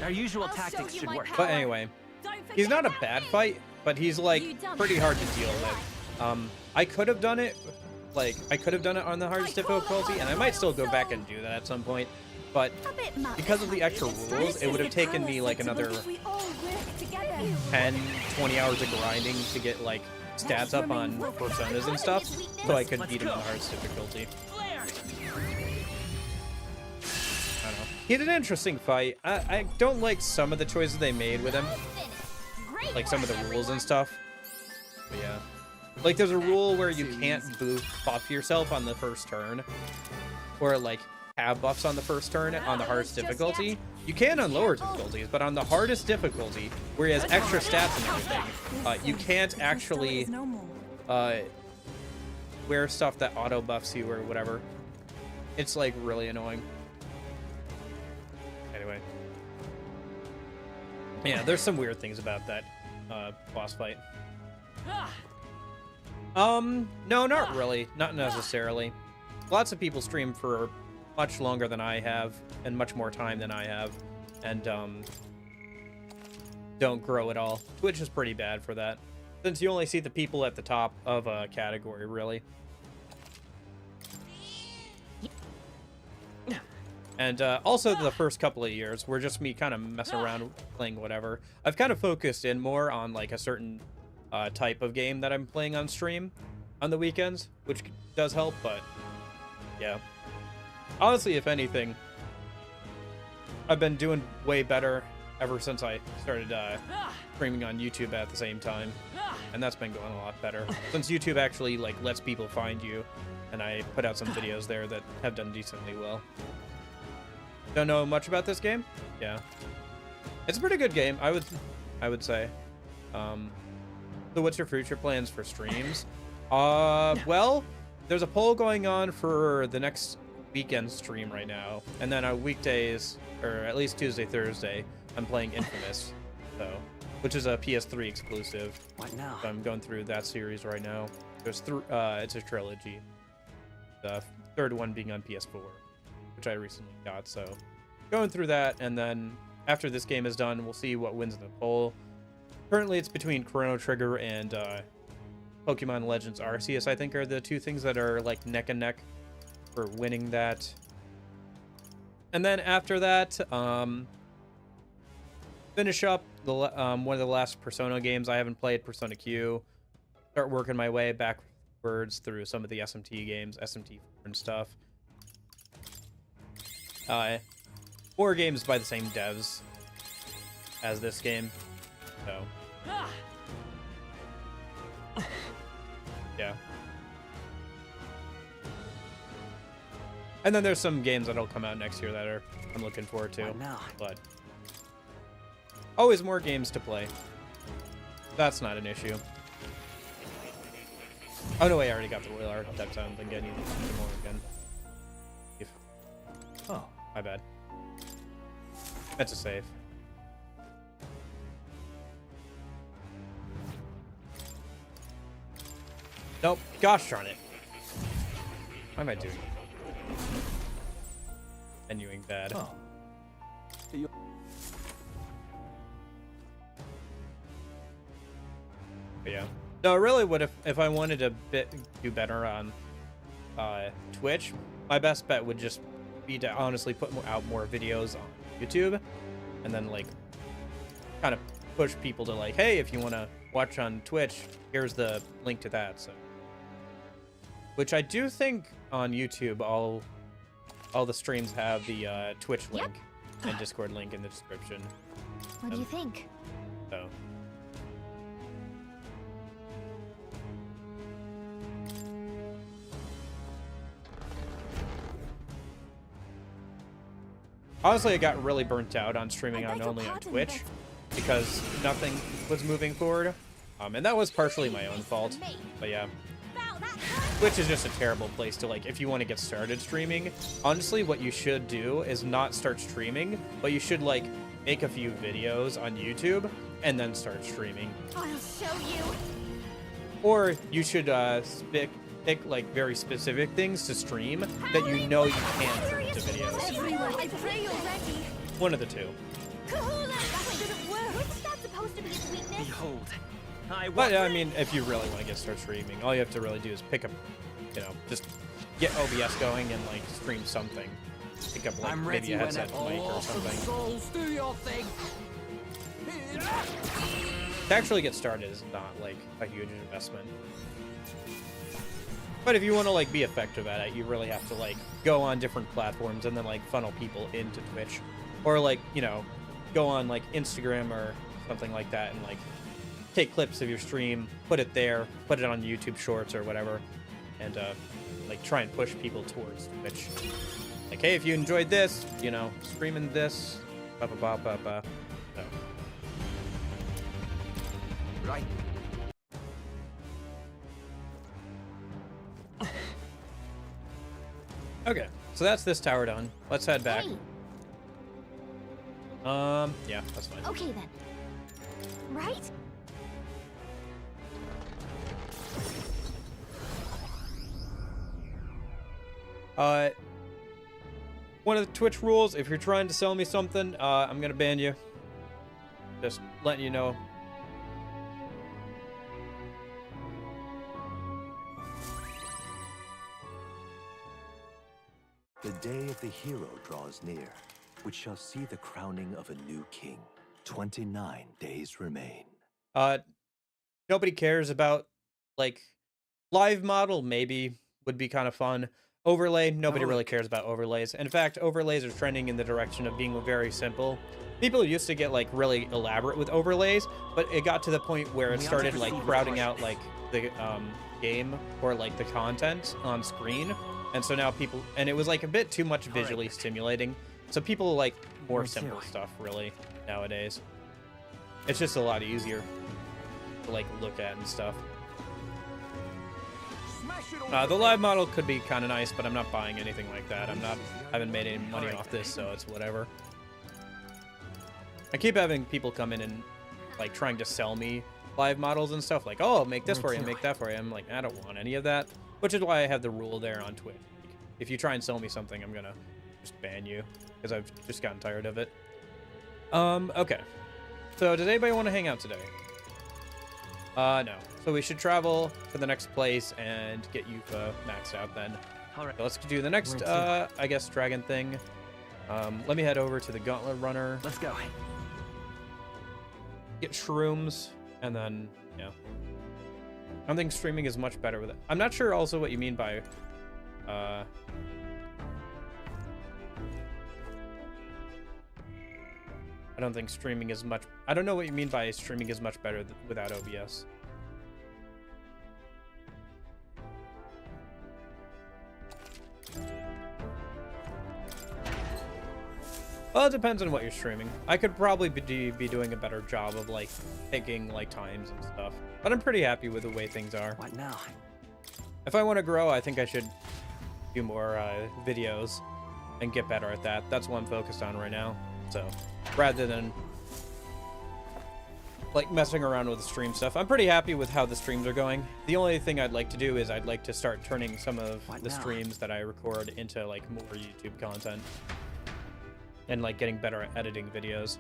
Our usual tactics should work. But anyway, he's not a bad fight, but he's like pretty hard to deal with. I could have done it, on the hardest difficulty, and I might still go back and do that at some point. But because of the extra rules, it would have taken me like another 10, 20 hours of grinding to get like stats up on personas and stuff, so I could beat him on the hardest difficulty. Flair. I don't know. He had an interesting fight. I don't like some of the choices they made with him, like some of the rules and stuff. But yeah, like there's a rule where you can't buff yourself on the first turn, or like have buffs on the first turn on the hardest difficulty. You can on lower difficulties, but on the hardest difficulty, where he has extra stats and everything, you can't actually wear stuff that auto buffs you or whatever. It's like really annoying. Anyway. Yeah, there's some weird things about that boss fight. No, not really. Not necessarily. Lots of people stream for much longer than I have, and much more time than I have, and don't grow at all. Twitch is pretty bad for that, since you only see the people at the top of a category, really. And also the first couple of years were just me kind of messing around playing whatever. I've kind of focused in more on like a certain type of game that I'm playing on stream on the weekends, which does help, but yeah. Honestly, if anything, I've been doing way better ever since I started streaming on YouTube at the same time, and that's been going a lot better since YouTube actually like lets people find you, and I put out some videos there that have done decently well. Don't know much about this game? Yeah, it's a pretty good game, I would say. So what's your future plans for streams? Well, there's a poll going on for the next weekend stream right now, and then on weekdays, or at least Tuesday, Thursday, I'm playing Infamous, which is a PS3 exclusive. What now? So I'm going through that series right now. There's it's a trilogy. The third one being on PS4, which I recently got. So going through that, and then after this game is done, we'll see what wins the poll. Currently, it's between Chrono Trigger and Pokemon Legends Arceus, I think, are the two things that are like neck and neck for winning that. And then after that, finish up the one of the last Persona games I haven't played, Persona Q. Start working my way backwards through some of the SMT games, SMT and stuff. 4 games by the same devs as this game, so yeah. And then there's some games that'll come out next year that I'm looking forward to, but always more games to play. That's not an issue. Oh no, wait, I already got the Royal Architect. I don't think I need more again. Oh, my bad. That's a save. Nope. Gosh darn it. What am I doing? Menuing bad. Oh. But yeah. No, really, what if I wanted to do better on Twitch, my best bet would just be to honestly put out more videos on YouTube, and then like kind of push people to like, hey, if you want to watch on Twitch, here's the link to that. So, which I do think on YouTube, all the streams have the Twitch link and Discord link in the description. What do you think? So. Honestly, I got really burnt out on streaming only on Twitch because nothing was moving forward. And that was partially my own fault. But yeah. Twitch is just a terrible place to, like, if you want to get started streaming. Honestly, what you should do is not start streaming, but you should, like, make a few videos on YouTube and then start streaming. I'll show you. Or you should pick like very specific things to stream that you know you can't turn into videos. Everyone, I pray you're ready. One of the two. Behold, but I mean, if you really want to get start streaming, all you have to really do is pick up, just get OBS going and like stream something. Pick up like maybe a headset mic or something. Souls, do your thing. To actually get started is not like a huge investment. But if you want to like be effective at it, you really have to like go on different platforms and then like funnel people into Twitch, or like go on like Instagram or something like that and like take clips of your stream, put it there, put it on YouTube Shorts or whatever, and like try and push people towards Twitch. Like, hey, if you enjoyed this, streaming this, So. Right. Okay, so that's this tower done. Let's head back. Hey. Yeah, that's fine. Okay then. Right? One of the Twitch rules, if you're trying to sell me something, I'm gonna ban you. Just letting you know. The day of the hero draws near, which shall see the crowning of a new king. 29 days remain. Nobody cares about, like, live model maybe would be kind of fun. Overlay, nobody really cares about overlays. In fact, overlays are trending in the direction of being very simple. People used to get, like, really elaborate with overlays, but it got to the point where it started, like, crowding out, like, the game or, like, the content on screen. And so now people, and it was like a bit too much visually stimulating. So people like more simple stuff really nowadays. It's just a lot easier to like look at and stuff. The live model could be kind of nice, but I'm not buying anything like that. I haven't made any money off this, so it's whatever. I keep having people come in and like trying to sell me live models and stuff like, oh, make this for you, make that for you. I'm like, I don't want any of that. Which is why I have the rule there on Twitch. If you try and sell me something, I'm gonna just ban you because I've just gotten tired of it. Okay. So does anybody want to hang out today? No. So we should travel to the next place and get Yufa maxed out then. All right. So let's do the next, I guess, dragon thing. Let me head over to the Gauntlet Runner. Let's go. get shrooms, and then, yeah. I don't think streaming is much better with it. I'm not sure also what you mean by, I don't think streaming is much... I don't know what you mean by streaming is much better without OBS. Well, it depends on what you're streaming. I could probably be doing a better job of, like, picking, like, times and stuff. But I'm pretty happy with the way things are. What now? If I want to grow, I think I should do more videos and get better at that. That's what I'm focused on right now. So, rather than, like, messing around with the stream stuff. I'm pretty happy with how the streams are going. The only thing I'd like to do is I'd like to start turning some of the streams that I record into, like, more YouTube content. And, like, getting better at editing videos.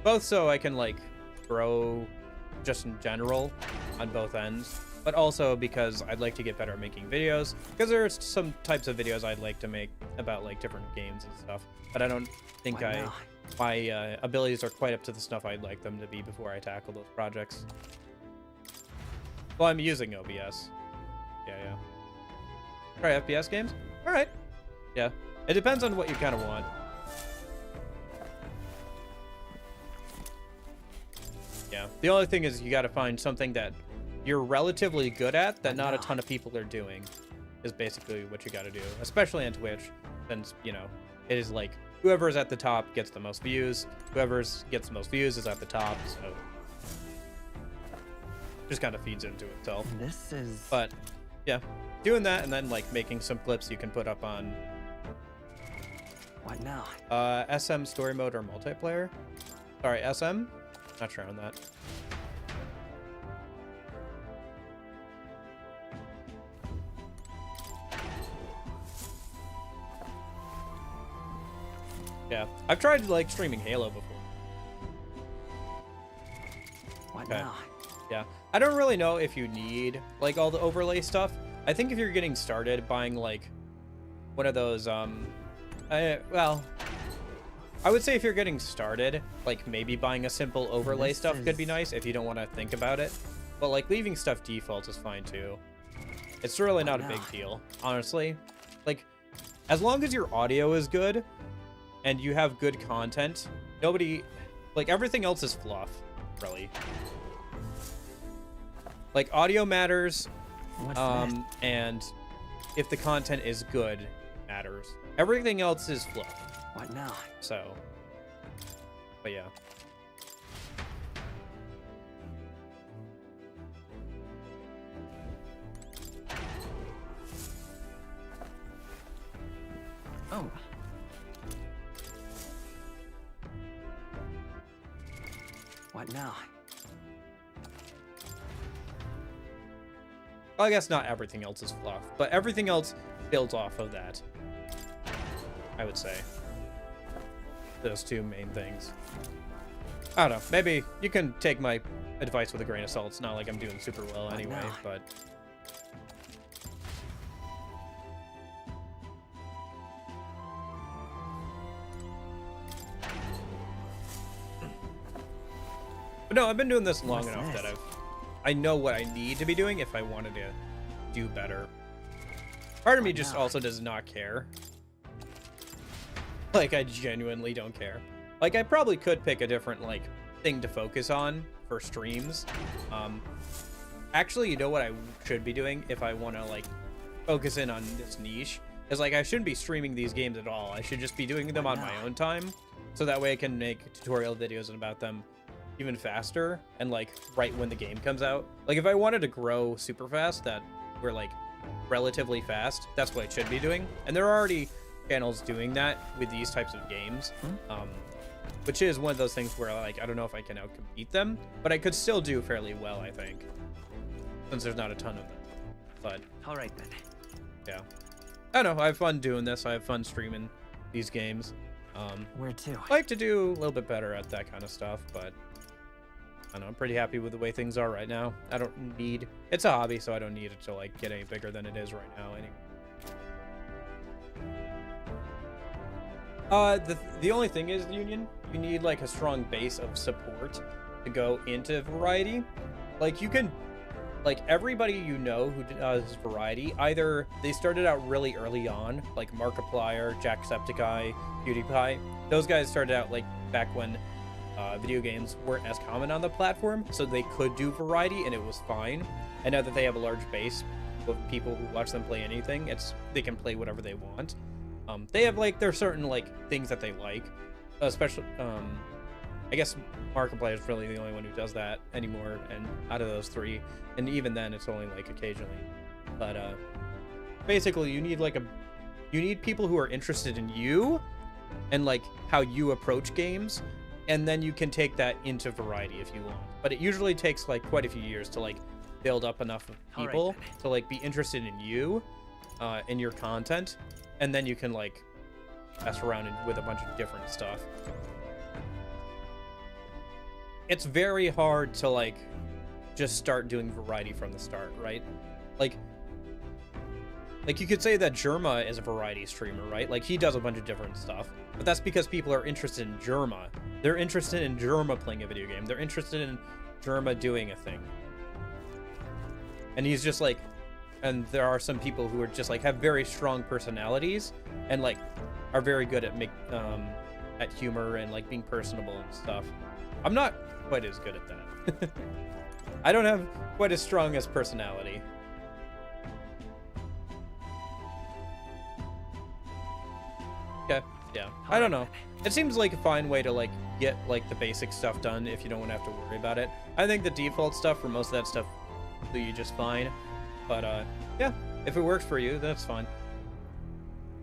Both so I can, like, grow just in general on both ends. But also because I'd like to get better at making videos. Because there's some types of videos I'd like to make about, like, different games and stuff. But I don't think my abilities are quite up to the stuff I'd like them to be before I tackle those projects. Well, I'm using OBS. Yeah. Try FPS games? Alright. Yeah. It depends on what you kind of want. Yeah. The only thing is you got to find something that you're relatively good at that not a ton of people are doing is basically what you got to do, especially on Twitch, since, you know, it is like whoever's at the top gets the most views. Whoever gets the most views is at the top, so just kind of feeds into itself. This is... But, yeah. Doing that and then, like, making some clips you can put up on... What now? SM story mode or multiplayer? Sorry, SM? Not sure on that. Yeah, I've tried, like, streaming Halo before. What now? Yeah, I don't really know if you need, like, all the overlay stuff. I think if you're getting started buying, like, one of those, well, I would say if you're getting started, like, maybe buying a simple overlay stuff could be nice if you don't want to think about it. But, like, leaving stuff default is fine, too. It's really not a big deal, honestly. Like, as long as your audio is good and you have good content, nobody... Like, everything else is fluff, really. Like, audio matters, and if the content is good, matters. Everything else is fluff. What now? So, but yeah. Oh. What now? Well, I guess not everything else is fluff, but everything else builds off of that, I would say. Those two main things. I don't know. Maybe you can take my advice with a grain of salt. It's not like I'm doing super well anyway, but... But no, I've been doing this long enough that I know what I need to be doing if I wanted to do better. Part of me just also does not care. Like, I genuinely don't care. Like, I probably could pick a different, like, thing to focus on for streams. Actually, you know what I should be doing if I want to, like, focus in on this niche? Is, like, I shouldn't be streaming these games at all. I should just be doing them on my own time. So that way I can make tutorial videos about them even faster and, like, right when the game comes out. Like, if I wanted to grow super fast that were, like, relatively fast, that's what I should be doing. And there are already channels doing that with these types of games, which is one of those things where, like, I don't know if I can outcompete them, but I could still do fairly well, I think, since there's not a ton of them. But all right then. Yeah, I don't know. I have fun doing this. I have fun streaming these games. Where to? I like to do a little bit better at that kind of stuff, but I don't know. I'm pretty happy with the way things are right now. I don't need... It's a hobby, so I don't need it to, like, get any bigger than it is right now anyway. The only thing is, Union, you need, like, a strong base of support to go into variety. Like, you can, like, everybody you know who does variety, either they started out really early on, like Markiplier, Jacksepticeye, PewDiePie. Those guys started out, like, back when video games weren't as common on the platform, so they could do variety, and it was fine. And now that they have a large base of people who watch them play anything, they can play whatever they want. They have, like, there's certain, like, things that they like, especially, I guess Markiplier is really the only one who does that anymore, and out of those three, and even then it's only like occasionally. But basically you need people who are interested in you and like how you approach games, and then you can take that into variety if you want. But it usually takes like quite a few years to like build up enough people to like be interested in you, in your content, and then you can like mess around with a bunch of different stuff. It's very hard to like just start doing variety from the start, right? Like you could say that Jerma is a variety streamer, right? Like he does a bunch of different stuff, but that's because people are interested in Jerma. They're interested in Jerma playing a video game. They're interested in Jerma doing a thing. And he's just like, and there are some people who are just like have very strong personalities and like are very good at humor and like being personable and stuff. I'm not quite as good at that. I don't have quite as strong as personality. Okay, yeah. I don't know. It seems like a fine way to like get like the basic stuff done if you don't want to have to worry about it. I think the default stuff for most of that stuff do you just fine. But yeah, if it works for you, that's fine.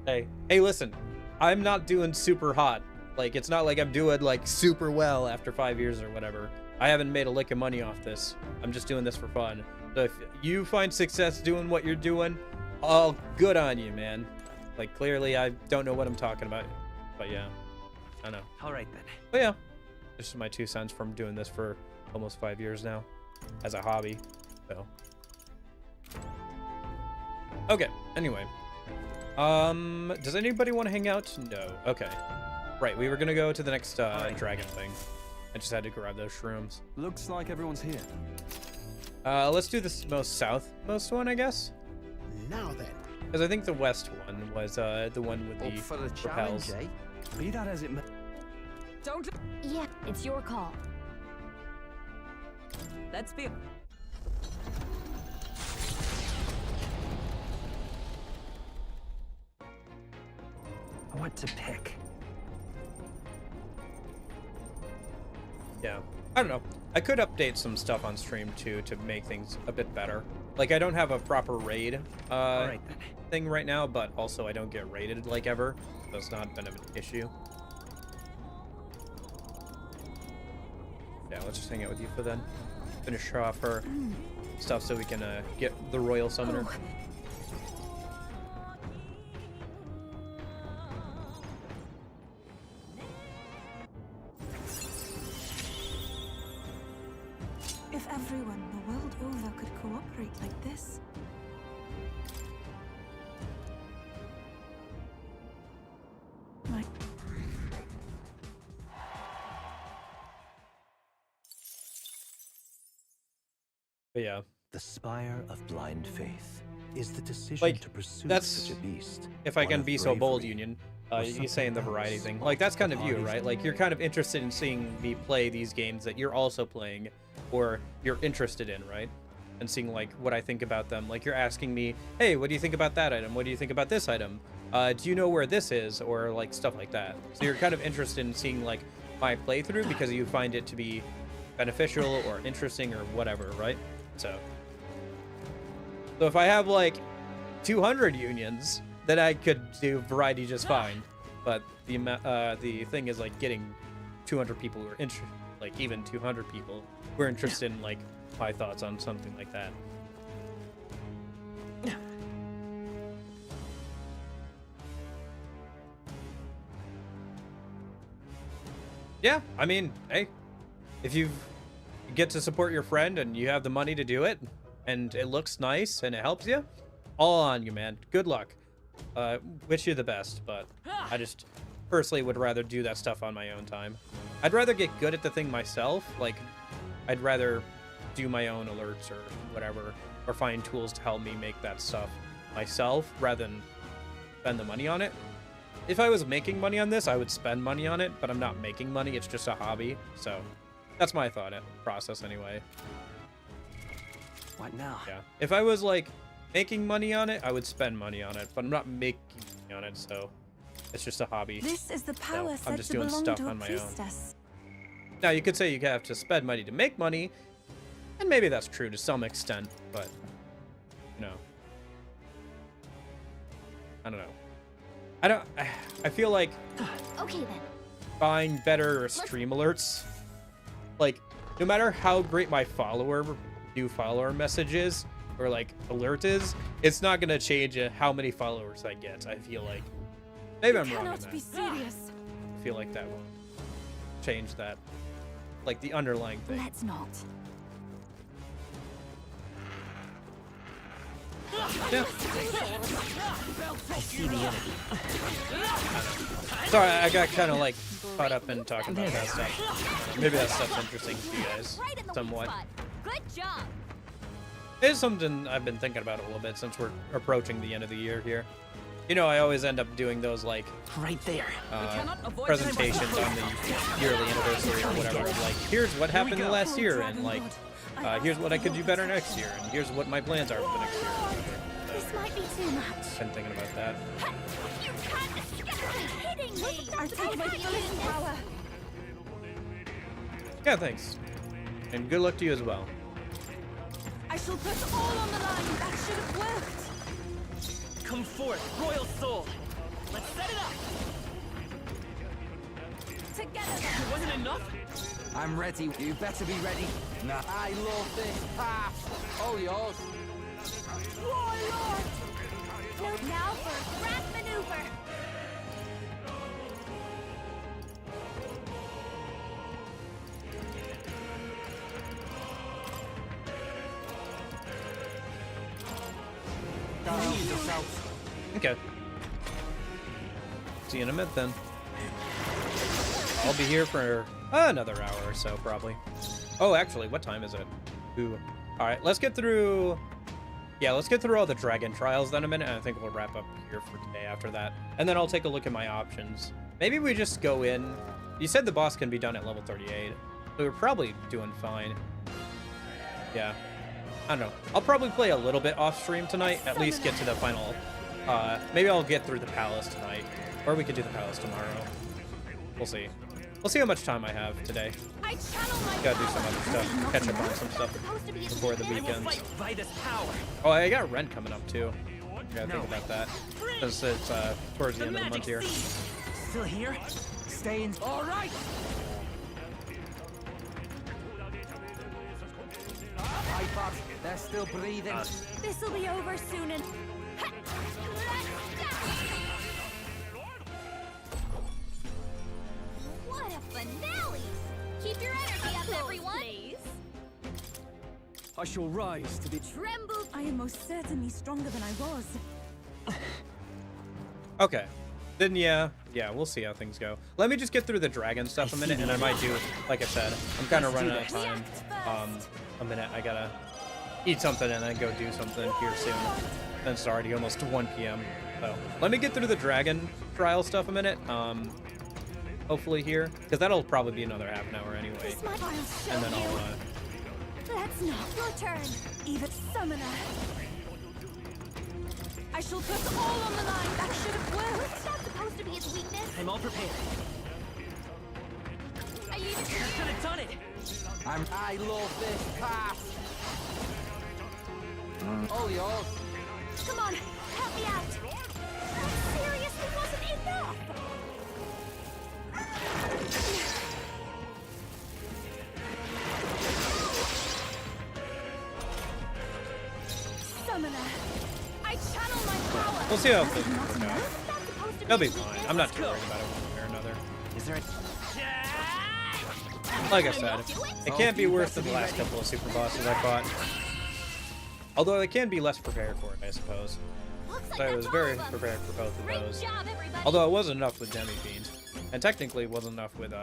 Hey, listen, I'm not doing super hot. Like, it's not like I'm doing, like, super well after 5 years or whatever. I haven't made a lick of money off this. I'm just doing this for fun. So if you find success doing what you're doing, all good on you, man. Like, clearly I don't know what I'm talking about. But yeah, I know. All right, then. But yeah, just my 2 cents from doing this for almost 5 years now as a hobby. So. Okay, anyway. Does anybody want to hang out? No. Okay. Right, we were gonna go to the next dragon thing. I just had to grab those shrooms. Looks like everyone's here. Let's do this most southmost one, I guess. Now then. Because I think the west one was the one with the for the repels. challenge, eh? Be that as it may. Don't. Yeah, it's your call. Let's be. I want to pick. Yeah, I don't know. I could update some stuff on stream too to make things a bit better. Like, I don't have a proper raid thing right now, but also I don't get raided like ever, so it's not been an issue. Yeah, let's just hang out with you for then. Finish off her stuff so we can get the royal summoner. Oh. If everyone the world over could cooperate like this. But yeah. The spire of blind faith is the decision to pursue such a beast. If I can be so bold, Union. You saying the variety thing. Like, that's kind of you, right? Like, you're kind of interested in seeing me play these games that you're also playing, or you're interested in, right? And seeing, like, what I think about them. Like, you're asking me, hey, what do you think about that item? What do you think about this item? Do you know where this is? Or, like, stuff like that. So you're kind of interested in seeing, like, my playthrough because you find it to be beneficial or interesting or whatever, right? So if I have, like, 200 unions, then I could do variety just fine. But the thing is, like, getting 200 people who are interested, like, even 200 people who are interested in, like, my thoughts on something like that. Yeah, I mean, hey, if you get to support your friend and you have the money to do it, and it looks nice and it helps you, all on you, man. Good luck. Wish you the best, but I just personally would rather do that stuff on my own time. I'd rather get good at the thing myself, like I'd rather do my own alerts or whatever, or find tools to help me make that stuff myself rather than spend the money on it. If I was making money on this, I would spend money on it, but I'm not making money. It's just a hobby. So that's my thought process anyway. What now? Yeah. If I was like making money on it, I would spend money on it, but I'm not making money on it, so it's just a hobby. This is the power so I'm said just to doing belong stuff to a on my own. priestess. Now you could say you have to spend money to make money, and maybe that's true to some extent, but you know, I don't know. I feel like Okay then. buying better stream alerts, like no matter how great my new follower message is or like alert is, it's not gonna change how many followers I get. I feel like maybe I'm wrong on that. Be serious. I feel like that won't change that, like the underlying thing. Let's not. Yeah. I see the enemy. Sorry, I got kind of like caught up in talking about that stuff. Maybe that stuff's interesting to you guys, somewhat. Good job. It's something I've been thinking about a little bit since we're approaching the end of the year here. You know, I always end up doing those like Right there. presentations on the yearly anniversary or whatever. Like, here's what happened the last year, and like, here's what I could do better next year, and here's what my plans are for the next year. This might be too much. Been thinking about that. You can't stop hitting me. I'll take my fullest power. Yeah, thanks. And good luck to you as well. I shall put all on the line. That should have worked. Come forth, royal soul. Let's set it up. Together. It wasn't enough? I'm ready. You better be ready. Nah. I love this path. All yours. Warlord. Now for a grand maneuver. Okay. See you in a minute then. I'll be here for another hour or so, probably. Oh, actually, what time is it? Ooh. All right, let's get through... Yeah, let's get through all the dragon trials then a minute, and I think we'll wrap up here for today after that. And then I'll take a look at my options. Maybe we just go in... You said the boss can be done at level 38, so we're probably doing fine. Yeah. I don't know. I'll probably play a little bit off stream tonight, at least get to the final... maybe I'll get through the palace tonight, or we could do the palace tomorrow. We'll see. We'll see how much time I have today. Gotta do some other stuff, catch up on some stuff before the weekends. Oh, I got rent coming up too. Gotta think about that, because it's towards the end of the month here. Still here? Staying. All right. iPad, they're still breathing. This'll be over soon and... What a finale! Keep your energy up, everyone! Please. I shall rise to the... Tremble! I am most certainly stronger than I was. Okay. Then yeah, we'll see how things go. Let me just get through the dragon stuff a minute, and I might do, like I said, I'm kind of running out of time. A minute, I gotta eat something and then go do something here soon. Then it's already almost 1 p.m. So let me get through the dragon trial stuff a minute. Hopefully here, because that'll probably be another half an hour anyway. And then I'll That's not your turn. Even summoner. I shall put all on the line. That should have worked. It's not supposed to be his weakness. I'm all prepared. I even Could have done it. I love this path. All yours. Come on, help me out. That seriously wasn't enough. Summoner. I channel my power. We'll see how things work out. It'll be fine. I'm not too worried about it one way or another. Is there Like I said, it can't be worse than the last couple of super bosses I fought. Although I can be less prepared for it, I suppose. So I was very prepared for both of those. Although it wasn't enough with Demi Fiend. And technically it wasn't enough with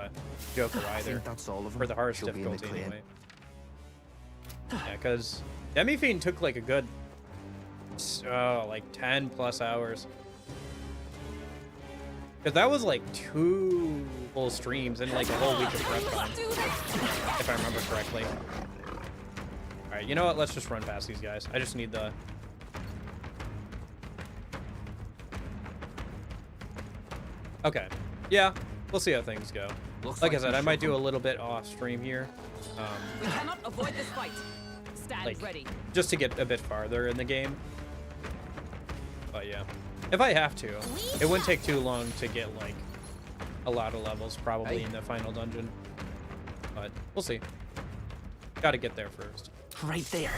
Joker either. That's all of them. For the hardest She'll be in the difficulty clear. anyway. Yeah, because Demi-Fiend took like a good, like 10 plus hours. Because that was like 2 full streams and like a whole week of prep time, if I remember correctly. Alright, you know what? Let's just run past these guys. I just need the... Okay. Yeah, we'll see how things go. Like I said, I might do a little bit off stream here. We cannot avoid this fight. Stand like, ready. just to get a bit farther in the game. But yeah. If I have to, it wouldn't take too long to get like a lot of levels probably in the final dungeon. But we'll see. Gotta get there first. Right there.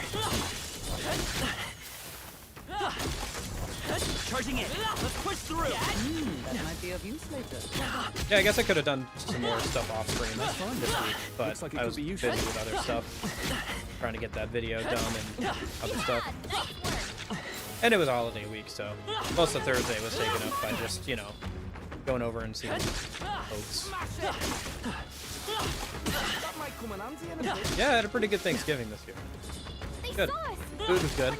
Charging in. Let's push through. That might be of use later. Yeah, I guess I could have done some more stuff off stream this week, but like I was busy with other stuff. Trying to get that video done and other stuff. And it was a holiday week, so most of Thursday was taken up by just, you know, going over and seeing folks. Yeah, I had a pretty good Thanksgiving this year. Good. Food was good.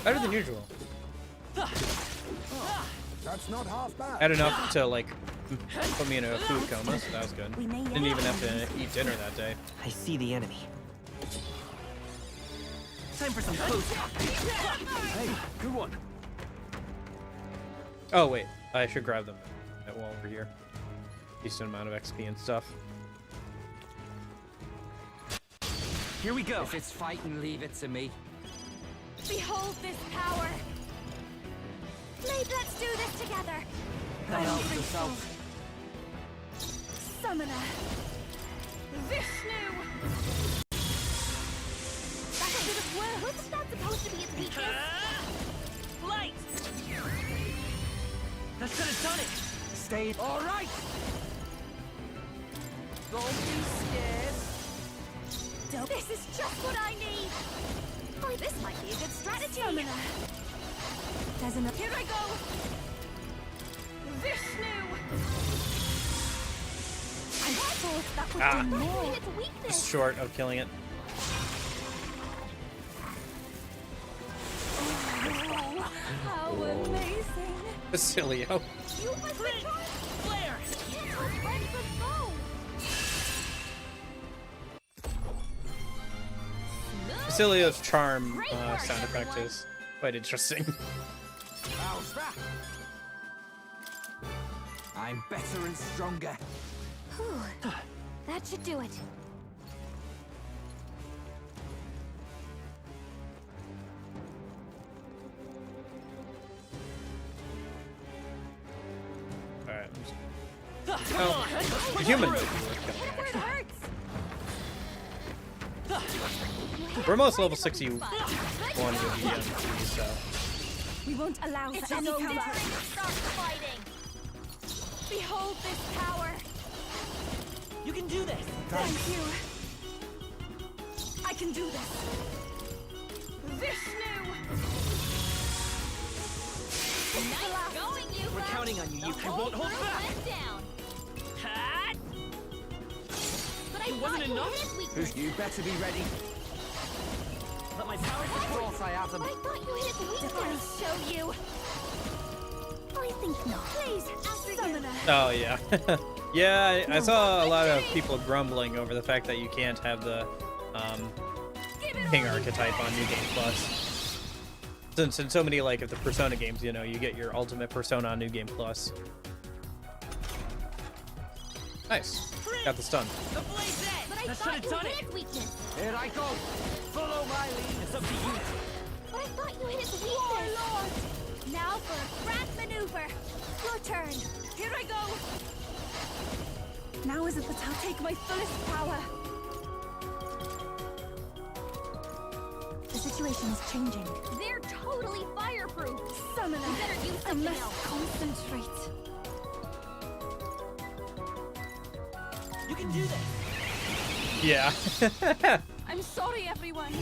Better than usual. That's not half bad. Had enough to, like, put me in a food coma, so that was good. Didn't even have to eat dinner that day. I see the enemy. Time for some close talk. Hey, good one. Oh, wait. I should grab them at wall over here. Decent amount of XP and stuff. Here we go. If it's fighting, leave it to me. Behold this power. Blade, let's do this together. Help yourself. Summoner. Vishnu. That's a bit of work. Wasn't that supposed to be its weakness? Light. That should have done it. Stay. All right. Don't be scared. This is just what I need. Oh, this might be a good strategy. Summoner. There's enough. Here I go. Vishnu. I thought that would be more. Its weakness. Just short of killing it. Oh, how amazing. Facilio. You must be flair. It was ready for go. Facilio's charm sound effect is quite interesting. I'm better and stronger. Whew. That should do it. Alright. Oh, the human might be worth killing, actually. We're most level 61 with the MP, so. We won't allow for any counter. Start fighting. Behold this power. You can do this. Thank you. I can do this. Vishnu. Nice going, you. We're counting on you. You won't hold back. Down. But it wasn't enough. You better be ready. Let my powers Of course I have them. I thought you hit its weakness. I'll show you. I think not. Please, summoner. Oh, yeah. Yeah, I saw a lot of people grumbling over the fact that you can't have the King archetype on New Game Plus. Since in so many, like, of the Persona games, you know, you get your ultimate Persona on New Game Plus. Nice. Got the stun. The blade's edge. But I That should thought have you done hit it. its weakness. Here I go. Follow my lead. It's up to you. But I thought you hit its weakness. Oh, Lord. Now for a grand maneuver. Your turn. Here I go. Now isn't the time. Take my fullest power. The situation is changing. They're totally fireproof. Summoner. You better use something else. Concentrate. You can do this. Yeah. I'm sorry, everyone.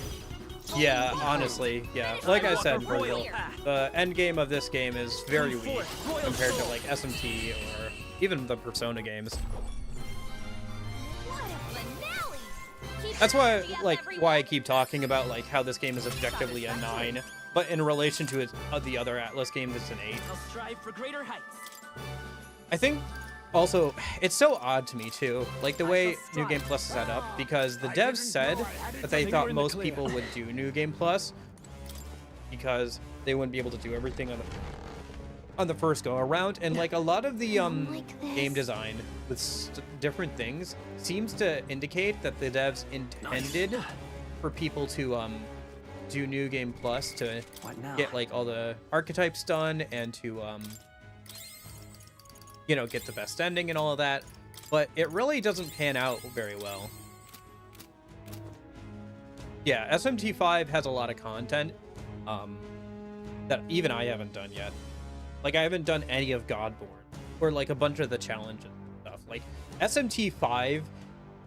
Yeah, honestly, yeah. Like I said, Virgil, the end game of this game is very weak compared to, like, SMT or even the Persona games. What a finale! Keep That's why, like, why I keep talking about, like, how this game is objectively a 9, but in relation to the other Atlus games, it's an 8. I'll strive for greater heights. I think, also, it's so odd to me, too, like, the way New Game Plus is set up, because the devs said that they thought most people would do New Game Plus, because they wouldn't be able to do everything on the first go around, and like a lot of the game design with different things seems to indicate that the devs intended for people to do New Game Plus to get like all the archetypes done and to you know, get the best ending and all of that, but it really doesn't pan out very well. Yeah, SMT5 has a lot of content that even I haven't done yet. Like, I haven't done any of Godborn or like a bunch of the challenges and stuff. Like, SMT5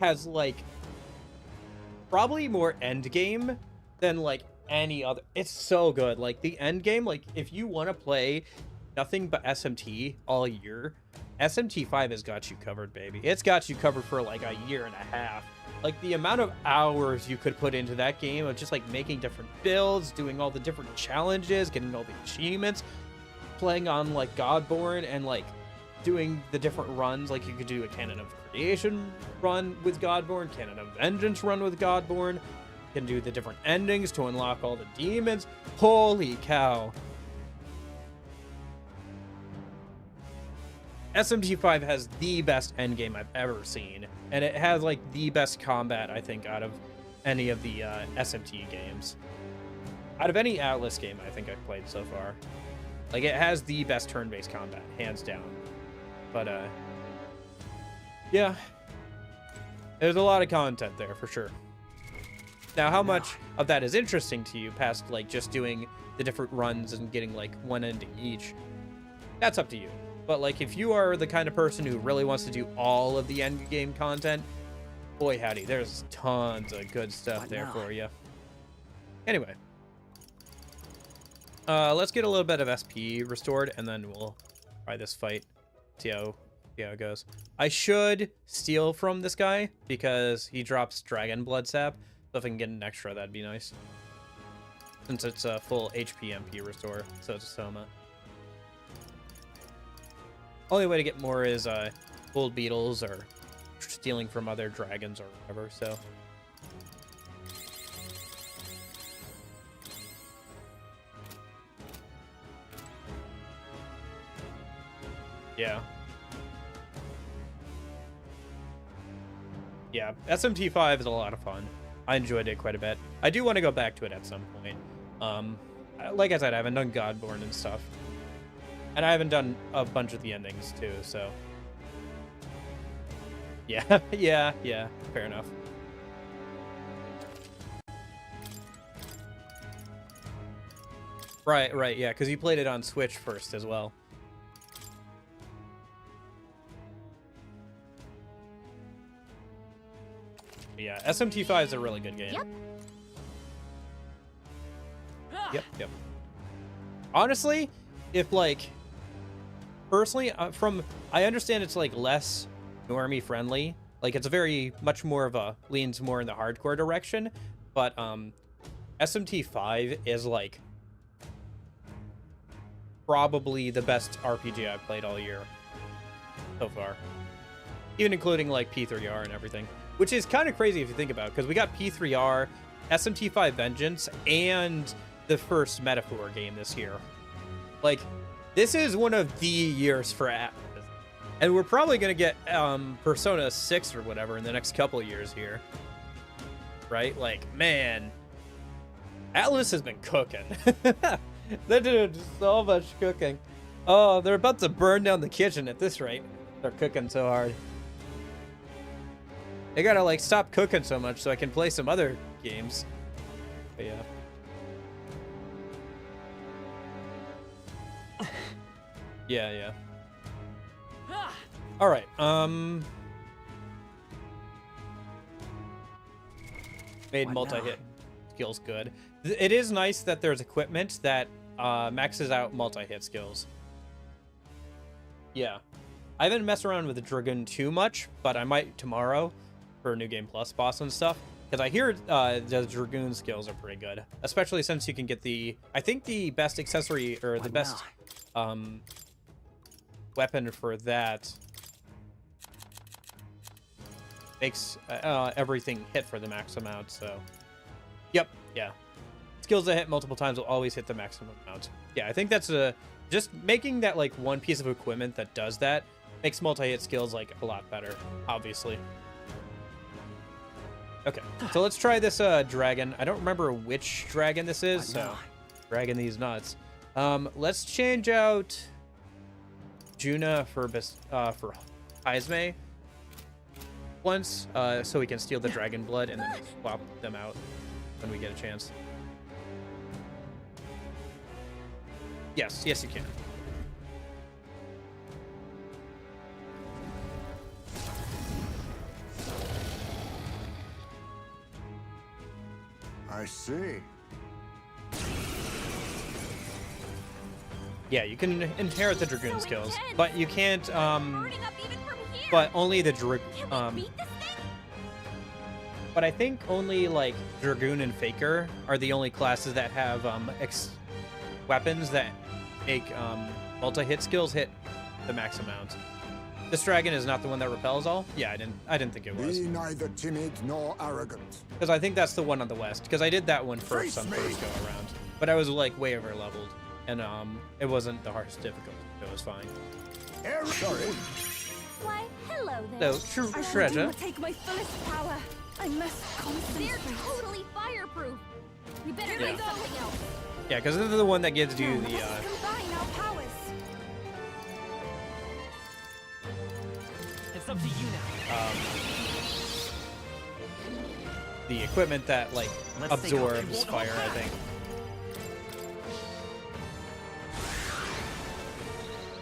has like probably more end game than like any other. It's so good. Like, the end game, like, if you want to play nothing but SMT all year, SMT5 has got you covered, baby. It's got you covered for like a year and a half. Like, the amount of hours you could put into that game of just like making different builds, doing all the different challenges, getting all the achievements, playing on like Godborn, and like doing the different runs. Like, you could do a Canon of Creation run with Godborn, Canon of Vengeance run with Godborn. You can do the different endings to unlock all the demons. Holy cow. SMT5 has the best endgame I've ever seen, and it has like the best combat, I think, out of any of the SMT games. Out of any Atlus game I think I've played so far. Like, it has the best turn-based combat, hands down. But yeah, there's a lot of content there for sure. Now, how much of that is interesting to you past like just doing the different runs and getting like one ending each, that's up to you. But like, if you are the kind of person who really wants to do all of the end game content, boy howdy, there's tons of good stuff there for you. Anyway, let's get a little bit of SP restored, and then we'll try this fight. See how it goes. I should steal from this guy because he drops Dragon Blood Sap. So if I can get an extra, that'd be nice. Since it's a full HP MP restore, so it's a Soma. Only way to get more is gold beetles or stealing from other dragons or whatever, so. Yeah. Yeah, SMT5 is a lot of fun. I enjoyed it quite a bit. I do want to go back to it at some point. Like I said, I haven't done Godborn and stuff. And I haven't done a bunch of the endings, too, so. Yeah, yeah, fair enough. Right, yeah, because you played it on Switch first as well. Yeah, SMT5 is a really good game. Yep. Honestly, if like, personally, I understand it's like less normie friendly. Like, it's a very much more of a leans more in the hardcore direction, but SMT5 is like probably the best RPG I've played all year so far, even including like P3R and everything, which is kind of crazy if you think about it, because we got P3R, SMT5 Vengeance, and the first Metaphor game this year. Like, this is one of the years for Atlus. And we're probably going to get Persona 6 or whatever in the next couple of years here. Right? Like, man, Atlus has been cooking. They're doing so much cooking. Oh, they're about to burn down the kitchen at this rate. They're cooking so hard. They gotta, like, stop cooking so much so I can play some other games. But yeah. Yeah. All right. Made multi-hit skills good. It is nice that there's equipment that maxes out multi-hit skills. Yeah. I haven't messed around with the Dragoon too much, but I might tomorrow for New Game Plus boss and stuff. Because I hear the Dragoon skills are pretty good. Especially since you can get the... I think the best accessory, or the best weapon for that makes everything hit for the max amount, so... Yep, yeah. Skills that hit multiple times will always hit the maximum amount. Yeah, I think that's just making that, like, one piece of equipment that does that makes multi-hit skills, like, a lot better, obviously. Okay, so let's try this dragon. I don't remember which dragon this is, so dragging these nuts. Let's change out Juna for Heisme once, so we can steal the dragon blood and then swap them out when we get a chance. Yes, yes you can. I see. Yeah, you can inherit the Dragoon skills, but you can't, but only the but I think only, like, Dragoon and Faker are the only classes that have, weapons that make, multi-hit skills hit the max amount. This dragon is not the one that repels all? Yeah, I didn't think it was. Be neither timid nor arrogant. Because I think that's the one on the west. Because I did that one first on first go around. But I was, like, way over leveled. And it wasn't the hardest difficult. It was fine. Sorry. Why, hello there. So, I treasure. should take my fullest power. I must concentrate. They're totally fireproof. We better Yeah. do something else. Yeah, because this is the one that gives you the Combine our powers. It's up to you now. the equipment that, like, absorbs fire, I think.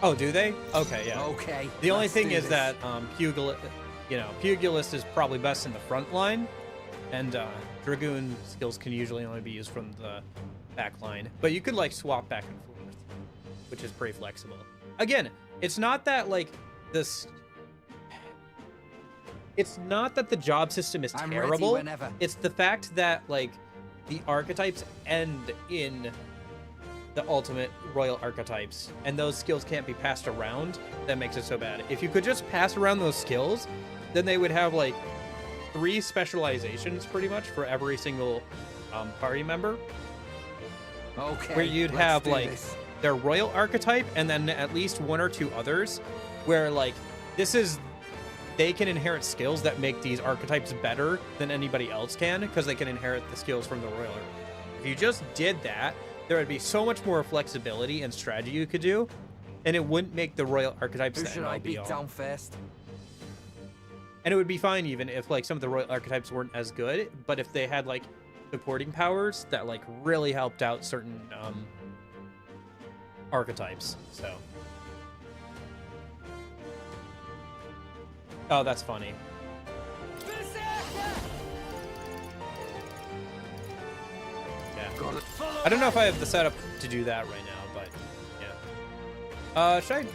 Oh, do they? Okay, yeah. Okay. The only thing is that Pugilist is probably best in the front line, and Dragoon skills can usually only be used from the back line. But you could, like, swap back and forth, which is pretty flexible. Again, it's not that, like, this... It's not that the job system is terrible. It's the fact that, like, the archetypes end in the ultimate royal archetypes, and those skills can't be passed around. That makes it so bad. If you could just pass around those skills, then they would have, like, 3 specializations pretty much for every single party member. Okay. Where you'd have, like, their royal archetype and then at least 1 or 2 others where, like, they can inherit skills that make these archetypes better than anybody else can, because they can inherit the skills from the royal archetype. If you just did that, there would be so much more flexibility and strategy you could do, and it wouldn't make the royal archetypes Who the should end I all be beat all. down first? And it would be fine even if, like, some of the royal archetypes weren't as good, but if they had, like, supporting powers that, like, really helped out certain archetypes. So. Oh, that's funny. Yeah. I don't know if I have the setup to do that right now, but yeah. Should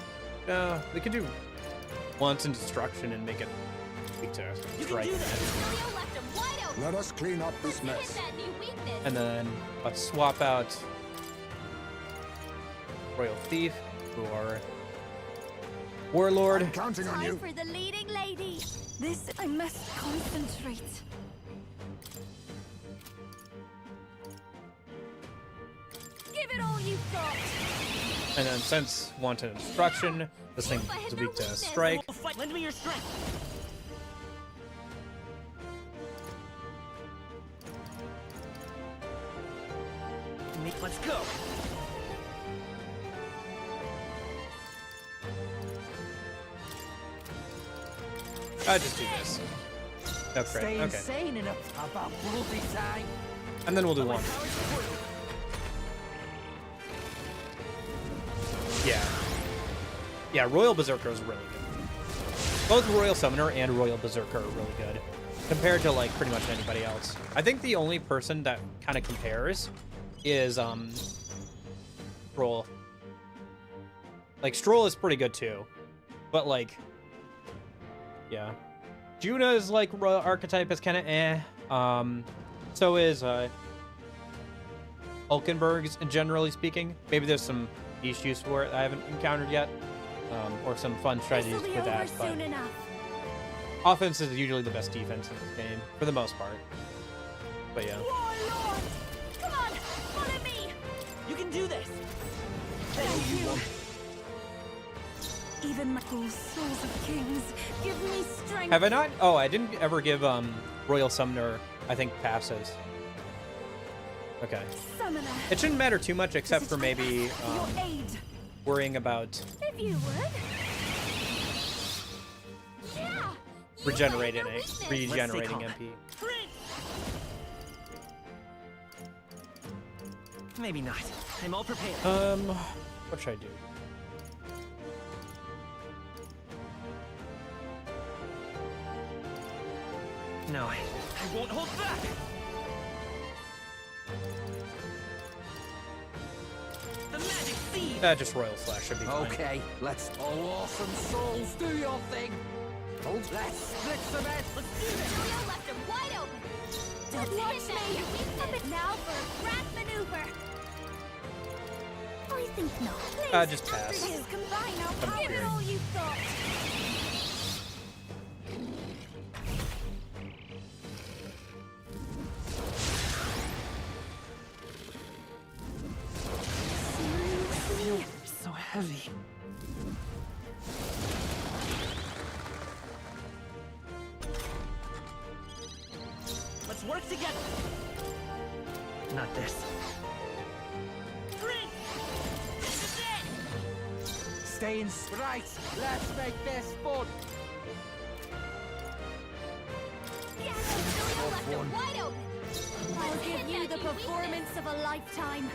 I? We could do wanton destruction and make it weak to strike. Let us clean up this mess. And then let's swap out Royal Thief for Warlord. I'm counting on you. For the leading lady. This, I must concentrate. Give it all you've got. And then since wanton destruction, this thing is weak to strike. Lend me your strength. Let's go. I just do this. That's great. Stay Okay. insane enough about bloody time. And then we'll do one. Yeah. Yeah, Royal Berserker is really good. Both Royal Summoner and Royal Berserker are really good compared to, like, pretty much anybody else. I think the only person that kind of compares is Stroll. Like, Stroll is pretty good too, but, like, yeah. Juna's like royal archetype is kind of eh. So is Hulkenberg's, generally speaking. Maybe there's some niche use for it I haven't encountered yet, or some fun strategies for that. But offense is usually the best defense in this game for the most part. But yeah. Warlord! Come on, follow me! You can do this! Thank you! Even my souls of kings give me strength. Have I not? Oh, I didn't ever give Royal Summoner, I think, passes. Okay. Summoner. It shouldn't matter too much, except for maybe worrying about if you would. Yeah. Regenerating MP. Maybe not. I'm all prepared. What should I do? No, I won't hold back. The magic seed. Just Royal Slash should be fine. Okay, let's all awesome souls do your thing. Hold, let's split some heads. Let's do this. Julio left him wide open. Don't watch me. Now for a grand maneuver. I think not. Just pass. Let's combine our I'm power. Give it all you've got. So heavy. Let's work together. Not this. This is it. Stay in right. Let's make this fun. Yes, Julio left him wide open. I'll give you the performance of a lifetime.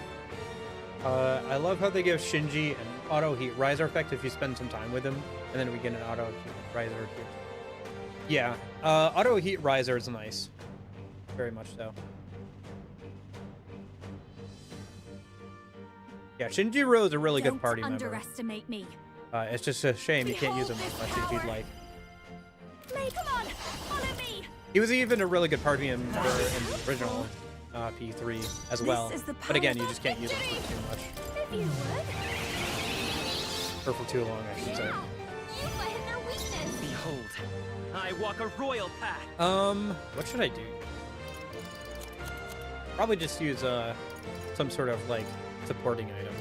I love how they give Shinji an auto heat riser effect if you spend some time with him, and then we get an auto heat riser here. Yeah, auto heat riser is nice, very much so. Yeah, Shinjiro is a really good party member. Don't underestimate me. It's just a shame you can't use him as much as you'd like. Come on, follow me. He was even a really good party member in the original P3 as well, but again, you just can't use him for too much. If you would. Or for too long, I should say. You let him their weakness. Behold, I walk a royal path. What should I do? Probably just use some sort of like supporting item.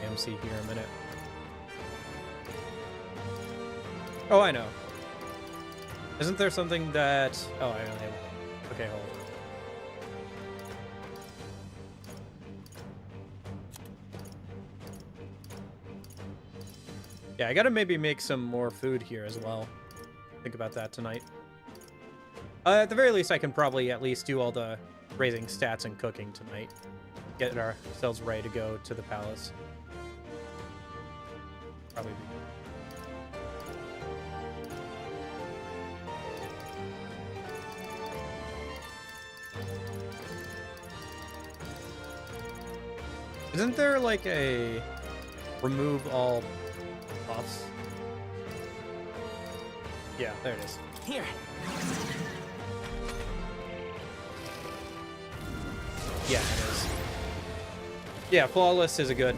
MC here a minute. Oh, I know. Isn't there something that? Oh, I only have. Okay, hold on. Yeah, I gotta maybe make some more food here as well. Think about that tonight. At the very least, I can probably at least do all the raising stats and cooking tonight. Get ourselves ready to go to the palace. Probably be good. Isn't there like a remove all buffs? Yeah, there it is. Here. Yeah, it is. Yeah, Flawless is a good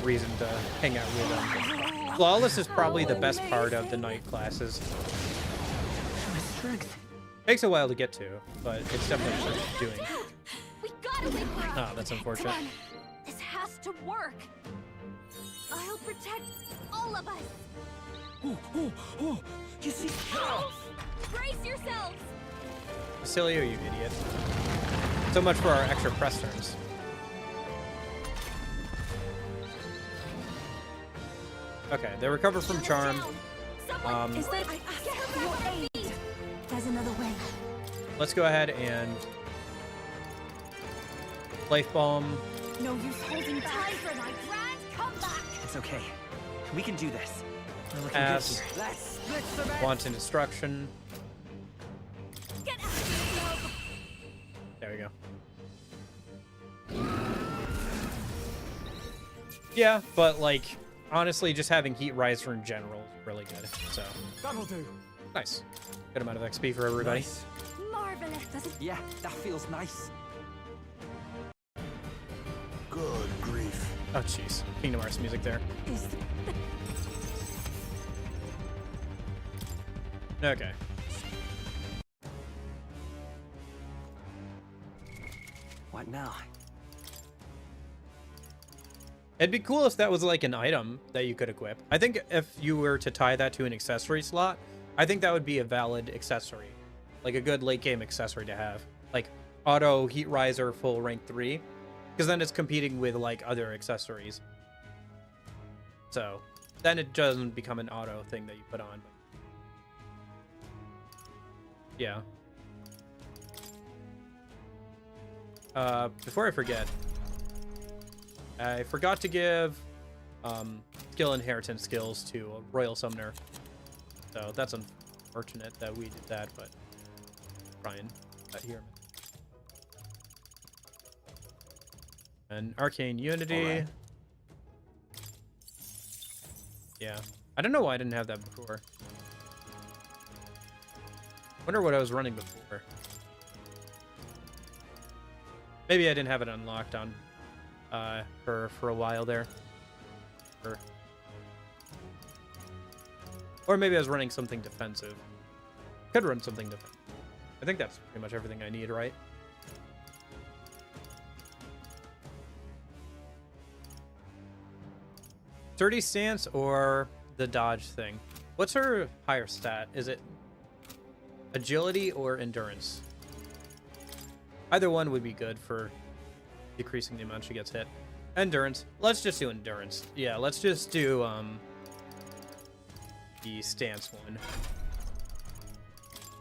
reason to hang out with them. Flawless is probably the best part of the night classes. My strength. Takes a while to get to, but it's definitely worth doing. We gotta wait for him. Oh, that's unfortunate. Come on. This has to work. I'll protect all of us. You see? Brace yourselves. Facilio, you idiot. So much for our extra press turns. Okay, they recover from charm. Is that your aid? There's another way. Let's go ahead and life bomb. No use holding Time for my grand comeback. It's okay. We can do this. We're looking Pass. good here. Let's split some heads. Wanton destruction. Get out of here. There we go. Yeah, but like honestly, just having heat riser in general is really good. So That'll do. Nice. Good amount of XP for everybody. Nice. Marvelous. Does it? Yeah, that feels nice. Good grief. Oh, jeez. Kingdom Hearts music there. Is Okay. What now? It'd be cool if that was like an item that you could equip. I think if you were to tie that to an accessory slot, I think that would be a valid accessory. Like a good late game accessory to have. Like auto heat riser full rank 3. Because then it's competing with like other accessories. So then it doesn't become an auto thing that you put on. Yeah. Before I forget, I forgot to give skill inheritance skills to a royal summoner. So that's unfortunate that we did that, but Brian got here. And arcane unity. Right. Yeah. I don't know why I didn't have that before. Wonder what I was running before. Maybe I didn't have it unlocked on for a while there. Or maybe I was running something defensive. Could run something defensive. I think that's pretty much everything I need, right? Sturdy stance or the dodge thing? What's her higher stat? Is it agility or endurance? Either one would be good for decreasing the amount she gets hit. Endurance. Let's just do endurance. Yeah, let's just do the stance one.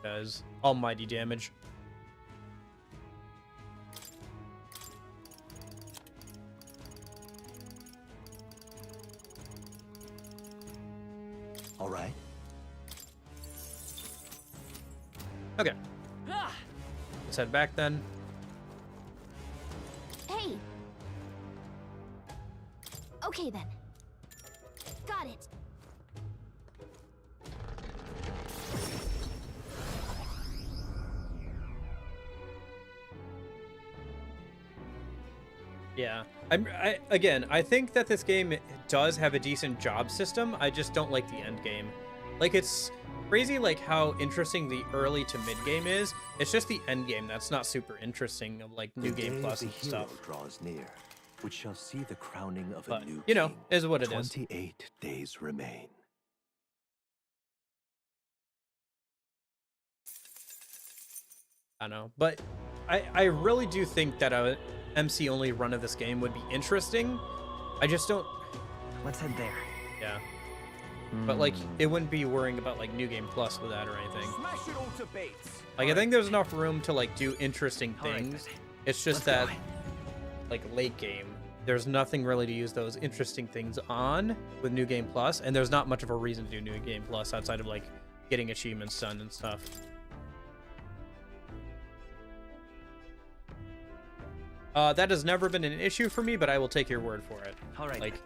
Because almighty damage. All right. Okay. Let's head back then. Hey. Okay then. Got it. Yeah. I think that this game does have a decent job system. I just don't like the end game. Like, it's crazy like how interesting the early to mid game is. It's just the end game that's not super interesting, of like new game plus and stuff. Draws near, which shall see the crowning of But, a new you know, king. is what it is. 28 days remain. I don't know, but I really do think that a MC only run of this game would be interesting. I just don't. Let's head there. Yeah. But like, it wouldn't be worrying about like new game plus with that or anything. Smash it all to bits. Like, I think there's enough room to like do interesting things. It's just that like late game, there's nothing really to use those interesting things on with new game plus, and there's not much of a reason to do new game plus outside of like getting achievements done and stuff. That has never been an issue for me, but I will take your word for it. All right. Like,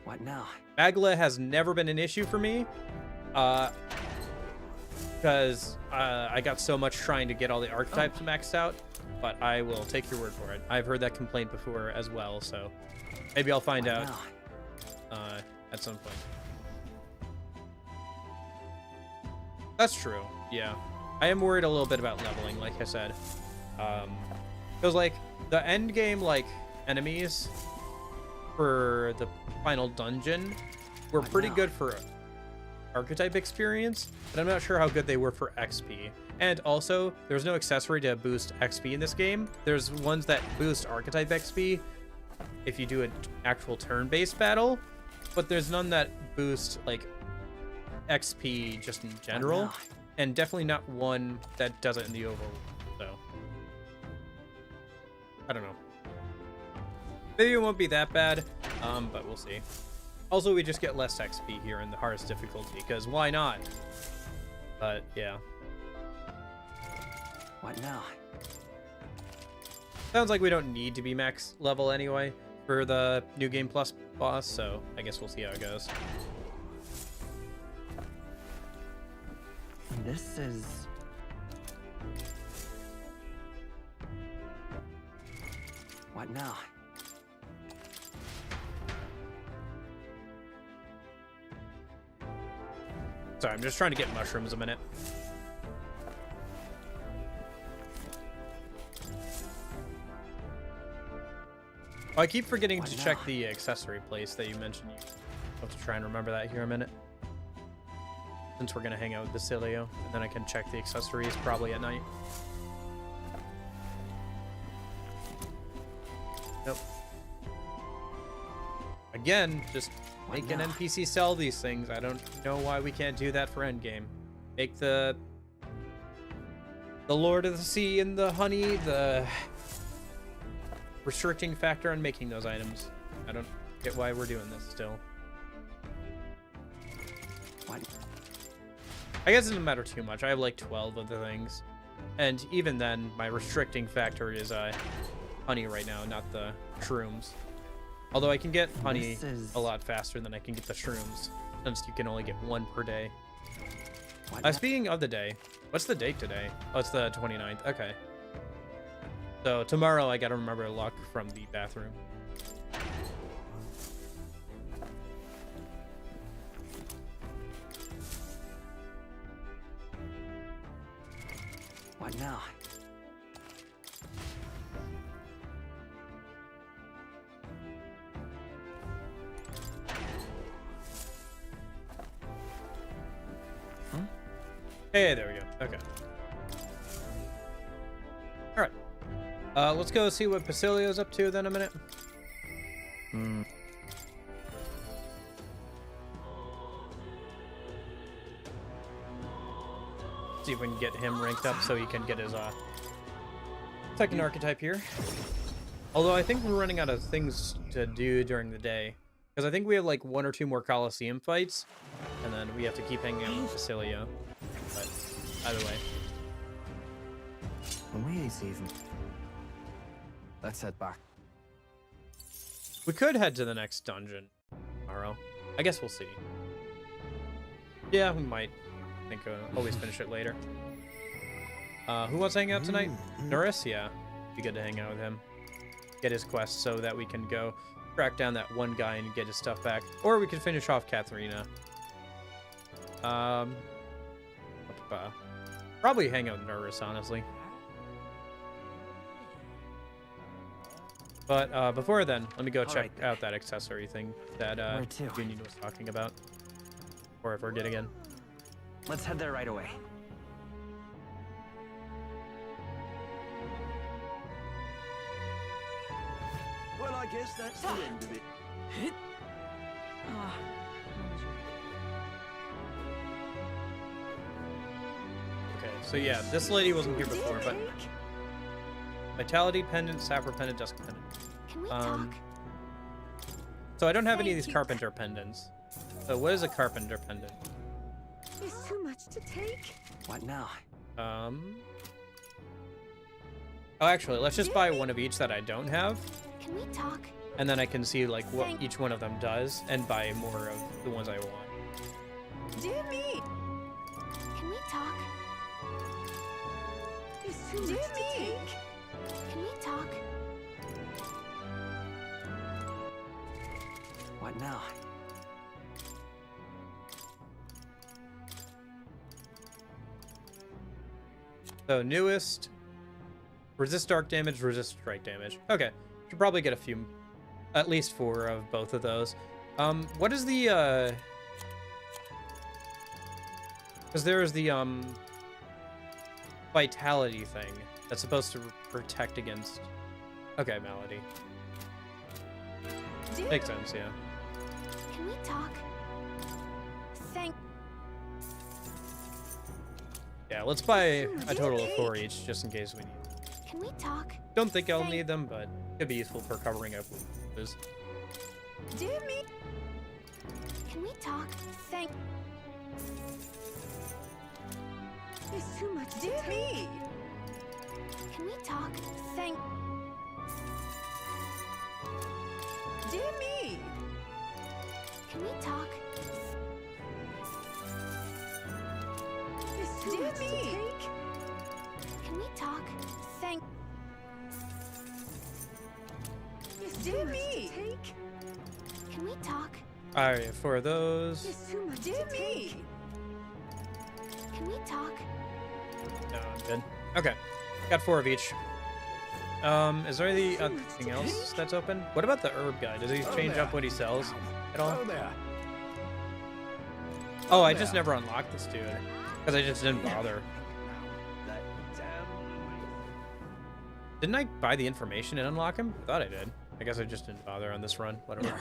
what now? Magla has never been an issue for me, because I got so much trying to get all the archetypes maxed out, but I will take your word for it. I've heard that complaint before as well, so maybe I'll find out at some point. That's true, yeah. I am worried a little bit about leveling, like I said. Because, like, the end game, like, enemies for the final dungeon were pretty good for archetype experience, but I'm not sure how good they were for XP. And also, there's no accessory to boost XP in this game. There's ones that boost archetype XP if you do an actual turn-based battle, but there's none that boost, like, XP just in general, and definitely not one that does it in the overworld, so I don't know. Maybe it won't be that bad, but we'll see. Also, we just get less XP here in the hardest difficulty, because why not? But, yeah. What now? Sounds like we don't need to be max level anyway for the New Game Plus boss, so I guess we'll see how it goes. This is... What now? Sorry, I'm just trying to get mushrooms a minute. Oh, I keep forgetting to check the accessory place that you mentioned. I'll have to try and remember that here a minute. Since we're going to hang out with Basilio, and then I can check the accessories probably at night. Nope. Again, just make an NPC sell these things. I don't know why we can't do that for endgame. Make the Lord of the Sea and the honey the restricting factor on making those items. I don't get why we're doing this still. What? I guess it doesn't matter too much. I have like 12 of the things. And even then, my restricting factor is honey right now, not the shrooms. Although I can get honey a lot faster than I can get the shrooms, since you can only get one per day. Speaking of the day, what's the date today? Oh, it's the 29th. Okay. So tomorrow I gotta remember to lock from the bathroom. What now? Hey, there we go. Okay. All right. Let's go see what Basilio's up to then a minute. See if we can get him ranked up so he can get his second archetype here. Although I think we're running out of things to do during the day. Because I think we have like 1 or 2 more Coliseum fights. And then we have to keep hanging out with Basilio. But either way. Let's head back. We could head to the next dungeon tomorrow. I guess we'll see. Yeah, we might. I think always finish it later. Who wants to hang out tonight? Norris? Yeah. Be good to hang out with him. Get his quest so that we can go track down that one guy and get his stuff back. Or we could finish off Katharina. Probably hang out with Norris, honestly. But before then, let me go check out that accessory thing that Union was talking about. Or I forget again. Let's head there right away. Well, I guess that's the end of it. Okay, so yeah, this lady wasn't here before, but Vitality Pendant, Sapphire Pendant, Dusk Pendant. Can we talk? So I don't have any of these Carpenter Pendants. So what is a Carpenter Pendant? It's too much to take. What now? Oh, actually, let's just buy one of each that I don't have. Can we talk? And then I can see like what each one of them does and buy more of the ones I want. Dear me. Can we talk? It's too much to take. Can we talk? What now? So newest, resist dark damage, resist strike damage. Okay, should probably get a few, at least 4 of both of those. What is the because there is the vitality thing that's supposed to protect against. Okay, malady. Makes sense, yeah. Can we talk? Thank. Yeah, let's buy a total of 4 each, just in case we need them. Can we talk? Don't think I'll need them, but could be useful for covering up losses. Dear me. Can we talk? Thank. It's too much to take. Me. Can we talk? Thank. Dear me. Can we talk? It's Dear me. Can we talk? Thank. Dear me. Can we talk? All right, for those. Dear me. Can we talk? No, I'm good. Okay, got 4 of each. Is there anything else that's open? What about the herb guy? Does he change up what he sells at all? Oh, I just never unlocked this dude because I just didn't bother. Didn't I buy the information and unlock him? I thought I did. I guess I just didn't bother on this run. Whatever.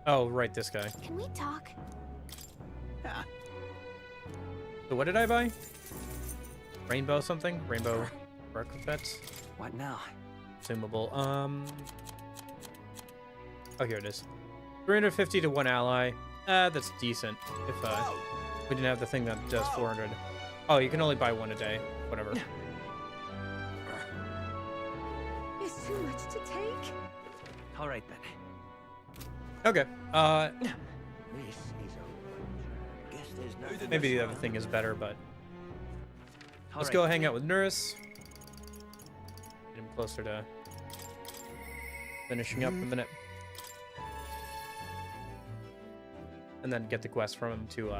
Oh, right, this guy. Can we talk? So what did I buy? Rainbow something? Rainbow requisites? What now? Consumable. Oh, here it is. 350 to 1 ally. That's decent. If we didn't have the thing that does 400. Oh, you can only buy 1 a day. Whatever. It's too much to take. All right then. Okay. This is over. Guess there's nothing. Maybe the other thing is better, but let's go hang out with Nurse. Get him closer to finishing up a minute. And then get the quest from him to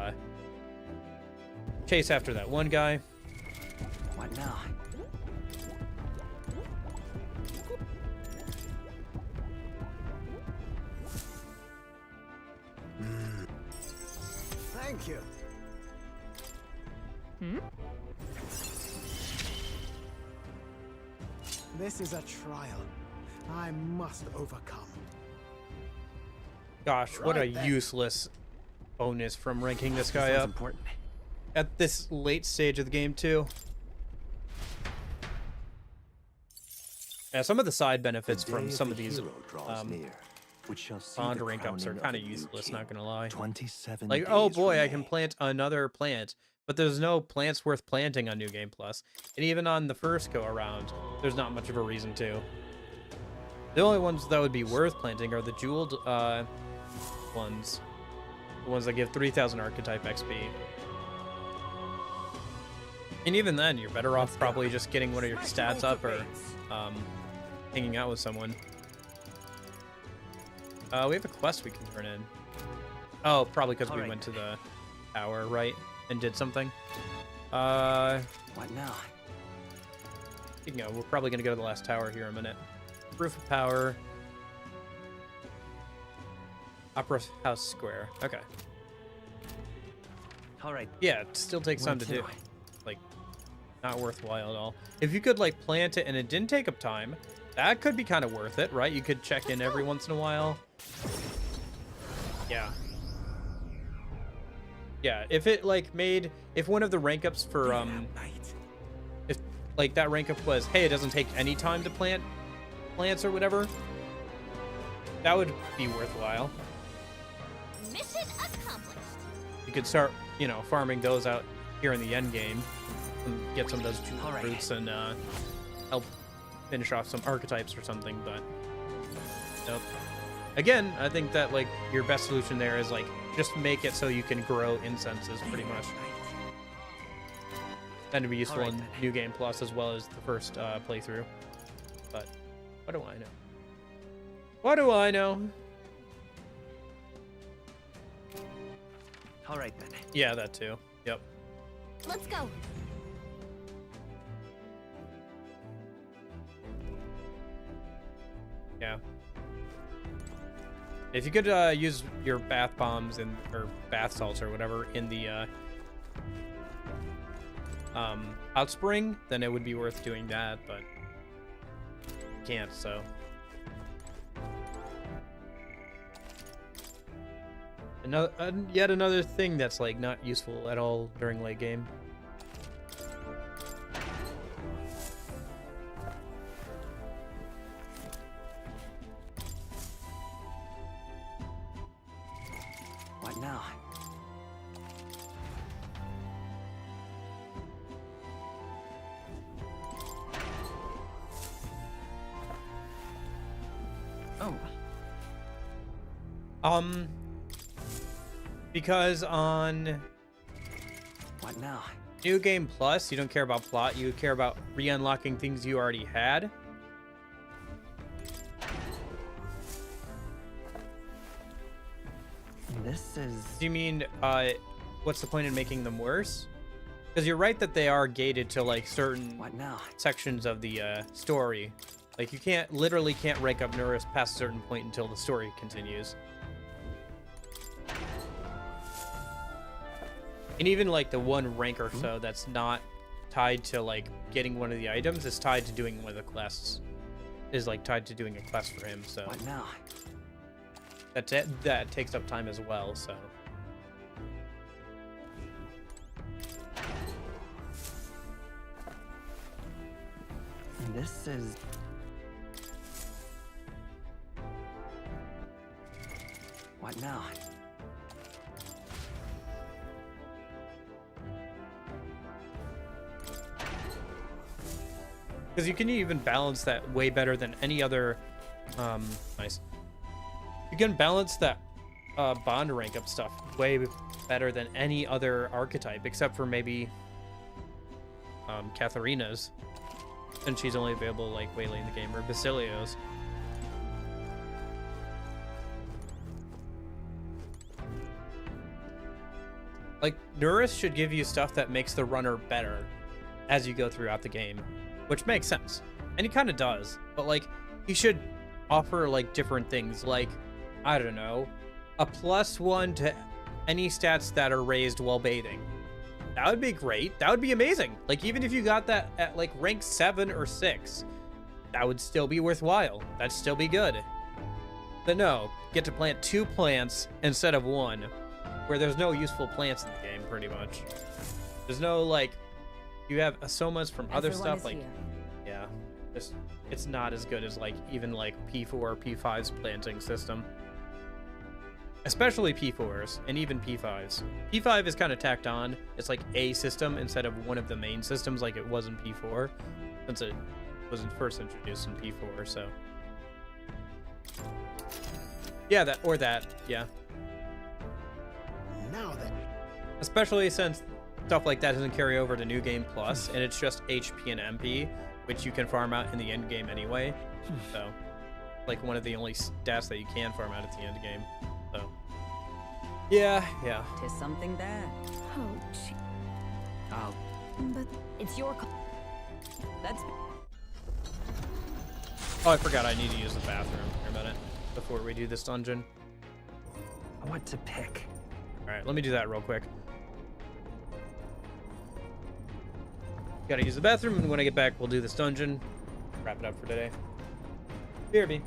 chase after that one guy. What now? Thank you. This is a trial I must overcome. Gosh, what a Right then. useless bonus from ranking this guy up Important. at this late stage of the game too. Yeah, some of the side benefits The from day some the of these hero draws near, which shall see bond the rank ups are crowning of kind of a new useless, king. not gonna lie. 27 Like, oh days boy, I can remain. plant another plant, but there's no plants worth planting on New Game Plus. And even on the first go around, there's not much of a reason to. The only ones that would be worth planting are the jeweled ones. The ones that give 3,000 archetype XP. And even then, you're better off probably just getting one of your stats up or hanging out with someone. We have a quest we can turn in. Oh, probably because we went to the tower, right? And did something. What now? You know, we're probably going to go to the last tower here in a minute. Roof of Power. Opera House Square. Okay. All right. Yeah, it still takes time Where to do. to? Like, not worthwhile at all. If you could, like, plant it and it didn't take up time, that could be kind of worth it, right? You could check in every once in a while. Yeah. Yeah, if it, like, made... If one of the rank ups for, if, like, that rank up was, hey, it doesn't take any time to plant plants or whatever, that would be worthwhile. Mission accomplished. You could start, you know, farming those out here in the end game and get some of those jewel fruits and help finish off some archetypes or something, but nope. Again, I think that, like, your best solution there is, like, just make it so you can grow incenses pretty much. That'd be useful in New Game Plus as well as the first playthrough. But what do I know? What do I know? All right then. Yeah, that too. Yep. Let's go. Yeah. If you could use your bath bombs and or bath salts or whatever in the hot spring, then it would be worth doing that, but you can't, so. Yet another thing that's like not useful at all during late game. What now? Oh. Because on What now? New Game Plus, you don't care about plot, you care about re-unlocking things you already had. This is... Do you mean, what's the point in making them worse? Because you're right that they are gated to, like, certain sections of the story. Like, you literally can't rank up Nurus past a certain point until the story continues. And even, like, the one rank or so that's not tied to, like, getting one of the items is tied to doing one of the quests. Is, like, tied to doing a quest for him, so... What now? That takes up time as well, so... This is... What now? Because you can even balance that way better than any other... nice. You can balance that bond rank up stuff way better than any other archetype, except for maybe Katharina's. And she's only available like way late in the game, or Basilio's. Like, Nurus should give you stuff that makes the runner better as you go throughout the game, which makes sense. And he kind of does, but like, he should offer like different things, like, I don't know, a +1 to any stats that are raised while bathing. That would be great. That would be amazing. Like, even if you got that at like rank 7 or 6, that would still be worthwhile. That'd still be good. But no, get to plant 2 plants instead of 1, where there's no useful plants in the game, pretty much. There's no, like, you have so much from other stuff, like, yeah, just, it's not as good as, like, even, like, P4 or P5's planting system. Especially P4s, and even P5s. P5 is kind of tacked on. It's like a system instead of one of the main systems like it was in P4, since it wasn't first introduced in P4, so. Yeah, yeah. Now then. Especially since stuff like that doesn't carry over to New Game Plus, and it's just HP and MP, which you can farm out in the end game anyway. So, like one of the only stats that you can farm out at the end game. So, yeah. Tis something there. Oh, gee. Oh. But It's your call. That's... Oh, I forgot I need to use the bathroom for a minute before we do this dungeon. I want to pick. Alright, let me do that real quick. Gotta use the bathroom, and when I get back, we'll do this dungeon. Wrap it up for today. BRB.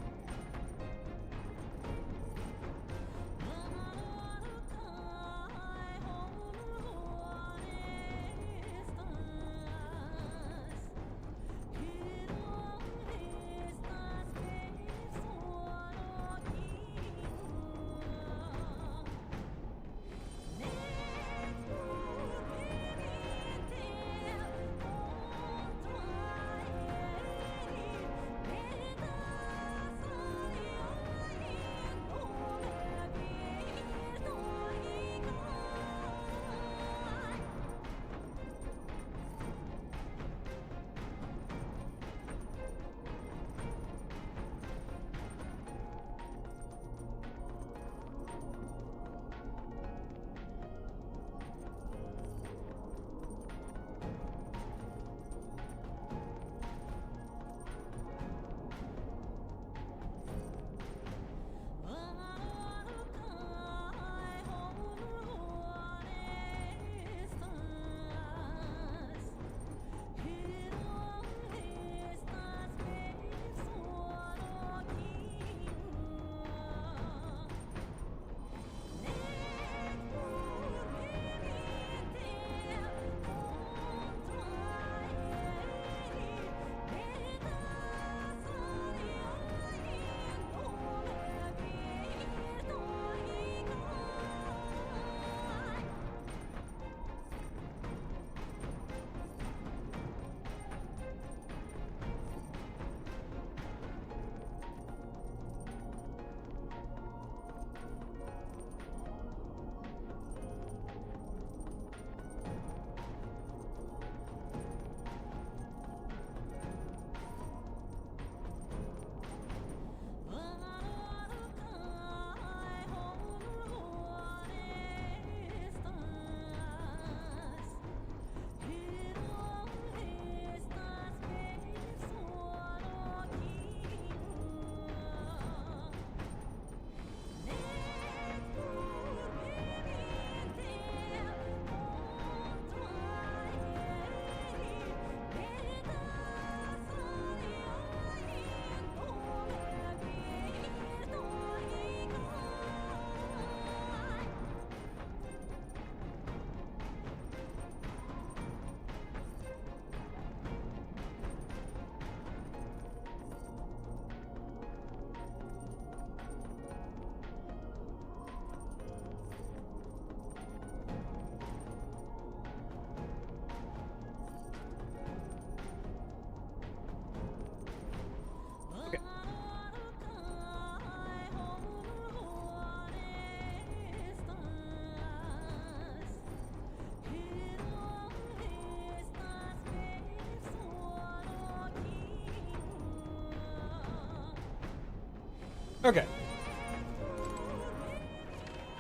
Okay.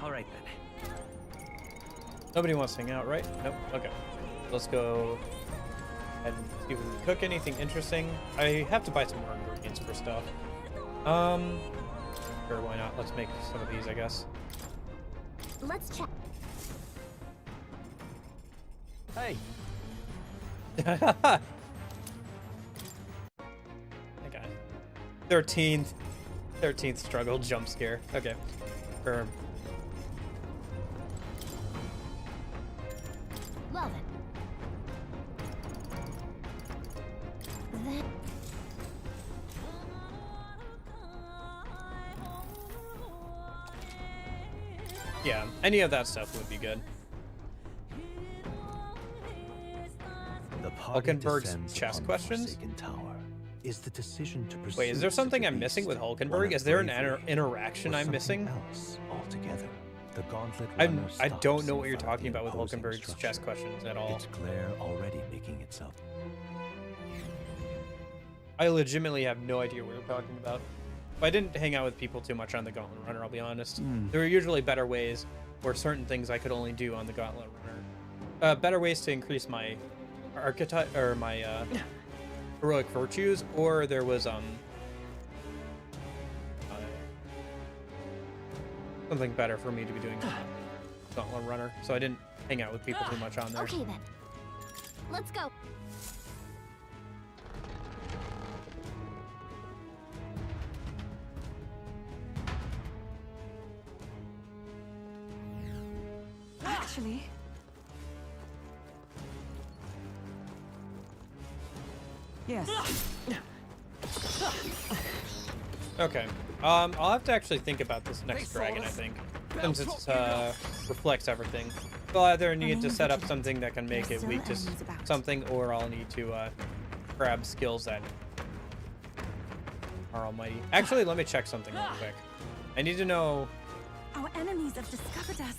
All right then. Nobody wants to hang out, right? Nope. Okay. Let's go and see if we can cook anything interesting. I have to buy some more ingredients for stuff. Sure, why not? Let's make some of these, I guess. Let's check. Hey. Okay. 13th struggle jump scare. Okay. Firm. Love it. Then Yeah, any of that stuff would be good. The party Hulkenberg's descends chess upon the questions? Forsaken Tower. Is the decision to pursue Wait, is there something I'm the missing with beast, Hulkenberg? one of Is there an bravery, interaction or I'm missing? something else altogether? The gauntlet I runner don't stops know in what you're front of talking the about with opposing Hulkenberg's chess structure, questions at all. its glare already making itself. I legitimately have no idea what you're talking about. I didn't hang out with people too much on the Gauntlet Runner, I'll be honest. There were usually better ways, or certain things I could only do on the Gauntlet Runner. Better ways to increase my archetype, or my heroic virtues, or there was something better for me to be doing Gauntlet Runner, so I didn't hang out with people too much on there. okay then. Let's go. Actually, yes. Okay. I'll have to actually think about this next dragon, I think. Since it reflects everything. I'll either need to set up something that can make it weak to something, or I'll need to grab skills that are almighty. Actually, let me check something real quick. I need to know... Our enemies have discovered us.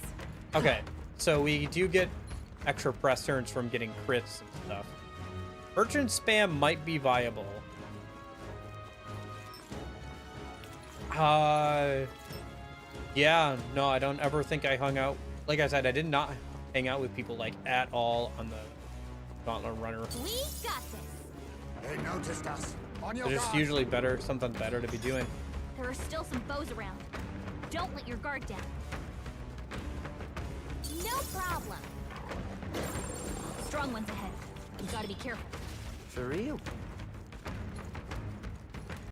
Okay, so we do get extra press turns from getting crits and stuff. Urchin spam might be viable. Yeah, no, I don't ever think I hung out. Like I said, I did not hang out with people like at all on the Gauntlet Runner. We got this. They noticed us. On your There's just guard. usually something better to be doing. There are still some foes around. Don't let your guard down. No problem. Strong ones ahead. You gotta be careful. For real?